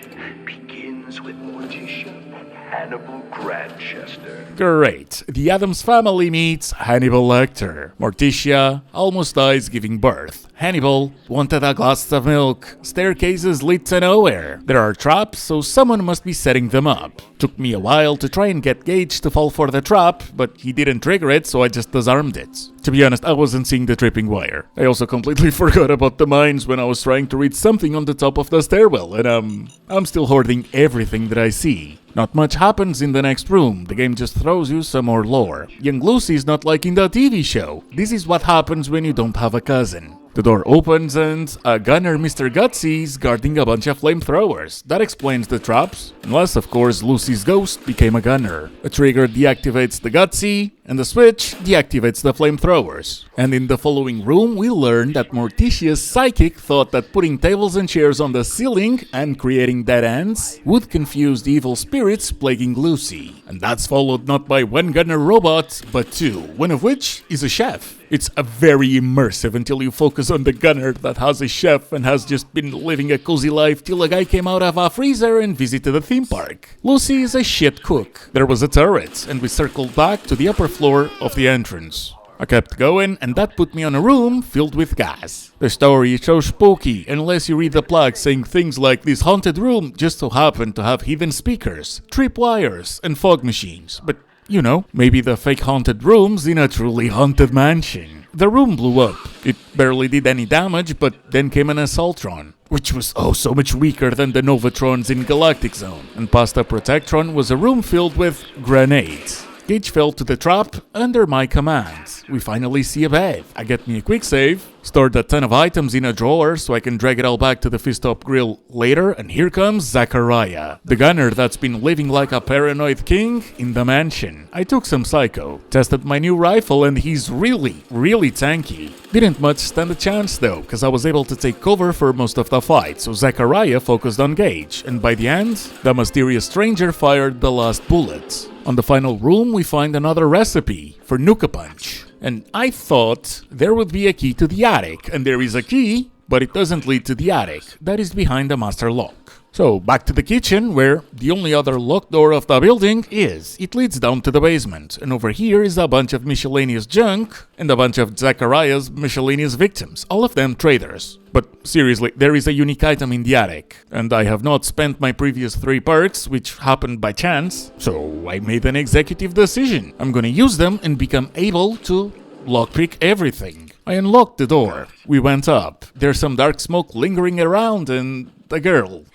begins with Morticia and Hannibal Grantchester. Great. The Addams family meets Hannibal Lecter. Morticia almost dies giving birth. Hannibal wanted a glass of milk. Staircases lead to nowhere. There are traps, so someone must be setting them up. Took me a while to try and get Gage to fall for the trap, but he didn't trigger it, so I just disarmed it. To be honest, I wasn't seeing the tripping wire. I also completely forgot about the mines when I was trying to read something on the top of the stairwell, and I'm still hoarding everything that I see. Not much happens in the next room, the game just throws you some more lore. Young Lucy's not like in the TV show. This is what happens when you don't have a cousin. The door opens and a gunner, Mr. Gutsy's guarding a bunch of flamethrowers. That explains the traps. Unless, of course, Lucy's ghost became a gunner. A trigger deactivates the Gutsy, and the switch deactivates the flamethrowers. And in the following room, we learn that Morticia's psychic thought that putting tables and chairs on the ceiling and creating dead ends would confuse the evil spirits plaguing Lucy. And that's followed not by one gunner robot, but two, one of which is a chef. It's a very immersive until you focus on the gunner that has a chef and has just been living a cozy life till a guy came out of a freezer and visited a theme park. Lucy is a shit cook. There was a turret, and we circled back to the upper floor of the entrance. I kept going, and that put me on a room filled with gas. The story is so spooky, unless you read the plaque saying things like this haunted room just so happened to have hidden speakers, tripwires, and fog machines. But, you know, maybe the fake haunted room's in a truly haunted mansion. The room blew up. It barely did any damage, but then came an Assaultron, which was oh so much weaker than the Novatrons in Galactic Zone. And past the Protectron was a room filled with grenades. Gage fell to the trap under my command. We finally see a bed. I get me a quick save, stored a ton of items in a drawer so I can drag it all back to the Fist-Top Grill later, and here comes Zachariah, the gunner that's been living like a paranoid king in the mansion. I took some psycho, tested my new rifle, and he's really tanky. Didn't much stand a chance though, cause I was able to take cover for most of the fight, so Zachariah focused on Gage, and by the end, the mysterious stranger fired the last bullet. On the final room, we find another recipe for Nuka Punch. And I thought there would be a key to the attic, and there is a key, but it doesn't lead to the attic. That is behind the master lock. So, back to the kitchen, where the only other locked door of the building is. It leads down to the basement, and over here is a bunch of miscellaneous junk, and a bunch of Zachariah's miscellaneous victims, all of them traders. But seriously, there is a unique item in the attic, and I have not spent my previous 3 perks, which happened by chance, so I made an executive decision. I'm gonna use them and become able to lockpick everything. I unlocked the door. We went up. There's some dark smoke lingering around, and a girl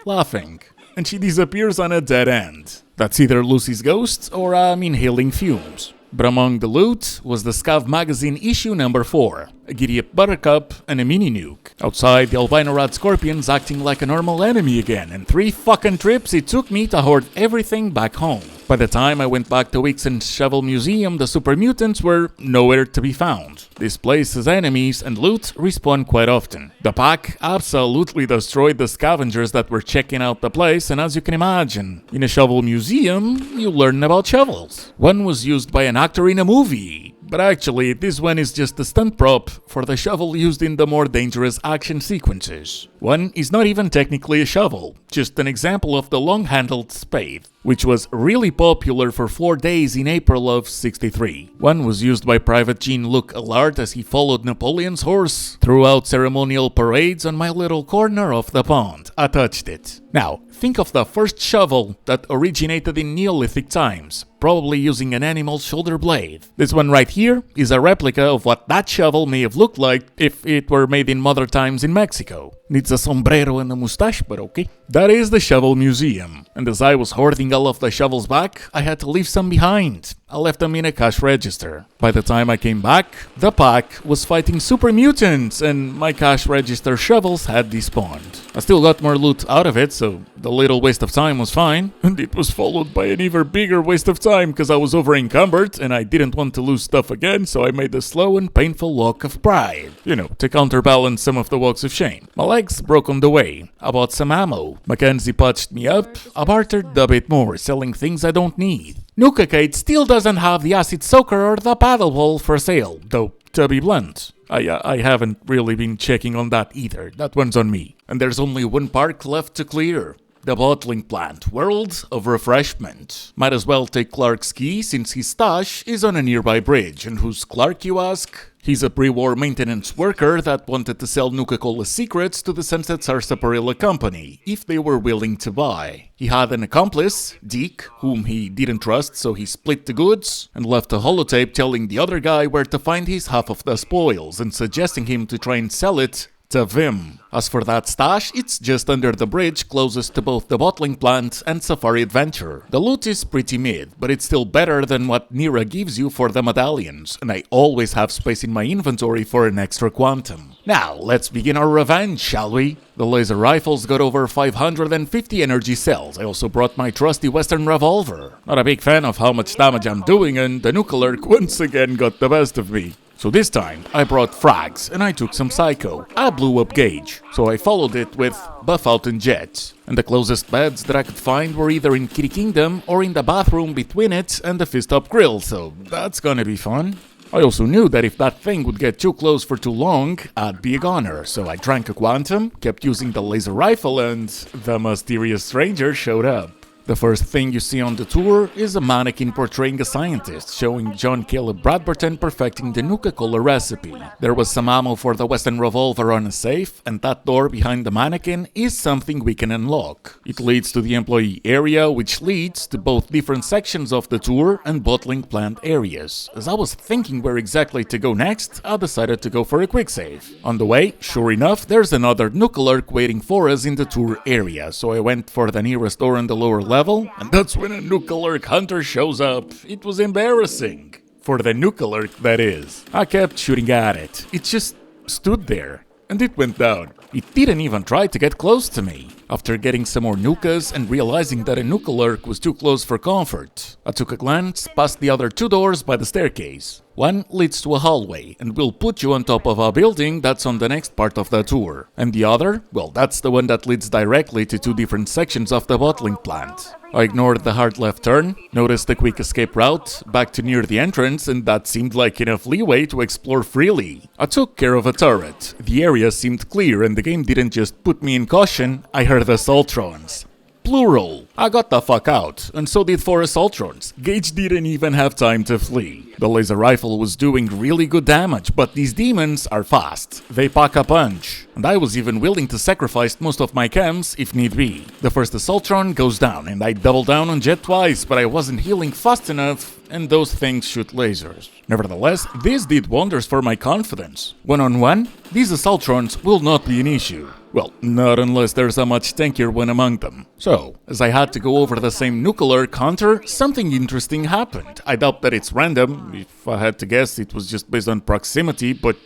laughing, and she disappears on a dead end. That's either Lucy's ghost or I'm inhaling fumes. But among the loot was the Scav magazine issue number 4, a Giddy-Up Buttercup, and a mini nuke. Outside, the albino rat scorpion's acting like a normal enemy again, and 3 fucking trips it took me to hoard everything back home. By the time I went back to Wixon's Shovel Museum, the super mutants were nowhere to be found. This place's enemies and loot respawn quite often. The pack absolutely destroyed the scavengers that were checking out the place, and as you can imagine, in a shovel museum, you learn about shovels. One was used by an actor in a movie, but actually, this one is just a stunt prop for the shovel used in the more dangerous action sequences. One is not even technically a shovel, just an example of the long-handled spade, which was really popular for 4 days in April of '63. One was used by Private Jean-Luc Allard as he followed Napoleon's horse throughout ceremonial parades on my little corner of the pond. I touched it. Now, think of the first shovel that originated in Neolithic times, probably using an animal's shoulder blade. This one right here is a replica of what that shovel may have looked like if it were made in modern times in Mexico. Needs a sombrero and a mustache, but okay. That is the Shovel Museum, and as I was hoarding all of the shovels back, I had to leave some behind. I left them in a cash register. By the time I came back, the pack was fighting super mutants, and my cash register shovels had despawned. I still got more loot out of it, so the little waste of time was fine, and it was followed by an even bigger waste of time because I was over encumbered and I didn't want to lose stuff again, so I made the slow and painful walk of pride. You know, to counterbalance some of the walks of shame. My legs broke on the way. I bought some ammo. Mackenzie patched me up. I bartered a bit more, selling things I don't need. Nuka-Kate still doesn't have the acid soaker or the paddle ball for sale, though, to be blunt, I haven't really been checking on that either. That one's on me. And there's only one park left to clear. The bottling plant, World of Refreshment. Might as well take Clark's key since his stash is on a nearby bridge. And who's Clark, you ask? He's a pre-war maintenance worker that wanted to sell Nuka-Cola secrets to the Sunset Sarsaparilla Company, if they were willing to buy. He had an accomplice, Deke, whom he didn't trust, so he split the goods and left a holotape telling the other guy where to find his half of the spoils and suggesting him to try and sell it to Vim. As for that stash, it's just under the bridge closest to both the bottling plant and Safari Adventure. The loot is pretty mid, but it's still better than what Nira gives you for the medallions, and I always have space in my inventory for an extra quantum. Now, let's begin our revenge, shall we? The laser rifles got over 550 energy cells. I also brought my trusty Western revolver. Not a big fan of how much damage I'm doing, and the Nukalurk once again got the best of me. So this time, I brought frags, and I took some psycho. I blew up Gage, so I followed it with buff out and jets. And the closest beds that I could find were either in Kiddie Kingdom or in the bathroom between it and the Fist Up Grill, so that's gonna be fun. I also knew that if that thing would get too close for too long, I'd be a goner, so I drank a quantum, kept using the laser rifle, and the mysterious stranger showed up. The first thing you see on the tour is a mannequin portraying a scientist, showing John Caleb Bradburton perfecting the Nuka-Cola recipe. There was some ammo for the Western revolver on a safe, and that door behind the mannequin is something we can unlock. It leads to the employee area, which leads to both different sections of the tour and bottling plant areas. As I was thinking where exactly to go next, I decided to go for a quick save. On the way, sure enough, there's another Nukalurk waiting for us in the tour area, so I went for the nearest door on the lower level, and that's when a Nukalurk hunter shows up. It was embarrassing. For the Nukalurk, that is. I kept shooting at it. It just stood there, and it went down. It didn't even try to get close to me. After getting some more Nukas and realizing that a Nukalurk was too close for comfort, I took a glance past the other 2 doors by the staircase. One leads to a hallway and will put you on top of a building that's on the next part of the tour. And the other, well, that's the one that leads directly to 2 different sections of the bottling plant. I ignored the hard left turn, noticed the quick escape route, back to near the entrance, and that seemed like enough leeway to explore freely. I took care of a turret. The area seemed clear and the game didn't just put me in caution, I heard assaultrons. Plural. I got the fuck out, and so did 4 assaultrons. Gage didn't even have time to flee. The laser rifle was doing really good damage, but these demons are fast. They pack a punch, and I was even willing to sacrifice most of my chems if need be. The first assaultron goes down, and I double down on Jet twice, but I wasn't healing fast enough, and those things shoot lasers. Nevertheless, this did wonders for my confidence. One-on-one, these assaultrons will not be an issue. Well, not unless there's a much tankier one among them. So, as I had to go over the same Nukalurk hunter, something interesting happened. I doubt that it's random. If I had to guess, it was just based on proximity, but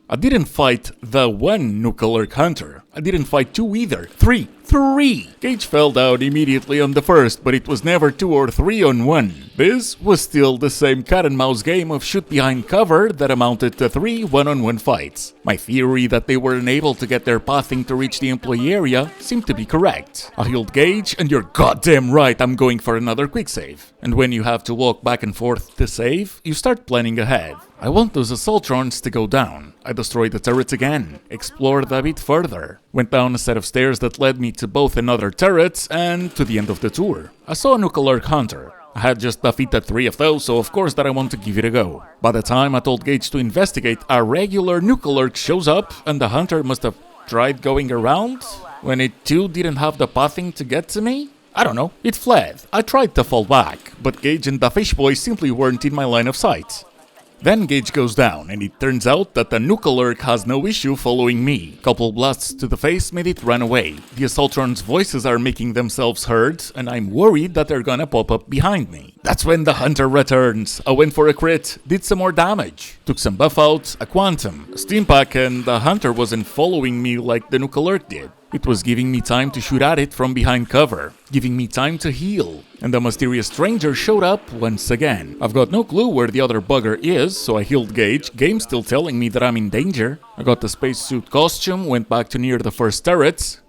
I didn't fight the one Nukalurk hunter. I didn't fight 2 either. 3! Gage fell down immediately on the first, but it was never 2 or 3 on 1. This was still the same cat and mouse game of shoot behind cover that amounted to 3 one-on-one fights. My theory that they were unable to get their pathing to reach the employee area seemed to be correct. I healed Gage, and you're goddamn right I'm going for another quick save. And when you have to walk back and forth to save, you start planning ahead. I want those assaultrons to go down. I destroyed the turrets again, explored a bit further, went down a set of stairs that led me to both another turret and to the end of the tour. I saw a Nukalurk hunter. I had just defeated 3 of those, so of course that I want to give it a go. By the time I told Gage to investigate, a regular Nukalurk shows up, and the hunter must have tried going around when it too didn't have the pathing to get to me? I don't know, it fled. I tried to fall back, but Gage and the fish boy simply weren't in my line of sight. Then Gage goes down, and it turns out that the Nukalurk has no issue following me. Couple blasts to the face made it run away. The assaultrons' voices are making themselves heard, and I'm worried that they're gonna pop up behind me. That's when the hunter returns. I went for a crit, did some more damage, took some buff out, a quantum, a steam pack, and the hunter wasn't following me like the Nukalurk did. It was giving me time to shoot at it from behind cover, giving me time to heal. And the mysterious stranger showed up once again. I've got no clue where the other bugger is, so I healed Gage. Game's still telling me that I'm in danger. I got the spacesuit costume, went back to near the first turrets.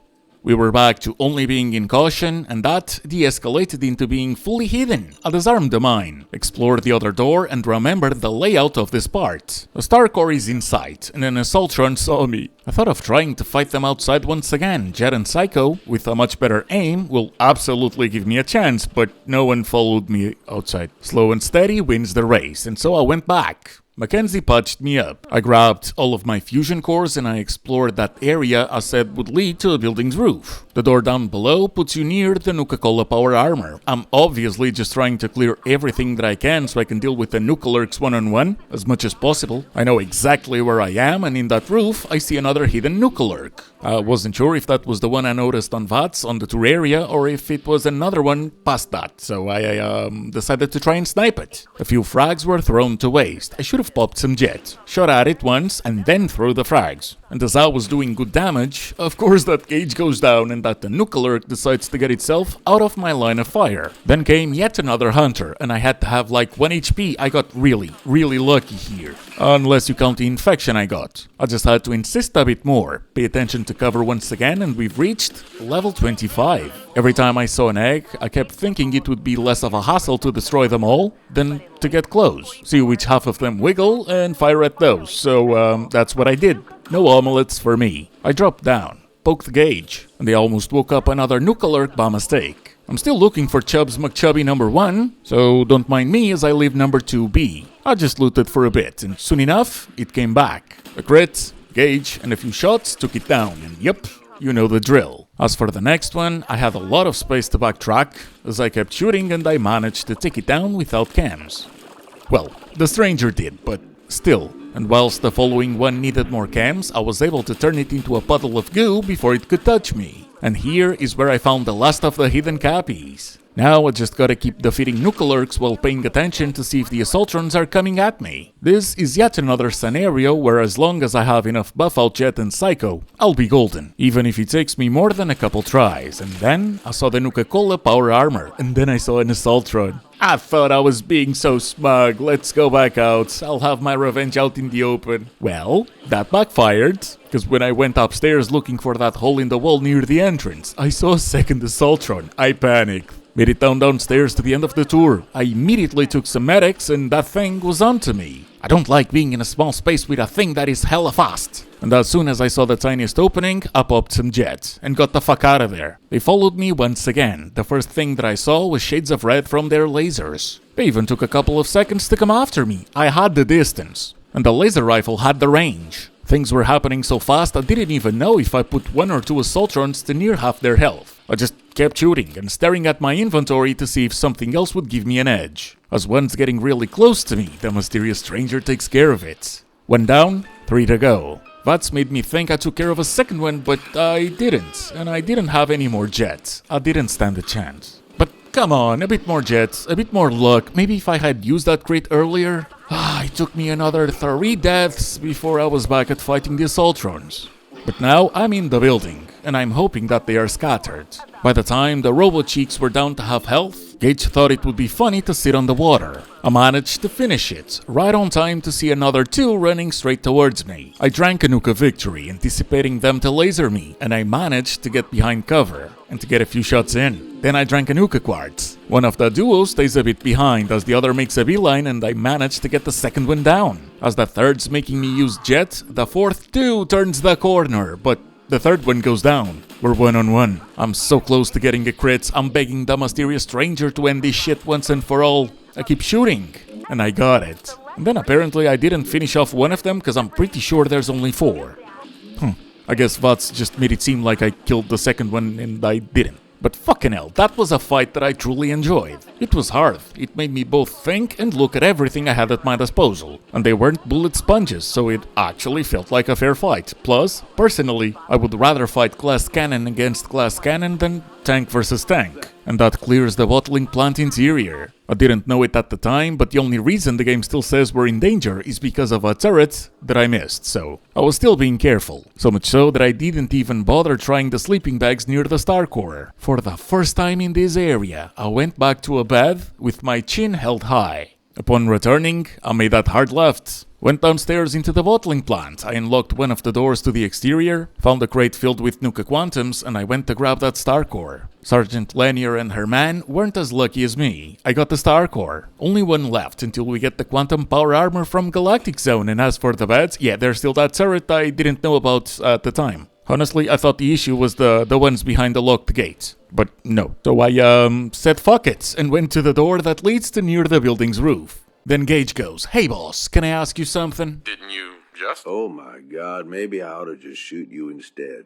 We were back to only being in caution, and that de-escalated into being fully hidden. I disarmed the mine, explored the other door, and remembered the layout of this part. A star core is in sight, and an assaultron saw me. I thought of trying to fight them outside once again. Jet and Psycho, with a much better aim, will absolutely give me a chance, but no one followed me outside. Slow and steady wins the race, and so I went back. Mackenzie patched me up. I grabbed all of my fusion cores and I explored that area I said would lead to a building's roof. The door down below puts you near the Nuka-Cola power armor. I'm obviously just trying to clear everything that I can so I can deal with the Nukalurks one-on-one as much as possible. I know exactly where I am, and in that roof I see another hidden Nukalurk. I wasn't sure if that was the one I noticed on VATS on the tour area or if it was another one past that, so I decided to try and snipe it. A few frags were thrown to waste. I should have popped some jet, shot at it once and then threw the frags. And as I was doing good damage, of course that gauge goes down and that the Nukalurk decides to get itself out of my line of fire. Then came yet another hunter, and I had to have like 1 HP. I got really lucky here. Unless you count the infection I got. I just had to insist a bit more, pay attention to cover once again, and we've reached level 25. Every time I saw an egg, I kept thinking it would be less of a hassle to destroy them all than to get close, see which half of them wiggle, and fire at those. So that's what I did. No omelets for me. I dropped down, poked the gauge, and they almost woke up another Nukalurk by mistake. I'm still looking for Chubbs McChubby number 1, so don't mind me as I leave number 2B. I just looted for a bit, and soon enough, it came back. A crit, gauge, and a few shots took it down, and yep, you know the drill. As for the next one, I had a lot of space to backtrack, as I kept shooting and I managed to take it down without cams. Well, the stranger did, but still. And whilst the following one needed more cams, I was able to turn it into a puddle of goo before it could touch me. And here is where I found the last of the hidden cappies. Now I just gotta keep defeating Nukalurks while paying attention to see if the Assaultrons are coming at me. This is yet another scenario where as long as I have enough buff out Jet and Psycho, I'll be golden, even if it takes me more than a couple tries. And then I saw the Nuka-Cola power armor, and then I saw an Assaultron. I thought I was being so smug. Let's go back out. I'll have my revenge out in the open. Well, that backfired, because when I went upstairs looking for that hole in the wall near the entrance, I saw a second Assaultron. I panicked. Made it downstairs to the end of the tour. I immediately took some medics and that thing was onto me. I don't like being in a small space with a thing that is hella fast. And as soon as I saw the tiniest opening, I popped some jets and got the fuck out of there. They followed me once again. The first thing that I saw was shades of red from their lasers. They even took a couple of seconds to come after me. I had the distance. And the laser rifle had the range. Things were happening so fast I didn't even know if I put 1 or 2 Assaultrons to near half their health. I just kept shooting and staring at my inventory to see if something else would give me an edge. As one's getting really close to me, the mysterious stranger takes care of it. 1 down, 3 to go. That's made me think I took care of a second one, but I didn't. And I didn't have any more jets. I didn't stand a chance. But come on, a bit more jets, a bit more luck. Maybe if I had used that crate earlier. It took me another 3 deaths before I was back at fighting the Assaultrons. But now I'm in the building, and I'm hoping that they are scattered. By the time the Robo-Cheeks were down to half health, Gage thought it would be funny to sit on the water. I managed to finish it, right on time to see another 2 running straight towards me. I drank a Nuka victory, anticipating them to laser me, and I managed to get behind cover, and to get a few shots in. Then I drank a Nuka quartz. One of the duos stays a bit behind as the other makes a beeline, and I managed to get the second one down. As the third's making me use jet, the fourth too turns the corner, but the third one goes down. We're 1-on-1. I'm so close to getting a crit. I'm begging the mysterious stranger to end this shit once and for all. I keep shooting, and I got it. And then apparently I didn't finish off one of them because I'm pretty sure there's only 4. I guess Vats just made it seem like I killed the second one and I didn't. But fucking hell, that was a fight that I truly enjoyed. It was hard. It made me both think and look at everything I had at my disposal. And they weren't bullet sponges, so it actually felt like a fair fight. Plus, personally, I would rather fight glass cannon against glass cannon than tank versus tank. And that clears the bottling plant interior. I didn't know it at the time, but the only reason the game still says we're in danger is because of a turret that I missed, so I was still being careful. So much so that I didn't even bother trying the sleeping bags near the star core. For the first time in this area, I went back to a bed with my chin held high. Upon returning, I made that hard left. Went downstairs into the bottling plant. I unlocked one of the doors to the exterior, found a crate filled with Nuka Quantums, and I went to grab that star core. Sergeant Lanier and her man weren't as lucky as me. I got the star core. Only one left until we get the quantum power armor from Galactic Zone, and as for the beds, yeah, there's still that turret I didn't know about at the time. Honestly, I thought the issue was the ones behind the locked gate. But no. So I said fuck it, and went to the door that leads to near the building's roof. Then Gage goes, "Hey boss, can I ask you something?" Didn't you just? Oh my god, maybe I ought to just shoot you instead.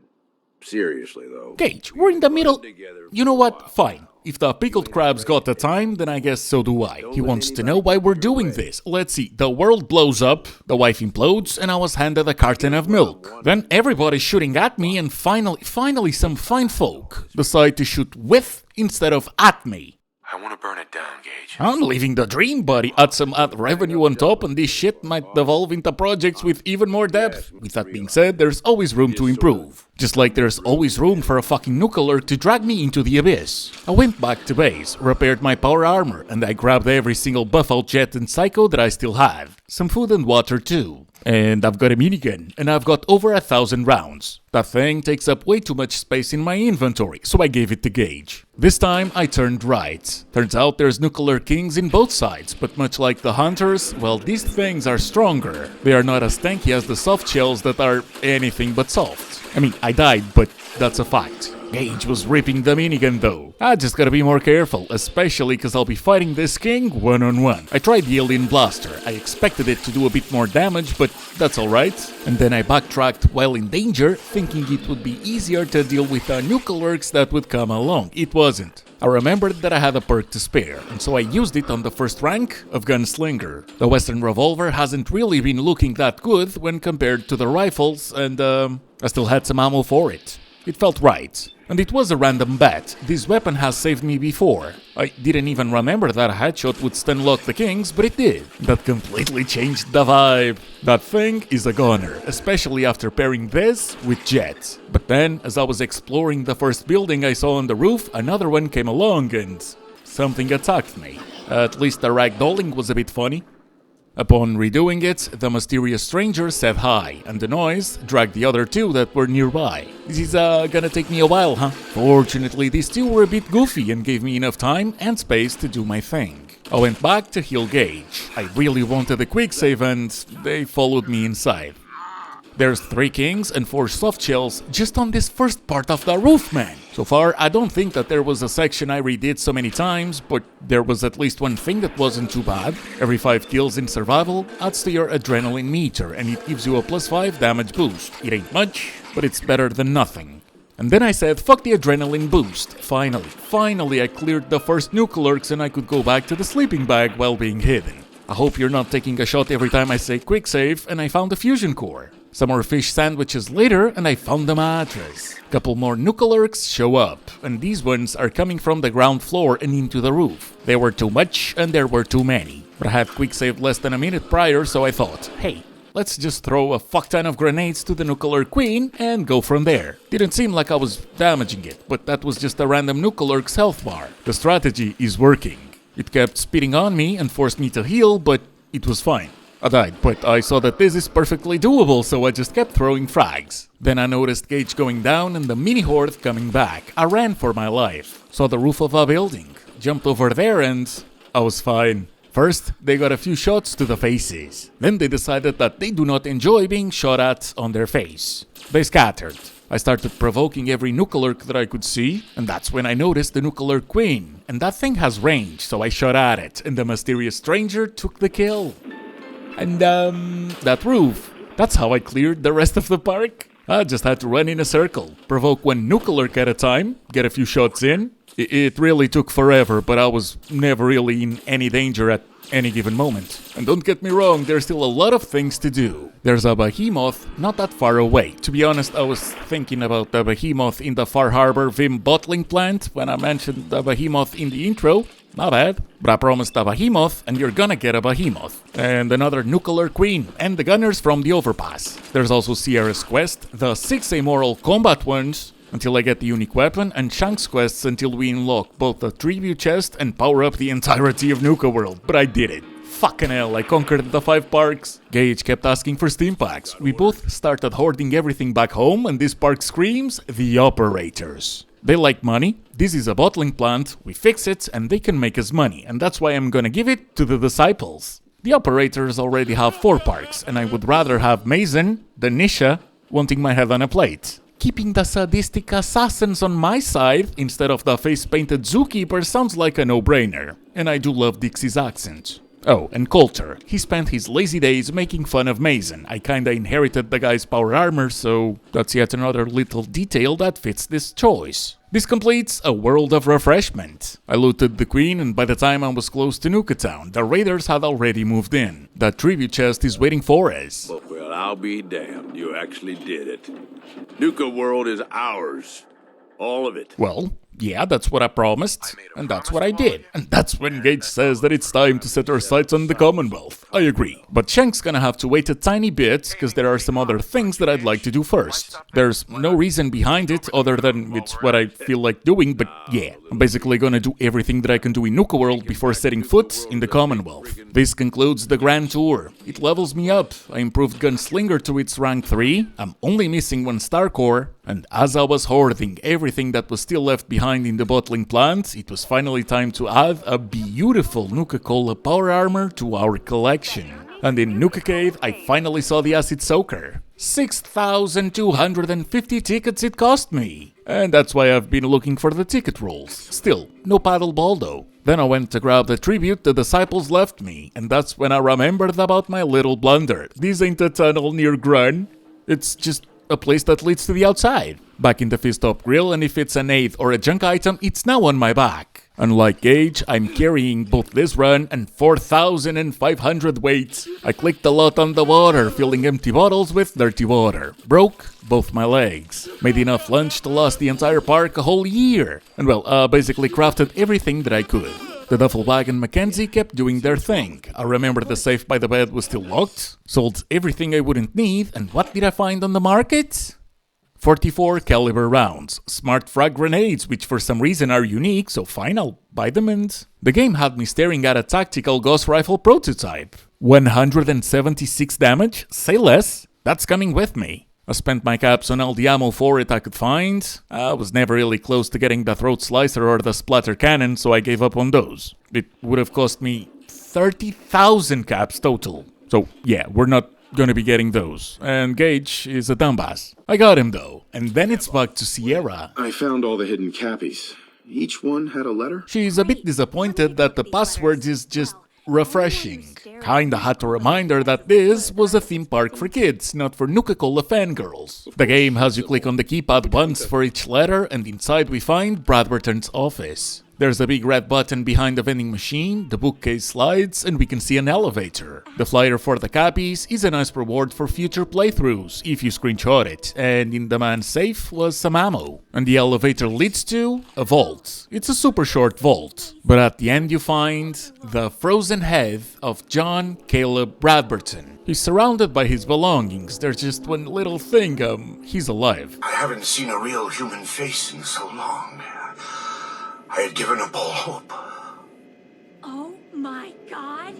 Seriously though. Gage, we're in the middle. You know what? Fine. If the pickled crab's got the time, then I guess so do I. He wants to know why we're doing this. Let's see, the world blows up, the wife implodes, and I was handed a carton of milk. Then everybody's shooting at me, and finally some fine folk decide to shoot with instead of at me. I want to burn it down, Gage. I'm living the dream, buddy. Add some ad revenue on top and this shit might devolve into projects with even more depth. With that being said, there's always room to improve. Just like there's always room for a fucking Nukalurk to drag me into the abyss. I went back to base, repaired my power armor, and I grabbed every single buff-out jet and psycho that I still have. Some food and water too. And I've got a minigun, and I've got over 1,000 rounds. That thing takes up way too much space in my inventory, so I gave it to Gage. This time I turned right. Turns out there's Nukalurk kings in both sides, but much like the hunters, well, these things are stronger. They are not as tanky as the soft shells that are anything but soft. I mean, I died, but that's a fact. Gage was ripping the minigun though. I just gotta be more careful, especially cause I'll be fighting this king one-on-one. I tried the alien blaster. I expected it to do a bit more damage, but that's alright. And then I backtracked while in danger, thinking it would be easier to deal with the Nukalurks that would come along. It wasn't. I remembered that I had a perk to spare, and so I used it on the first rank of Gunslinger. The Western revolver hasn't really been looking that good when compared to the rifles, and I still had some ammo for it. It felt right. And it was a random bet. This weapon has saved me before. I didn't even remember that a headshot would stun lock the kings, but it did. That completely changed the vibe. That thing is a goner, especially after pairing this with Jet. But then, as I was exploring the first building I saw on the roof, another one came along and something attacked me. At least the ragdolling was a bit funny. Upon redoing it, the mysterious stranger said hi, and the noise dragged the other two that were nearby. This is gonna take me a while, huh? Fortunately, these two were a bit goofy and gave me enough time and space to do my thing. I went back to heal Gage. I really wanted a quick save and they followed me inside. There's 3 kings and 4 soft shells just on this first part of the roof, man. So far, I don't think that there was a section I redid so many times, but there was at least one thing that wasn't too bad. Every 5 kills in survival adds to your adrenaline meter, and it gives you a +5 damage boost. It ain't much, but it's better than nothing. And then I said, fuck the adrenaline boost. Finally I cleared the first Nukalurks and I could go back to the sleeping bag while being hidden. I hope you're not taking a shot every time I say quick save, and I found a fusion core. Some more fish sandwiches later, and I found the mattress. Couple more Nukalurks show up, and these ones are coming from the ground floor and into the roof. There were too much, and there were too many. But I had quick saved less than a minute prior, so I thought, hey, let's just throw a fuck ton of grenades to the Nukalurk Queen and go from there. Didn't seem like I was damaging it, but that was just a random Nukalurk's health bar. The strategy is working. It kept spitting on me and forced me to heal, but it was fine. I died, but I saw that this is perfectly doable, so I just kept throwing frags. Then I noticed Gage going down and the mini-horde coming back. I ran for my life. Saw the roof of a building. Jumped over there and I was fine. First, they got a few shots to the faces. Then they decided that they do not enjoy being shot at on their face. They scattered. I started provoking every Nukalurk that I could see, and that's when I noticed the Nukalurk Queen. And that thing has range, so I shot at it, and the mysterious stranger took the kill. And that roof. That's how I cleared the rest of the park. I just had to run in a circle, provoke one Nukalurk at a time, get a few shots in. It really took forever, but I was never really in any danger at any given moment. And don't get me wrong, there's still a lot of things to do. There's a behemoth not that far away. To be honest, I was thinking about the behemoth in the Far Harbor Vim bottling plant when I mentioned the behemoth in the intro. Not bad, but I promised a behemoth, and you're gonna get a behemoth. And another Nukalurk Queen, and the gunners from the Overboss. There's also Sierra's quest, the 6 amoral combat ones, until I get the unique weapon, and Shank's quests until we unlock both the tribute chest and power up the entirety of Nuka-World. But I did it. Fucking hell, I conquered the 5 parks. Gage kept asking for steam packs. We both started hoarding everything back home, and this park screams the operators. They like money. This is a bottling plant, we fix it, and they can make us money, and that's why I'm gonna give it to the disciples. The operators already have 4 parks, and I would rather have Mason than Nisha wanting my head on a plate. Keeping the sadistic assassins on my side instead of the face-painted zookeeper sounds like a no-brainer, and I do love Dixie's accent. Oh, and Colter. He spent his lazy days making fun of Mason. I kinda inherited the guy's power armor, so that's yet another little detail that fits this choice. This completes a world of refreshment. I looted the queen, and by the time I was close to Nuka-Town, the raiders had already moved in. The tribute chest is waiting for us. Well, I'll be damned. You actually did it. Nuka-World is ours. All of it. Well, Yeah, that's what I promised, and that's what I did. And that's when Gage says that it's time to set our sights on the Commonwealth. I agree. But Shank's gonna have to wait a tiny bit, because there are some other things that I'd like to do first. There's no reason behind it, other than it's what I feel like doing, but yeah. I'm basically gonna do everything that I can do in Nuka-World before setting foot in the Commonwealth. This concludes the Grand Tour. It levels me up. I improved Gunslinger to its rank 3. I'm only missing 1 star core. And as I was hoarding everything that was still left behind in the bottling plant, it was finally time to add a beautiful Nuka-Cola power armor to our collection. And in Nuka Cave, I finally saw the Acid Soaker. 6,250 tickets it cost me. And that's why I've been looking for the ticket rolls. Still, no paddle ball though. Then I went to grab the tribute the disciples left me, and that's when I remembered about my little blunder. This ain't a tunnel near Grun. It's just a place that leads to the outside. Back in the Fist-Top Grill, and if it's an 8th or a junk item, it's now on my back. Unlike Gage, I'm carrying both this run and 4,500 weight. I clicked a lot on the water, filling empty bottles with dirty water. Broke both my legs. Made enough lunch to last the entire park a whole year. And well, basically crafted everything that I could. The duffel bag and Mackenzie kept doing their thing. I remember the safe by the bed was still locked. Sold everything I wouldn't need, and what did I find on the market? 44 caliber rounds, smart frag grenades, which for some reason are unique, so fine, I'll buy them. And the game had me staring at a tactical ghost rifle prototype. 176 damage, say less, that's coming with me. I spent my caps on all the ammo for it I could find. I was never really close to getting the throat slicer or the splatter cannon, so I gave up on those. It would have cost me 30,000 caps total. So yeah, we're not gonna be getting those. And Gage is a dumbass. I got him though. And then it's back to Sierra. I found all the hidden cappies. Each one had a letter? She's a bit disappointed that the password is just refreshing. Kinda had to remind her that this was a theme park for kids, not for Nuka-Cola fangirls. The game has you click on the keypad once for each letter, and inside we find Bradburton's office. There's a big red button behind the vending machine, the bookcase slides, and we can see an elevator. The flyer for the cappies is a nice reward for future playthroughs, if you screenshot it, and in the man's safe was some ammo. And the elevator leads to a vault. It's a super short vault, but at the end you find the frozen head of John Caleb Bradburton. He's surrounded by his belongings, there's just one little thing, he's alive. I haven't seen a real human face in so long. I had given up all hope. Oh my god!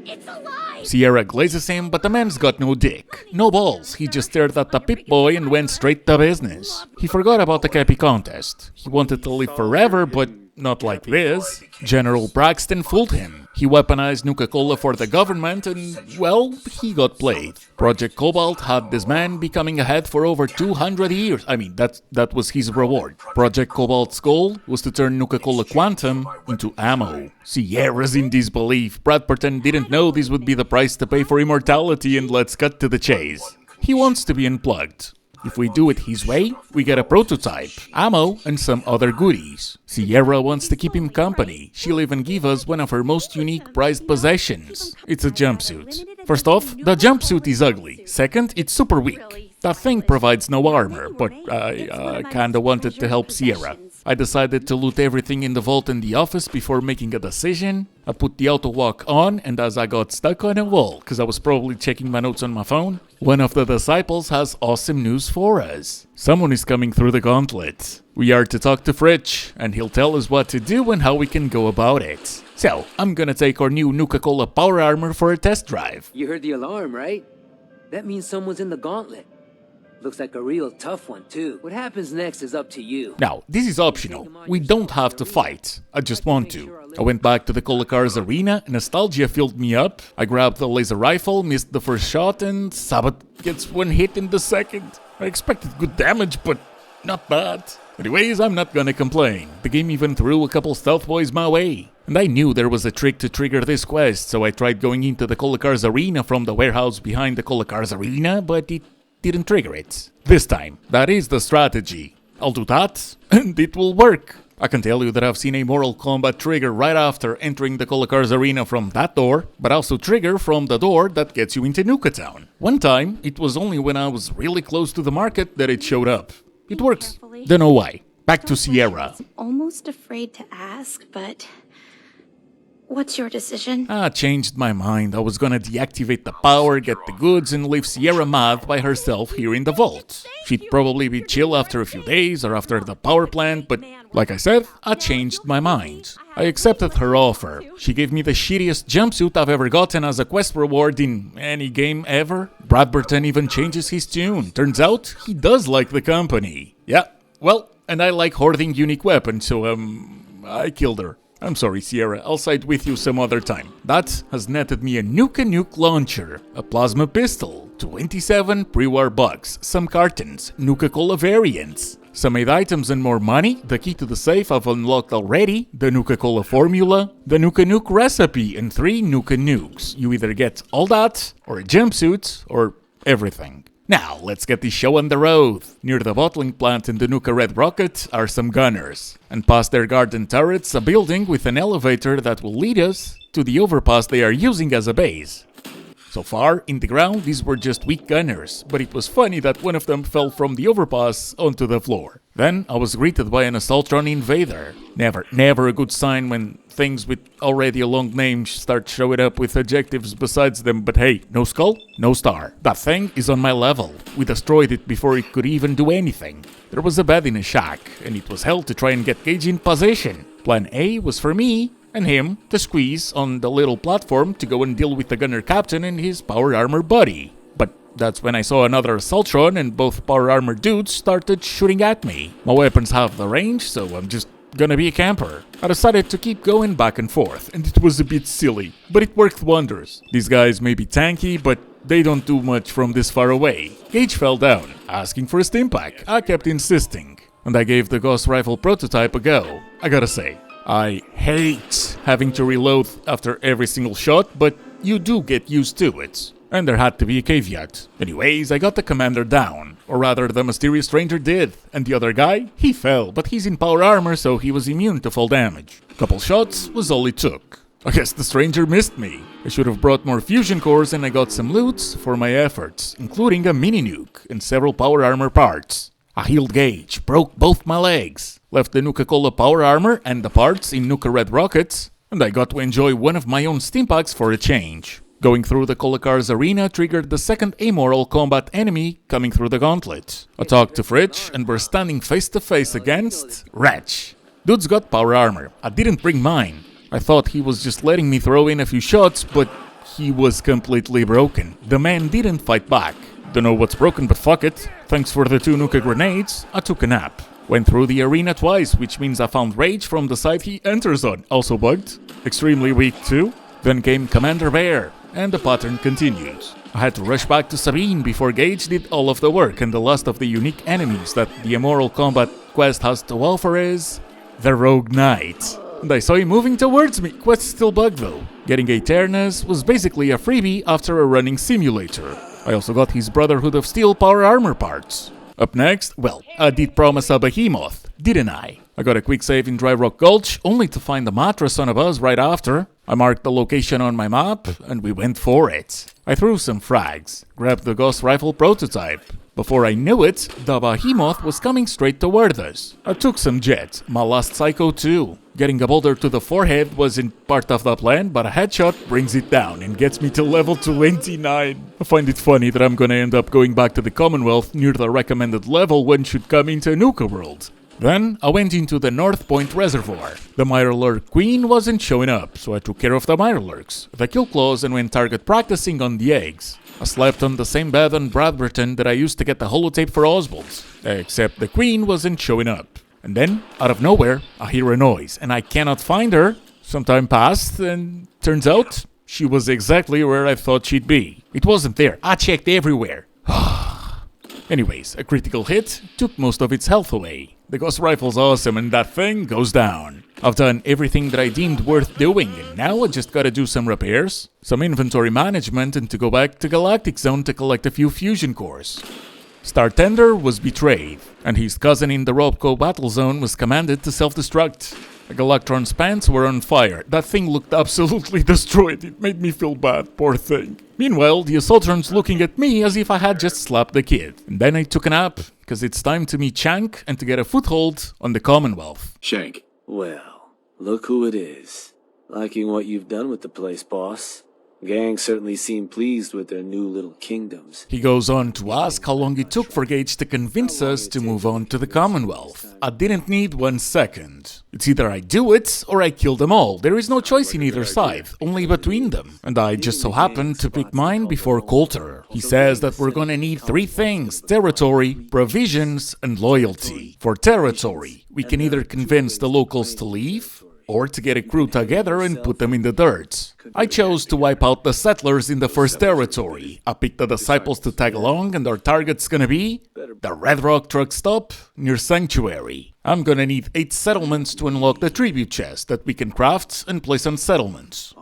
It's alive! Sierra glazes him, but the man's got no dick. No balls, he just stared at the Pip-Boy and went straight to business. He forgot about the Cappy contest. He wanted to live forever, but not like this. General Braxton fooled him. He weaponized Nuka-Cola for the government and, well, he got played. Project Cobalt had this man becoming a head for over 200 years. I mean, that was his reward. Project Cobalt's goal was to turn Nuka-Cola Quantum into ammo. Sierra's in disbelief. Bradburton didn't know this would be the price to pay for immortality, and let's cut to the chase. He wants to be unplugged. If we do it his way, we get a prototype, ammo, and some other goodies. Sierra wants to keep him company. She'll even give us one of her most unique prized possessions. It's a jumpsuit. First off, the jumpsuit is ugly. Second, it's super weak. That thing provides no armor, but I kinda wanted to help Sierra. I decided to loot everything in the vault and the office before making a decision. I put the auto walk on, and as I got stuck on a wall, because I was probably checking my notes on my phone, one of the disciples has awesome news for us. Someone is coming through the Gauntlet. We are to talk to Fritch, and he'll tell us what to do and how we can go about it. So, I'm gonna take our new Nuka-Cola power armor for a test drive. You heard the alarm, right? That means someone's in the Gauntlet. Looks like a real tough one, too. What happens next is up to you. Now, this is optional. We don't have to fight. I just want to. I went back to the Collectibles arena, nostalgia filled me up. I grabbed the laser rifle, missed the first shot, and Sabbath gets one hit in the second. I expected good damage, but not bad. Anyways, I'm not gonna complain. The game even threw a couple stealth boys my way. And I knew there was a trick to trigger this quest, so I tried going into the Collectibles arena from the warehouse behind the Collectibles arena, but it didn't trigger it. This time, that is the strategy. I'll do that, and it will work. I can tell you that I've seen a Mortal Kombat trigger right after entering the Collectibles arena from that door, but also trigger from the door that gets you into Nuka-Town. One time, it was only when I was really close to the market that it showed up. It works. Don't know why. Back to Sierra. Almost afraid to ask, but what's your decision? I changed my mind. I was gonna deactivate the power, get the goods, and leave Sierra mad by herself here in the vault. She'd probably be chill after a few days or after the power plant, but like I said, I changed my mind. I accepted her offer. She gave me the shittiest jumpsuit I've ever gotten as a quest reward in any game ever. Bradberton even changes his tune. Turns out, he does like the company. Yeah, well, and I like hoarding unique weapons, so I killed her. I'm sorry, Sierra, I'll side with you some other time. That has netted me a Nuka-Nuke launcher, a plasma pistol, 27 pre-war bucks, some cartons, Nuka-Cola variants, some aid items and more money, the key to the safe I've unlocked already, the Nuka-Cola formula, the Nuka-Nuke recipe, and 3 Nuka-Nukes. You either get all that, or a jumpsuit, or everything. Now, let's get this show on the road. Near the bottling plant in the Nuka Red Rocket are some gunners. And past their garden turrets, a building with an elevator that will lead us to the overpass they are using as a base. So far, in the ground, these were just weak gunners, but it was funny that one of them fell from the overpass onto the floor. Then, I was greeted by an Assaultron invader. Never a good sign when things with already a long name start showing up with adjectives besides them, but hey, no skull, no star. That thing is on my level. We destroyed it before it could even do anything. There was a bed in a shack, and it was hell to try and get Gage in position. Plan A was for me and him to squeeze on the little platform to go and deal with the gunner captain and his power armor buddy. But that's when I saw another Assaultron and both power armor dudes started shooting at me. My weapons have the range, so I'm just gonna be a camper. I decided to keep going back and forth, and it was a bit silly, but it worked wonders. These guys may be tanky, but they don't do much from this far away. Gage fell down, asking for a stim pack. I kept insisting, and I gave the Ghost Rifle prototype a go. I gotta say, I hate having to reload after every single shot, but you do get used to it. And there had to be a caveat. Anyways, I got the commander down. Or rather, the mysterious stranger did. And the other guy, he fell, but he's in power armor, so he was immune to fall damage. Couple shots was all it took. I guess the stranger missed me. I should have brought more fusion cores and I got some loot for my efforts, including a mini nuke and several power armor parts. I healed Gage, broke both my legs, left the Nuka-Cola power armor and the parts in Nuka Red Rockets, and I got to enjoy one of my own stim packs for a change. Going through the Colacars arena triggered the second amoral combat enemy coming through the Gauntlet. I talked to Fritch and we're standing face to face against Wretch. Dude's got power armor. I didn't bring mine. I thought he was just letting me throw in a few shots, but he was completely broken. The man didn't fight back. Don't know what's broken, but fuck it. Thanks for the 2 Nuka grenades, I took a nap. Went through the arena twice, which means I found Rage from the side he enters on. Also bugged. Extremely weak too. Then came Commander Bear, and the pattern continues. I had to rush back to Sabine before Gage did all of the work, and the last of the unique enemies that the Amoral Combat quest has to offer is the Rogue Knight. And I saw him moving towards me. Quest still bugged though. Getting Aeternus was basically a freebie after a running simulator. I also got his Brotherhood of Steel power armor parts. Up next, well, I did promise a behemoth, didn't I? I got a quick save in Dry Rock Gulch, only to find a mattress on a buzz right after. I marked the location on my map, and we went for it. I threw some frags, grabbed the Ghost Rifle prototype. Before I knew it, the behemoth was coming straight toward us. I took some jet, my last psycho too. Getting a boulder to the forehead wasn't part of the plan, but a headshot brings it down and gets me to level 29. I find it funny that I'm gonna end up going back to the Commonwealth near the recommended level one should come into Nuka-World. Then I went into the North Point Reservoir. The Mirelurk Queen wasn't showing up, so I took care of the Mirelurks, the Killclaws, and went target practicing on the eggs. I slept on the same bed on Bradberton that I used to get the holotape for Oswald, except the Queen wasn't showing up. And then, out of nowhere, I hear a noise, and I cannot find her. Some time passed, and turns out, she was exactly where I thought she'd be. It wasn't there. I checked everywhere. Anyways, a critical hit took most of its health away. The Ghost Rifle's awesome, and that thing goes down. I've done everything that I deemed worth doing, and now I just gotta do some repairs, some inventory management, and to go back to Galactic Zone to collect a few fusion cores. Startender was betrayed, and his cousin in the Robco battle zone was commanded to self-destruct. The Galactron's pants were on fire. That thing looked absolutely destroyed. It made me feel bad, poor thing. Meanwhile, the Assaultron's looking at me as if I had just slapped the kid. And then I took a nap, because it's time to meet Shank and to get a foothold on the Commonwealth. Shank. Well, look who it is. Liking what you've done with the place, boss. Gang certainly seem pleased with their new little kingdoms. He goes on to ask how long it took for Gage to convince us to move on to the Commonwealth. I didn't need 1 second. It's either I do it or I kill them all. There is no choice in either side, only between them. And I just so happened to pick mine before Colter. He says that we're gonna need 3 things: territory, provisions, and loyalty. For territory, we can either convince the locals to leave, or to get a crew together and put them in the dirt. I chose to wipe out the settlers in the first territory. I picked the disciples to tag along, and our target's gonna be the Red Rock truck stop near Sanctuary. I'm gonna need 8 settlements to unlock the tribute chest that we can craft and place on settlements.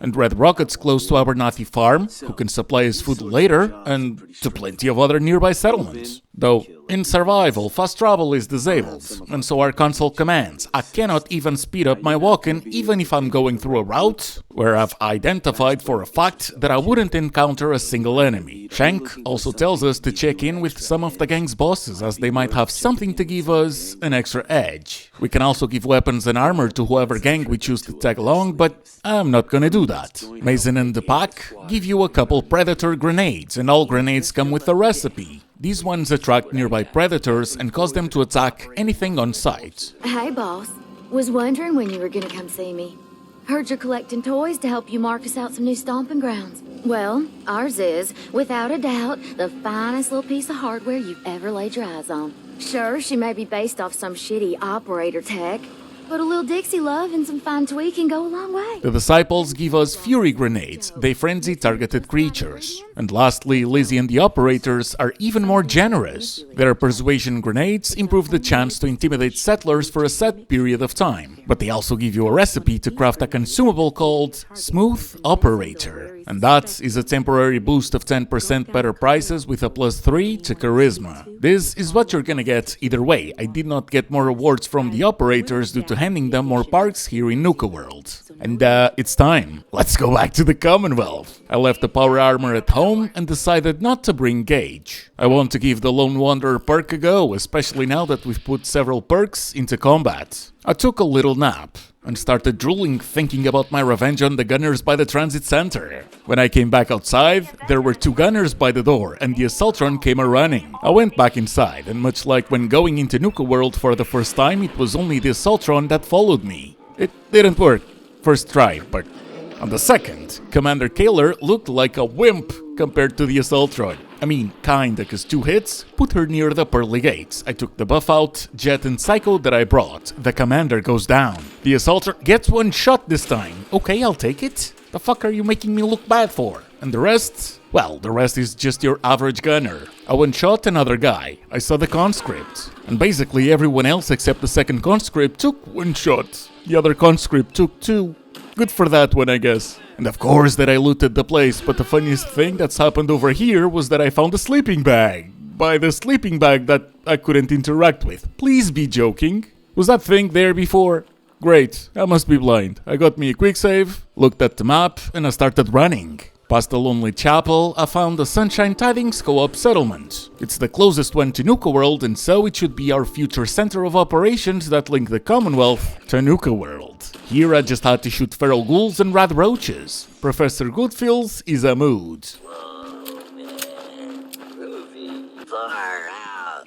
And Red Rocket's close to Abernathy Farm, who can supply us food later, and to plenty of other nearby settlements. Though, in survival, fast travel is disabled, and so are console commands. I cannot even speed up my walking, even if I'm going through a route where I've identified for a fact that I wouldn't encounter a single enemy. Shank also tells us to check in with some of the gang's bosses, as they might have something to give us an extra edge. We can also give weapons and armor to whoever gang we choose to tag along, but I'm not gonna do that. Mason and the pack give you a couple predator grenades, and all grenades come with a recipe. These ones attract nearby predators and cause them to attack anything on sight. Hey, boss. Was wondering when you were gonna come see me. Heard you're collecting toys to help you mark us out some new stomping grounds. Well, ours is, without a doubt, the finest little piece of hardware you've ever laid your eyes on. Sure, she may be based off some shitty operator tech, but a little Dixie love and some fine tweaking go a long way. The disciples give us fury grenades. They frenzy targeted creatures. And lastly, Lizzie and the operators are even more generous. Their persuasion grenades improve the chance to intimidate settlers for a set period of time. But they also give you a recipe to craft a consumable called Smooth Operator. And that is a temporary boost of 10% better prices with a +3 to charisma. This is what you're gonna get either way. I did not get more rewards from the operators due to handing them more parks here in Nuka-World. And it's time. Let's go back to the Commonwealth. I left the power armor at home and decided not to bring Gage. I want to give the Lone Wanderer perk a go, especially now that we've put several perks into combat. I took a little nap and started drooling, thinking about my revenge on the gunners by the transit center. When I came back outside, there were 2 gunners by the door, and the Assaultron came a-running. I went back inside, and much like when going into Nuka-World for the first time, it was only the Assaultron that followed me. It didn't work. First try, but on the second, Commander Kaler looked like a wimp compared to the Assaultron. I mean, kinda, cause 2 hits put her near the pearly gates. I took the buff out, Jet and Psycho that I brought. The commander goes down. The Assaultron gets 1 shot this time. Okay, I'll take it. The fuck are you making me look bad for? And the rest? Well, the rest is just your average gunner. I 1-shot another guy. I saw the conscript. And basically everyone else except the second conscript took 1 shot. The other conscript took 2. Good for that one, I guess. And of course that I looted the place, but the funniest thing that's happened over here was that I found a sleeping bag. By the sleeping bag that I couldn't interact with. Please be joking. Was that thing there before? Great, I must be blind. I got me a quick save, looked at the map, and I started running. Past the Lonely Chapel, I found the Sunshine Tidings Co-op settlement. It's the closest one to Nuka-World, and so it should be our future center of operations that link the Commonwealth to Nuka-World. Here I just had to shoot feral ghouls and rad roaches. Professor Goodfills is a mood.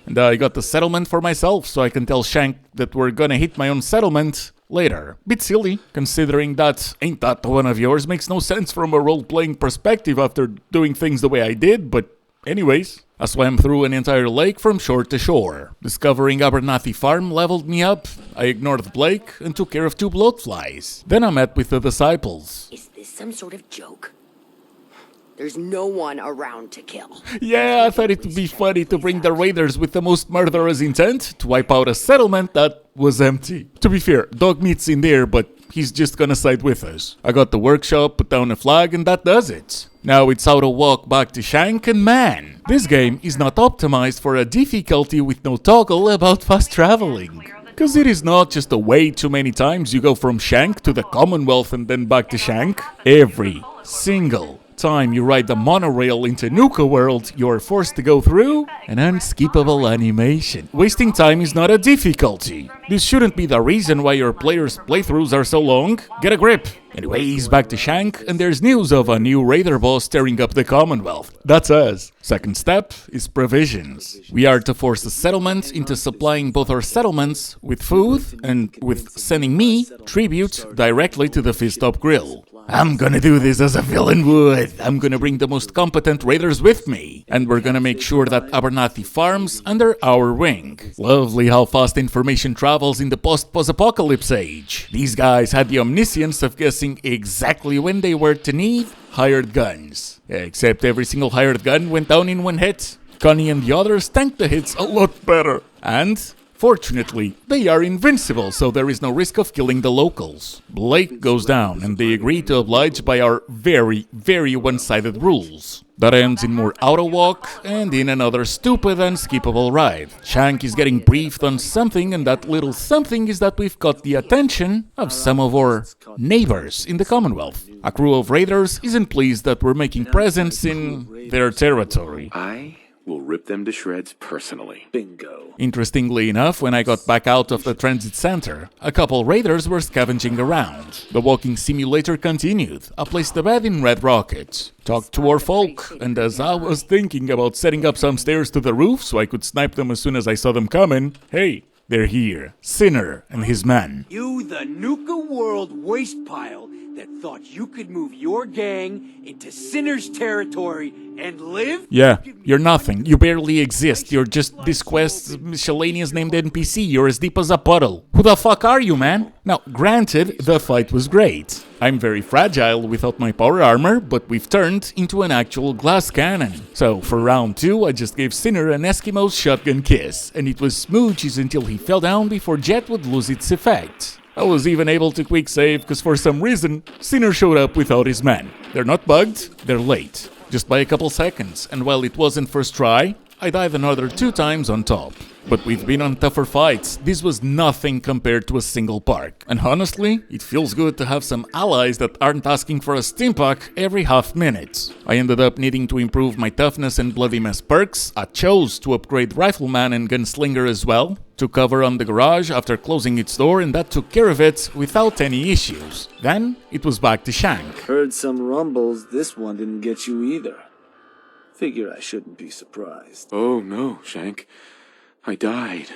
And I got the settlement for myself, so I can tell Shank that we're gonna hit my own settlement later. Bit silly, considering that ain't that one of yours makes no sense from a role-playing perspective after doing things the way I did, but anyways. I swam through an entire lake from shore to shore. Discovering Abernathy Farm leveled me up, I ignored Blake and took care of 2 bloatflies. Then I met with the disciples. Is this some sort of joke? There's no one around to kill. Yeah, I thought it would be funny to bring the raiders with the most murderous intent to wipe out a settlement that was empty. To be fair, Dogmeat's in there, but he's just gonna side with us. I got the workshop, put down a flag, and that does it. Now it's how to walk back to Shank, and man, this game is not optimized for a difficulty with no toggle about fast traveling. Cause it is not just a way too many times you go from Shank to the Commonwealth and then back to Shank. Every single time you ride the monorail into Nuka-World, you are forced to go through an unskippable animation. Wasting time is not a difficulty. This shouldn't be the reason why your players' playthroughs are so long. Get a grip. Anyways, back to Shank, and there's news of a new raider boss tearing up the Commonwealth. That's us. Second step is provisions. We are to force the settlement into supplying both our settlements with food and with sending me tribute directly to the Fist Up Grill. I'm gonna do this as a villain would. I'm gonna bring the most competent raiders with me. And we're gonna make sure that Abernathy farms under our wing. Lovely how fast information travels in the post-apocalypse age. These guys had the omniscience of guessing exactly when they were to need hired guns. Except every single hired gun went down in one hit. Connie and the others tanked the hits a lot better. And fortunately, they are invincible, so there is no risk of killing the locals. Blake goes down, and they agree to oblige by our very, very one-sided rules. That ends in more auto walk, and in another stupid unskippable ride. Shank is getting briefed on something, and that little something is that we've got the attention of some of our neighbors in the Commonwealth. A crew of raiders isn't pleased that we're making presence in their territory. We'll rip them to shreds personally. Bingo. Interestingly enough, when I got back out of the transit center, a couple raiders were scavenging around. The walking simulator continued. I placed the bed in Red Rocket, talked to our folk, and as I was thinking about setting up some stairs to the roof so I could snipe them as soon as I saw them coming, hey, they're here. Sinner and his man. You, the Nuka-World waste pile that thought you could move your gang into Sinner's territory and live? Yeah, you're nothing. You barely exist. You're just this quest's miscellaneous named NPC. You're as deep as a puddle. Who the fuck are you, man? Now, granted, the fight was great. I'm very fragile without my power armor, but we've turned into an actual glass cannon. So, for round 2, I just gave Sinner an Eskimo's shotgun kiss, and it was smooches until he fell down before Jet would lose its effect. I was even able to quick save because for some reason, Sinner showed up without his man. They're not bugged, they're late. Just by a couple seconds, and while it wasn't first try, I died another 2 times on top. But we've been on tougher fights. This was nothing compared to a single park. And honestly, it feels good to have some allies that aren't asking for a stim pack every half minute. I ended up needing to improve my toughness and bloody mess perks. I chose to upgrade Rifleman and Gunslinger as well, to cover on the garage after closing its door, and that took care of it without any issues. Then, it was back to Shank. Heard some rumbles, this one didn't get you either. Figure I shouldn't be surprised. Oh no, Shank. I died.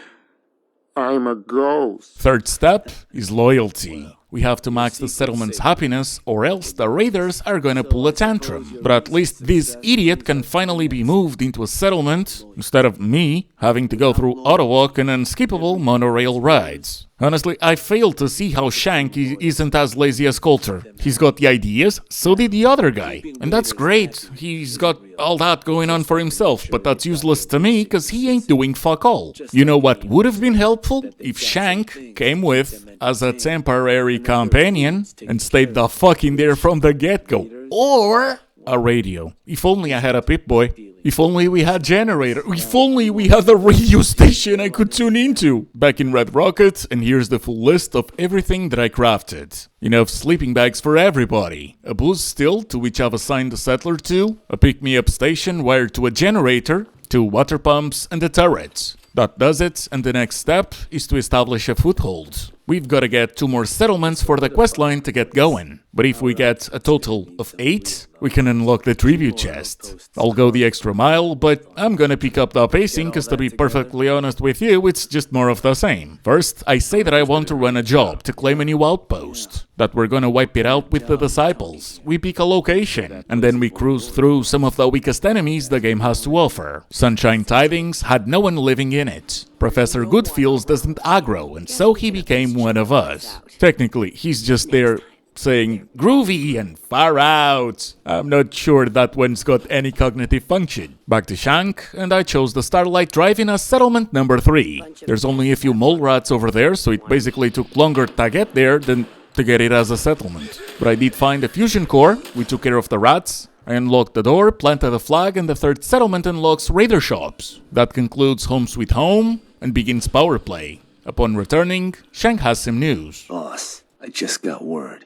I'm a ghost. Third step is loyalty. We have to max the settlement's happiness, or else the raiders are gonna pull a tantrum. But at least this idiot can finally be moved into a settlement, instead of me having to go through autowalk and unskippable monorail rides. Honestly, I fail to see how Shank isn't as lazy as Colter. He's got the ideas, so did the other guy. And that's great, he's got all that going on for himself, but that's useless to me, cause he ain't doing fuck all. You know what would have been helpful? If Shank came with as a temporary companion and stayed the fuck in there from the get-go. Or a radio. If only I had a Pip-Boy. If only we had generator. If only we had a radio station I could tune into. Back in Red Rocket, and here's the full list of everything that I crafted. Enough sleeping bags for everybody. A booze still, to which I've assigned a settler to. A pick-me-up station wired to a generator. 2 water pumps and a turret. That does it, and the next step is to establish a foothold. We've gotta get 2 more settlements for the questline to get going. But if we get a total of 8, we can unlock the tribute chest. I'll go the extra mile, but I'm gonna pick up the pacing, cause to be perfectly honest with you, it's just more of the same. First, I say that I want to run a job to claim a new outpost. That we're gonna wipe it out with the disciples. We pick a location, and then we cruise through some of the weakest enemies the game has to offer. Sunshine Tidings had no one living in it. Professor Goodfields doesn't aggro, and so he became one of us. Technically, he's just there saying groovy and far out. I'm not sure that one's got any cognitive function. Back to Shank, and I chose the Starlight Drive in as settlement number 3. There's only a few mole rats over there, so it basically took longer to get there than to get it as a settlement. But I did find a fusion core, we took care of the rats, I unlocked the door, planted a flag, and the 3rd settlement unlocks raider shops. That concludes Home Sweet Home and begins Power Play. Upon returning, Shank has some news. Boss, I just got word.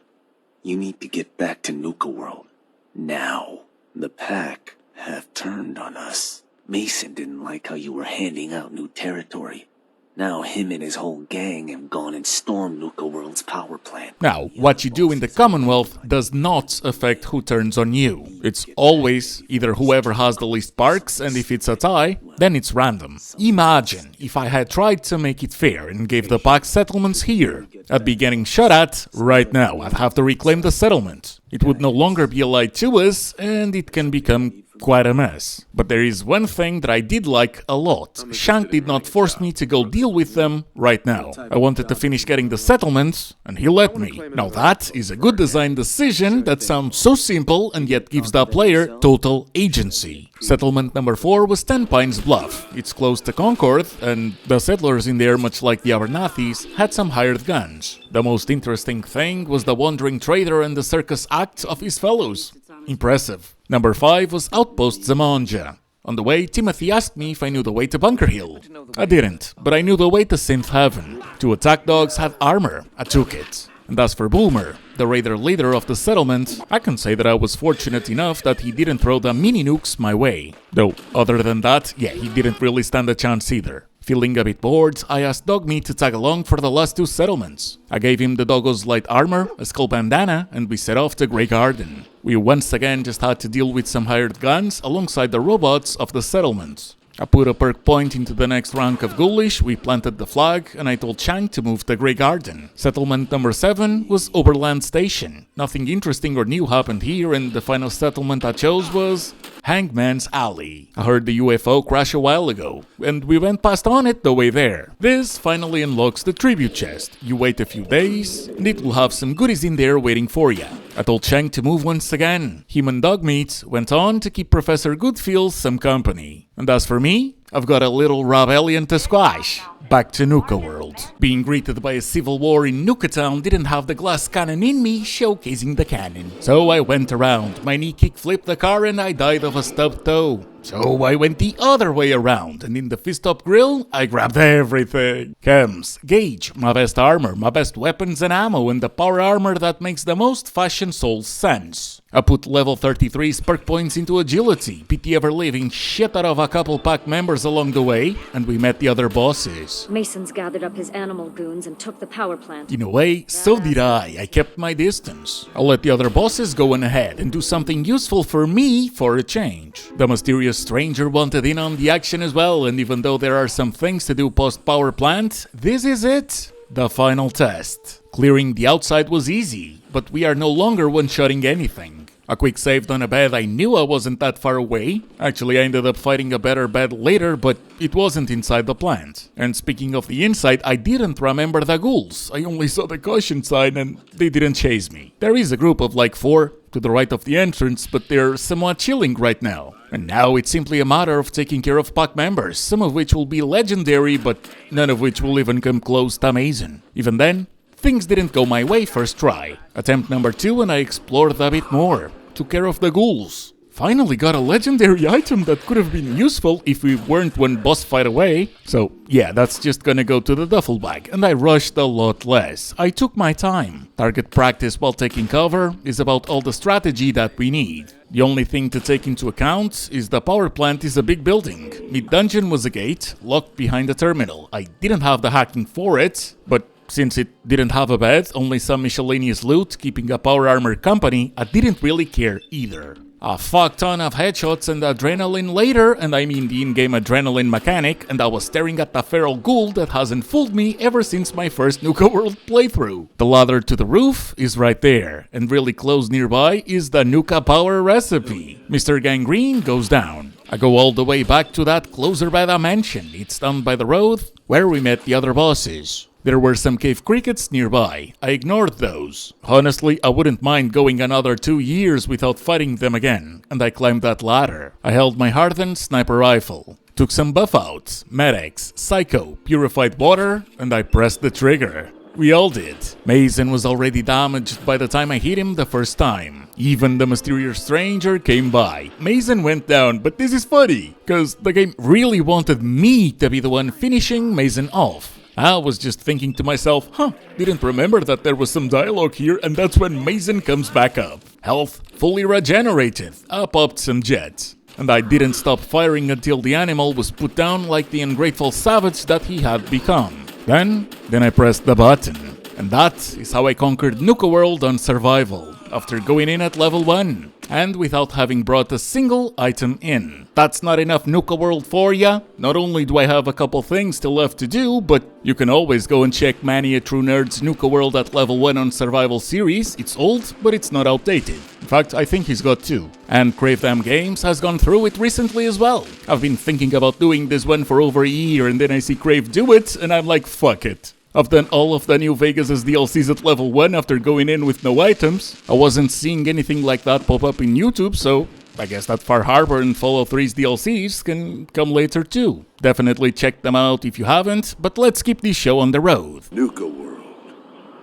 You need to get back to Nuka-World. Now. The pack have turned on us. Mason didn't like how you were handing out new territory. Now him and his whole gang have gone and stormed Nuka-World's power plant. Now, what you do in the Commonwealth does not affect who turns on you. It's always either whoever has the least sparks, and if it's a tie, then it's random. Imagine if I had tried to make it fair and gave the pack settlements here. I'd be getting shot at right now. I'd have to reclaim the settlement. It would no longer be allied to us, and it can become quite a mess. But there is one thing that I did like a lot. Shank did not force me to go deal with them right now. I wanted to finish getting the settlements, and he let me. Now that is a good design decision that sounds so simple and yet gives the player total agency. Settlement number 4 was 10 Pines Bluff. It's close to Concord, and the settlers in there, much like the Abernathys, had some hired guns. The most interesting thing was the wandering trader and the circus act of his fellows. Impressive. Number 5 was Outpost Zamanja. On the way, Timothy asked me if I knew the way to Bunker Hill. I didn't, but I knew the way to Synth Heaven. 2 attack dogs had armor. I took it. And as for Boomer, the raider leader of the settlement, I can say that I was fortunate enough that he didn't throw the mini nukes my way. Though, other than that, yeah, he didn't really stand a chance either. Feeling a bit bored, I asked Dogmeat to tag along for the last 2 settlements. I gave him the doggo's light armor, a skull bandana, and we set off to Grey Garden. We once again just had to deal with some hired guns alongside the robots of the settlement. I put a perk point into the next rank of Gulch, we planted the flag, and I told Shank to move to Grey Garden. Settlement number 7 was Oberland Station. Nothing interesting or new happened here, and the final settlement I chose was Hangman's Alley. I heard the UFO crash a while ago, and we went past on it the way there. This finally unlocks the tribute chest. You wait a few days, and it will have some goodies in there waiting for you. I told Shank to move once again. Him and Dogmeat went on to keep Professor Goodfield some company. And as for me, I've got a little rebellion to squash. Back to Nuka-World. Being greeted by a civil war in Nuka-Town didn't have the glass cannon in me, showcasing the cannon. So I went around. My knee kick flipped the car and I died of a stubbed toe. So I went the other way around, and in the fist-up grill, I grabbed everything. Chems, Gauge, my best armor, my best weapons and ammo, and the power armor that makes the most Fashion Soul sense. I put level 33 perk points into agility, beat the ever-living shit out of a couple pack members along the way, and we met the other bosses. Mason's gathered up his animal goons and took the power plant. In a way, so did I. I kept my distance. I'll let the other bosses go on ahead and do something useful for me for a change. The mysterious stranger wanted in on the action as well, and even though there are some things to do post-power plant, this is it. The final test. Clearing the outside was easy, but we are no longer one-shotting anything. A quick save on a bed, I knew I wasn't that far away. Actually, I ended up fighting a better bed later, but it wasn't inside the plant. And speaking of the inside, I didn't remember the ghouls. I only saw the caution sign and they didn't chase me. There is a group of like 4 to the right of the entrance, but they're somewhat chilling right now. And now it's simply a matter of taking care of pack members, some of which will be legendary, but none of which will even come close to amazing. Even then, things didn't go my way first try. Attempt number 2 and I explored a bit more. Took care of the ghouls. Finally got a legendary item that could have been useful if we weren't one boss fight away. So yeah, that's just gonna go to the duffel bag, and I rushed a lot less. I took my time. Target practice while taking cover is about all the strategy that we need. The only thing to take into account is the power plant is a big building. Mid-dungeon was a gate, locked behind a terminal. I didn't have the hacking for it, but since it didn't have a bed, only some miscellaneous loot, keeping a power armor company, I didn't really care either. A fuck ton of headshots and adrenaline later, and I mean the in-game adrenaline mechanic, and I was staring at the feral ghoul that hasn't fooled me ever since my first Nuka-World playthrough. The ladder to the roof is right there, and really close nearby is the Nuka power recipe. Mr. Gangrene goes down. I go all the way back to that closer by the mansion. It's down by the road, where we met the other bosses. There were some cave crickets nearby. I ignored those. Honestly, I wouldn't mind going another 2 years without fighting them again, and I climbed that ladder. I held my hardened sniper rifle, took some buff outs, medics, psycho, purified water, and I pressed the trigger. We all did. Mason was already damaged by the time I hit him the first time. Even the mysterious stranger came by. Mason went down, but this is funny, cause the game really wanted me to be the one finishing Mason off. I was just thinking to myself, didn't remember that there was some dialogue here, and that's when Mason comes back up. Health fully regenerated. I popped some jets. And I didn't stop firing until the animal was put down like the ungrateful savage that he had become. Then I pressed the button. And that is how I conquered Nuka-World on survival, after going in at level 1, and without having brought a single item in. That's not enough Nuka-World for ya. Not only do I have a couple things still left to do, but you can always go and check Manny a True Nerd's Nuka-World at level 1 on survival series. It's old, but it's not outdated. In fact, I think he's got 2. And Crave Them Games has gone through it recently as well. I've been thinking about doing this one for over a year, and then I see Crave do it, and I'm like, fuck it. I've done all of the New Vegas' DLCs at level 1 after going in with no items. I wasn't seeing anything like that pop up in YouTube, so I guess that Far Harbor and Fallout 3's DLCs can come later too. Definitely check them out if you haven't, but let's keep this show on the road. Nuka-World,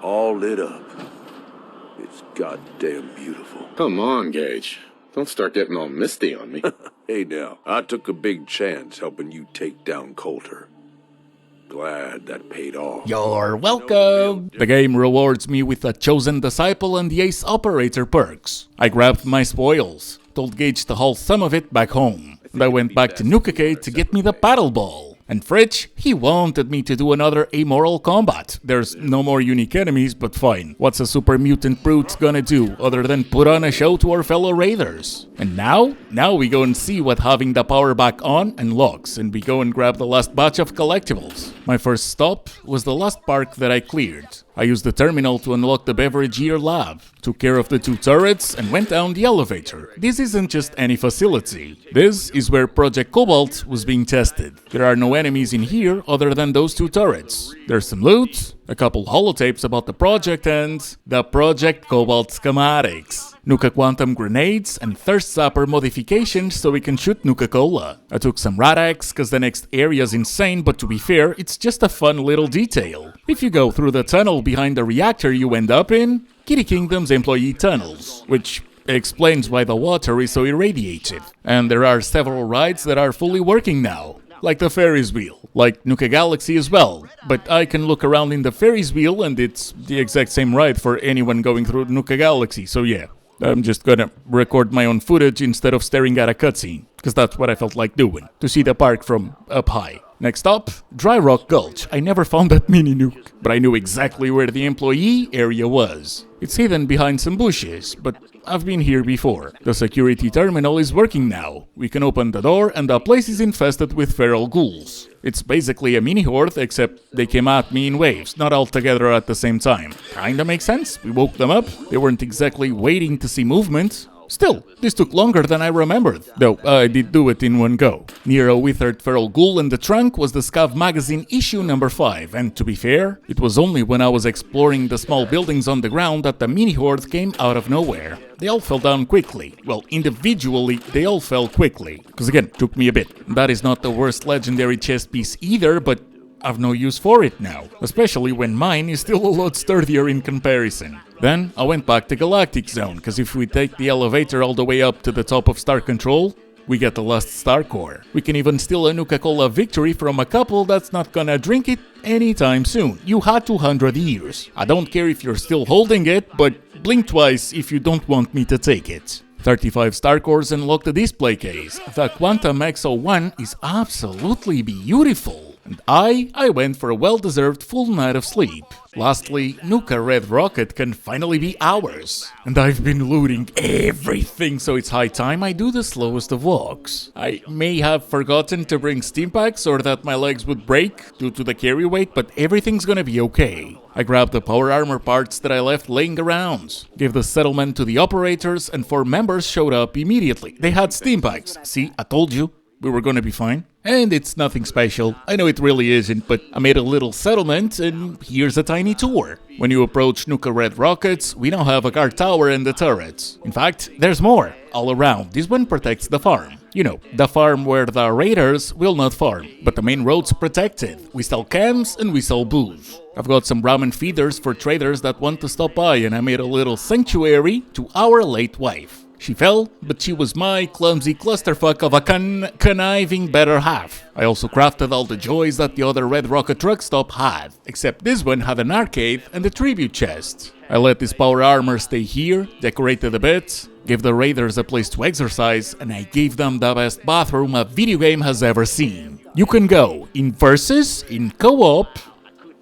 all lit up. It's goddamn beautiful. Come on, Gage. Don't start getting all misty on me. Hey now, I took a big chance helping you take down Colter. Glad that paid off. You're welcome! The game rewards me with a Chosen Disciple and the Ace Operator perks. I grabbed my spoils, told Gage to haul some of it back home, and I went back to Nuka-Cade to get me the paddle ball. And Fritch, he wanted me to do another amoral combat. There's no more unique enemies, but fine. What's a super mutant brute gonna do other than put on a show to our fellow raiders? And now we go and see what having the power back on unlocks, and we go and grab the last batch of collectibles. My first stop was the last park that I cleared. I used the terminal to unlock the beverage year lab, took care of the 2 turrets, and went down the elevator. This isn't just any facility. This is where Project Cobalt was being tested. There are no enemies in here other than those 2 turrets. There's some loot, a couple holotapes about the project, and the Project Cobalt schematics. Nuka Quantum grenades and Thirst Zapper modifications so we can shoot Nuka-Cola. I took some Rad-X cause the next area's insane, but to be fair, it's just a fun little detail. If you go through the tunnel behind the reactor you end up in, Kiddie Kingdom's employee tunnels, which explains why the water is so irradiated. And there are several rides that are fully working now, like the Ferris wheel, like Nuka Galaxy as well. But I can look around in the Ferris wheel and it's the exact same ride for anyone going through Nuka Galaxy, so yeah. I'm just gonna record my own footage instead of staring at a cutscene, because that's what I felt like doing, to see the park from up high. Next up, Dry Rock Gulch. I never found that mini nuke, but I knew exactly where the employee area was. It's hidden behind some bushes, but I've been here before. The security terminal is working now. We can open the door and the place is infested with feral ghouls. It's basically a mini horde, except they came at me in waves, not all together at the same time. Kinda makes sense. We woke them up. They weren't exactly waiting to see movement. Still, this took longer than I remembered, though I did do it in one go. Near a withered feral ghoul in the trunk was the Scav magazine issue number 5, and to be fair, it was only when I was exploring the small buildings on the ground that the mini horde came out of nowhere. They all fell down quickly. Well, individually, they all fell quickly. Because again, it took me a bit. That is not the worst legendary chest piece either, but I've no use for it now, especially when mine is still a lot sturdier in comparison. Then I went back to Galactic Zone, because if we take the elevator all the way up to the top of Star Control, we get the last Star Core. We can even steal a Nuka-Cola victory from a couple that's not gonna drink it anytime soon. You had 200 years. I don't care if you're still holding it, but blink twice if you don't want me to take it. 35 Star Cores unlock the display case. The Quantum XO1 is absolutely beautiful. And I went for a well-deserved full night of sleep. Lastly, Nuka Red Rocket can finally be ours. And I've been looting everything, so it's high time I do the slowest of walks. I may have forgotten to bring steam packs or that my legs would break due to the carry weight, but everything's gonna be okay. I grabbed the power armor parts that I left laying around, gave the settlement to the operators, and 4 members showed up immediately. They had steam packs. See, I told you. We were gonna be fine. And it's nothing special. I know it really isn't, but I made a little settlement, and here's a tiny tour. When you approach Nuka Red Rockets, we now have a guard tower and the turrets. In fact, there's more, all around. This one protects the farm. You know, the farm where the raiders will not farm, but the main road's protected. We sell cams and we sell booze. I've got some ramen feeders for traders that want to stop by, and I made a little sanctuary to our late wife. She fell, but she was my clumsy clusterfuck of a conniving better half. I also crafted all the joys that the other Red Rocket truck stop had, except this one had an arcade and a tribute chest. I let this power armor stay here, decorated a bit, gave the raiders a place to exercise, and I gave them the best bathroom a video game has ever seen. You can go in versus, in co-op.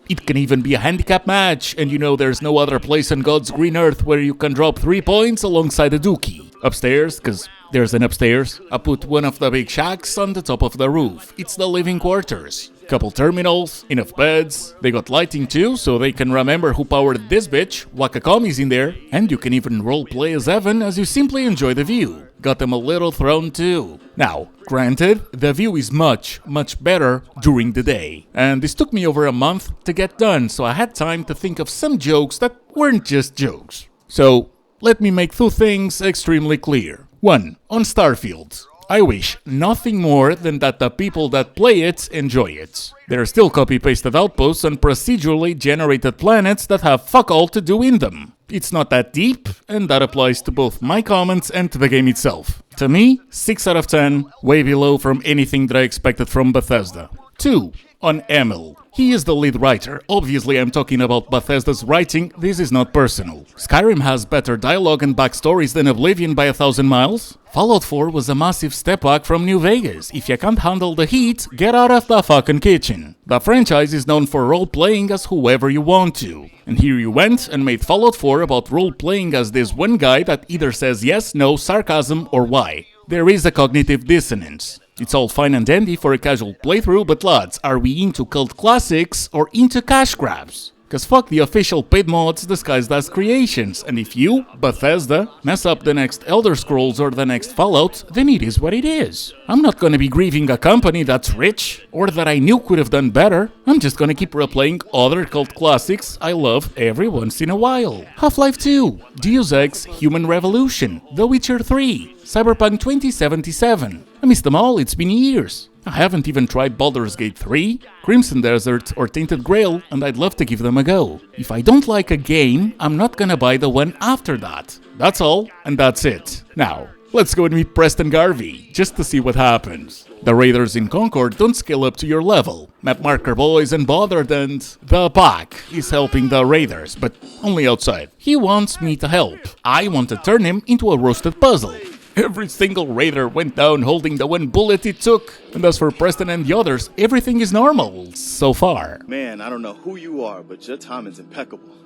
It can even be a handicap match, and you know there's no other place on God's green earth where you can drop 3 points alongside a dookie. Upstairs, cause there's an upstairs, I put one of the big shacks on the top of the roof. It's the living quarters. Couple terminals, enough beds, they got lighting too, so they can remember who powered this bitch, Wakakami's in there, and you can even roleplay as Evan as you simply enjoy the view. Got them a little throne too. Now, granted, the view is much better during the day, and this took me over a month to get done, so I had time to think of some jokes that weren't just jokes. So, let me make 2 things extremely clear. 1. On Starfield. I wish nothing more than that the people that play it enjoy it. There are still copy-pasted outposts and procedurally generated planets that have fuck all to do in them. It's not that deep, and that applies to both my comments and to the game itself. To me, 6 out of 10, way below from anything that I expected from Bethesda. 2. On Emil. He is the lead writer. Obviously I'm talking about Bethesda's writing, this is not personal. Skyrim has better dialogue and backstories than Oblivion by 1,000 miles. Fallout 4 was a massive step back from New Vegas. If you can't handle the heat, get out of the fucking kitchen. The franchise is known for role-playing as whoever you want to. And here you went and made Fallout 4 about role-playing as this one guy that either says yes, no, sarcasm, or why. There is a cognitive dissonance. It's all fine and dandy for a casual playthrough, but lads, are we into cult classics or into cash grabs? Cause fuck the official paid mods disguised as creations, and if you, Bethesda, mess up the next Elder Scrolls or the next Fallout, then it is what it is. I'm not gonna be grieving a company that's rich, or that I knew could have done better. I'm just gonna keep replaying other cult classics I love every once in a while. Half-Life 2, Deus Ex Human Revolution, The Witcher 3, Cyberpunk 2077. I missed them all, it's been years. I haven't even tried Baldur's Gate 3, Crimson Desert, or Tainted Grail, and I'd love to give them a go. If I don't like a game, I'm not gonna buy the one after that. That's all, and that's it. Now, let's go and meet Preston Garvey, just to see what happens. The raiders in Concord don't scale up to your level. Map marker boy isn't bothered, and the pack is helping the raiders, but only outside. He wants me to help. I want to turn him into a roasted puzzle. Every single raider went down holding the one bullet it took. And as for Preston and the others, everything is normal, so far. Man, I don't know who you are, but your timing's impeccable.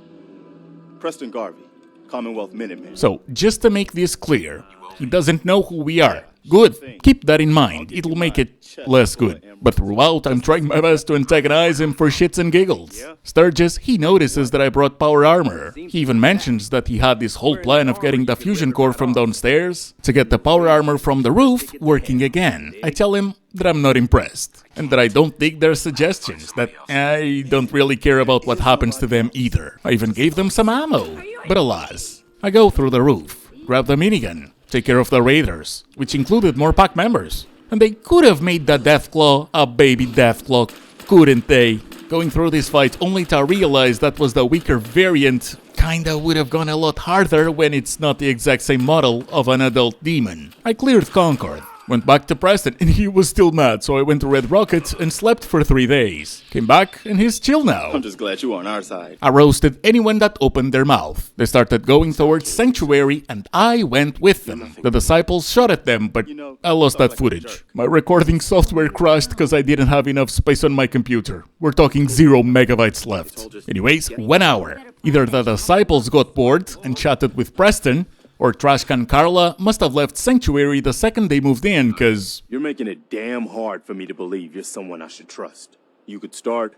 Preston Garvey, Commonwealth Minuteman. So, just to make this clear, he doesn't know who we are. Good, keep that in mind, it'll make it less good. But throughout, I'm trying my best to antagonize him for shits and giggles. Sturgis, he notices that I brought power armor. He even mentions that he had this whole plan of getting the fusion core from downstairs to get the power armor from the roof working again. I tell him that I'm not impressed, and that I don't dig their suggestions, that I don't really care about what happens to them either. I even gave them some ammo. But alas, I go through the roof, grab the minigun, take care of the raiders, which included more pack members. And they could have made the Deathclaw a baby Deathclaw, couldn't they? Going through this fight only to realize that was the weaker variant kinda would have gone a lot harder when it's not the exact same model of an adult demon. I cleared Concord. Went back to Preston and he was still mad, so I went to Red Rocket and slept for 3 days. Came back and he's chill now. I'm just glad you were on our side. I roasted anyone that opened their mouth. They started going towards Sanctuary and I went with them. The disciples shot at them, but I lost that footage. My recording software crashed because I didn't have enough space on my computer. We're talking 0 megabytes left. Anyways, 1 hour. Either the disciples got bored and chatted with Preston, or Trashcan Carla must have left Sanctuary the second they moved in, cause... You're making it damn hard for me to believe you're someone I should trust. You could start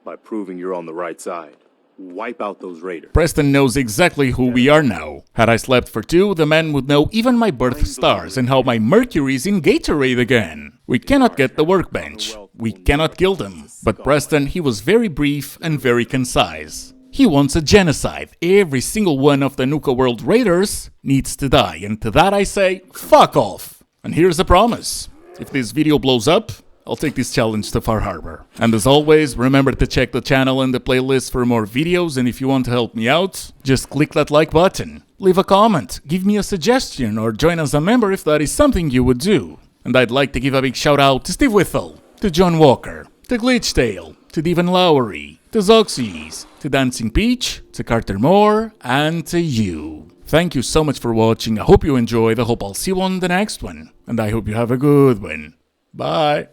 by proving you're on the right side. Wipe out those raiders. Preston knows exactly who we are now. Had I slept for 2, the man would know even my birth stars and how my Mercury's in Gatorade again. We cannot get the workbench. We cannot kill them. But Preston, he was very brief and very concise. He wants a genocide. Every single one of the Nuka-World raiders needs to die, and to that I say, fuck off. And here's a promise. If this video blows up, I'll take this challenge to Far Harbor. And as always, remember to check the channel and the playlist for more videos, and if you want to help me out, just click that like button. Leave a comment, give me a suggestion, or join as a member if that is something you would do. And I'd like to give a big shout out to Steve Whittle, to John Walker, to Glitchtail, to Devon Lowry, to Zoxies, to Dancing Peach, to Carter Moore, and to you. Thank you so much for watching. I hope you enjoyed. I hope I'll see you on the next one. And I hope you have a good one. Bye.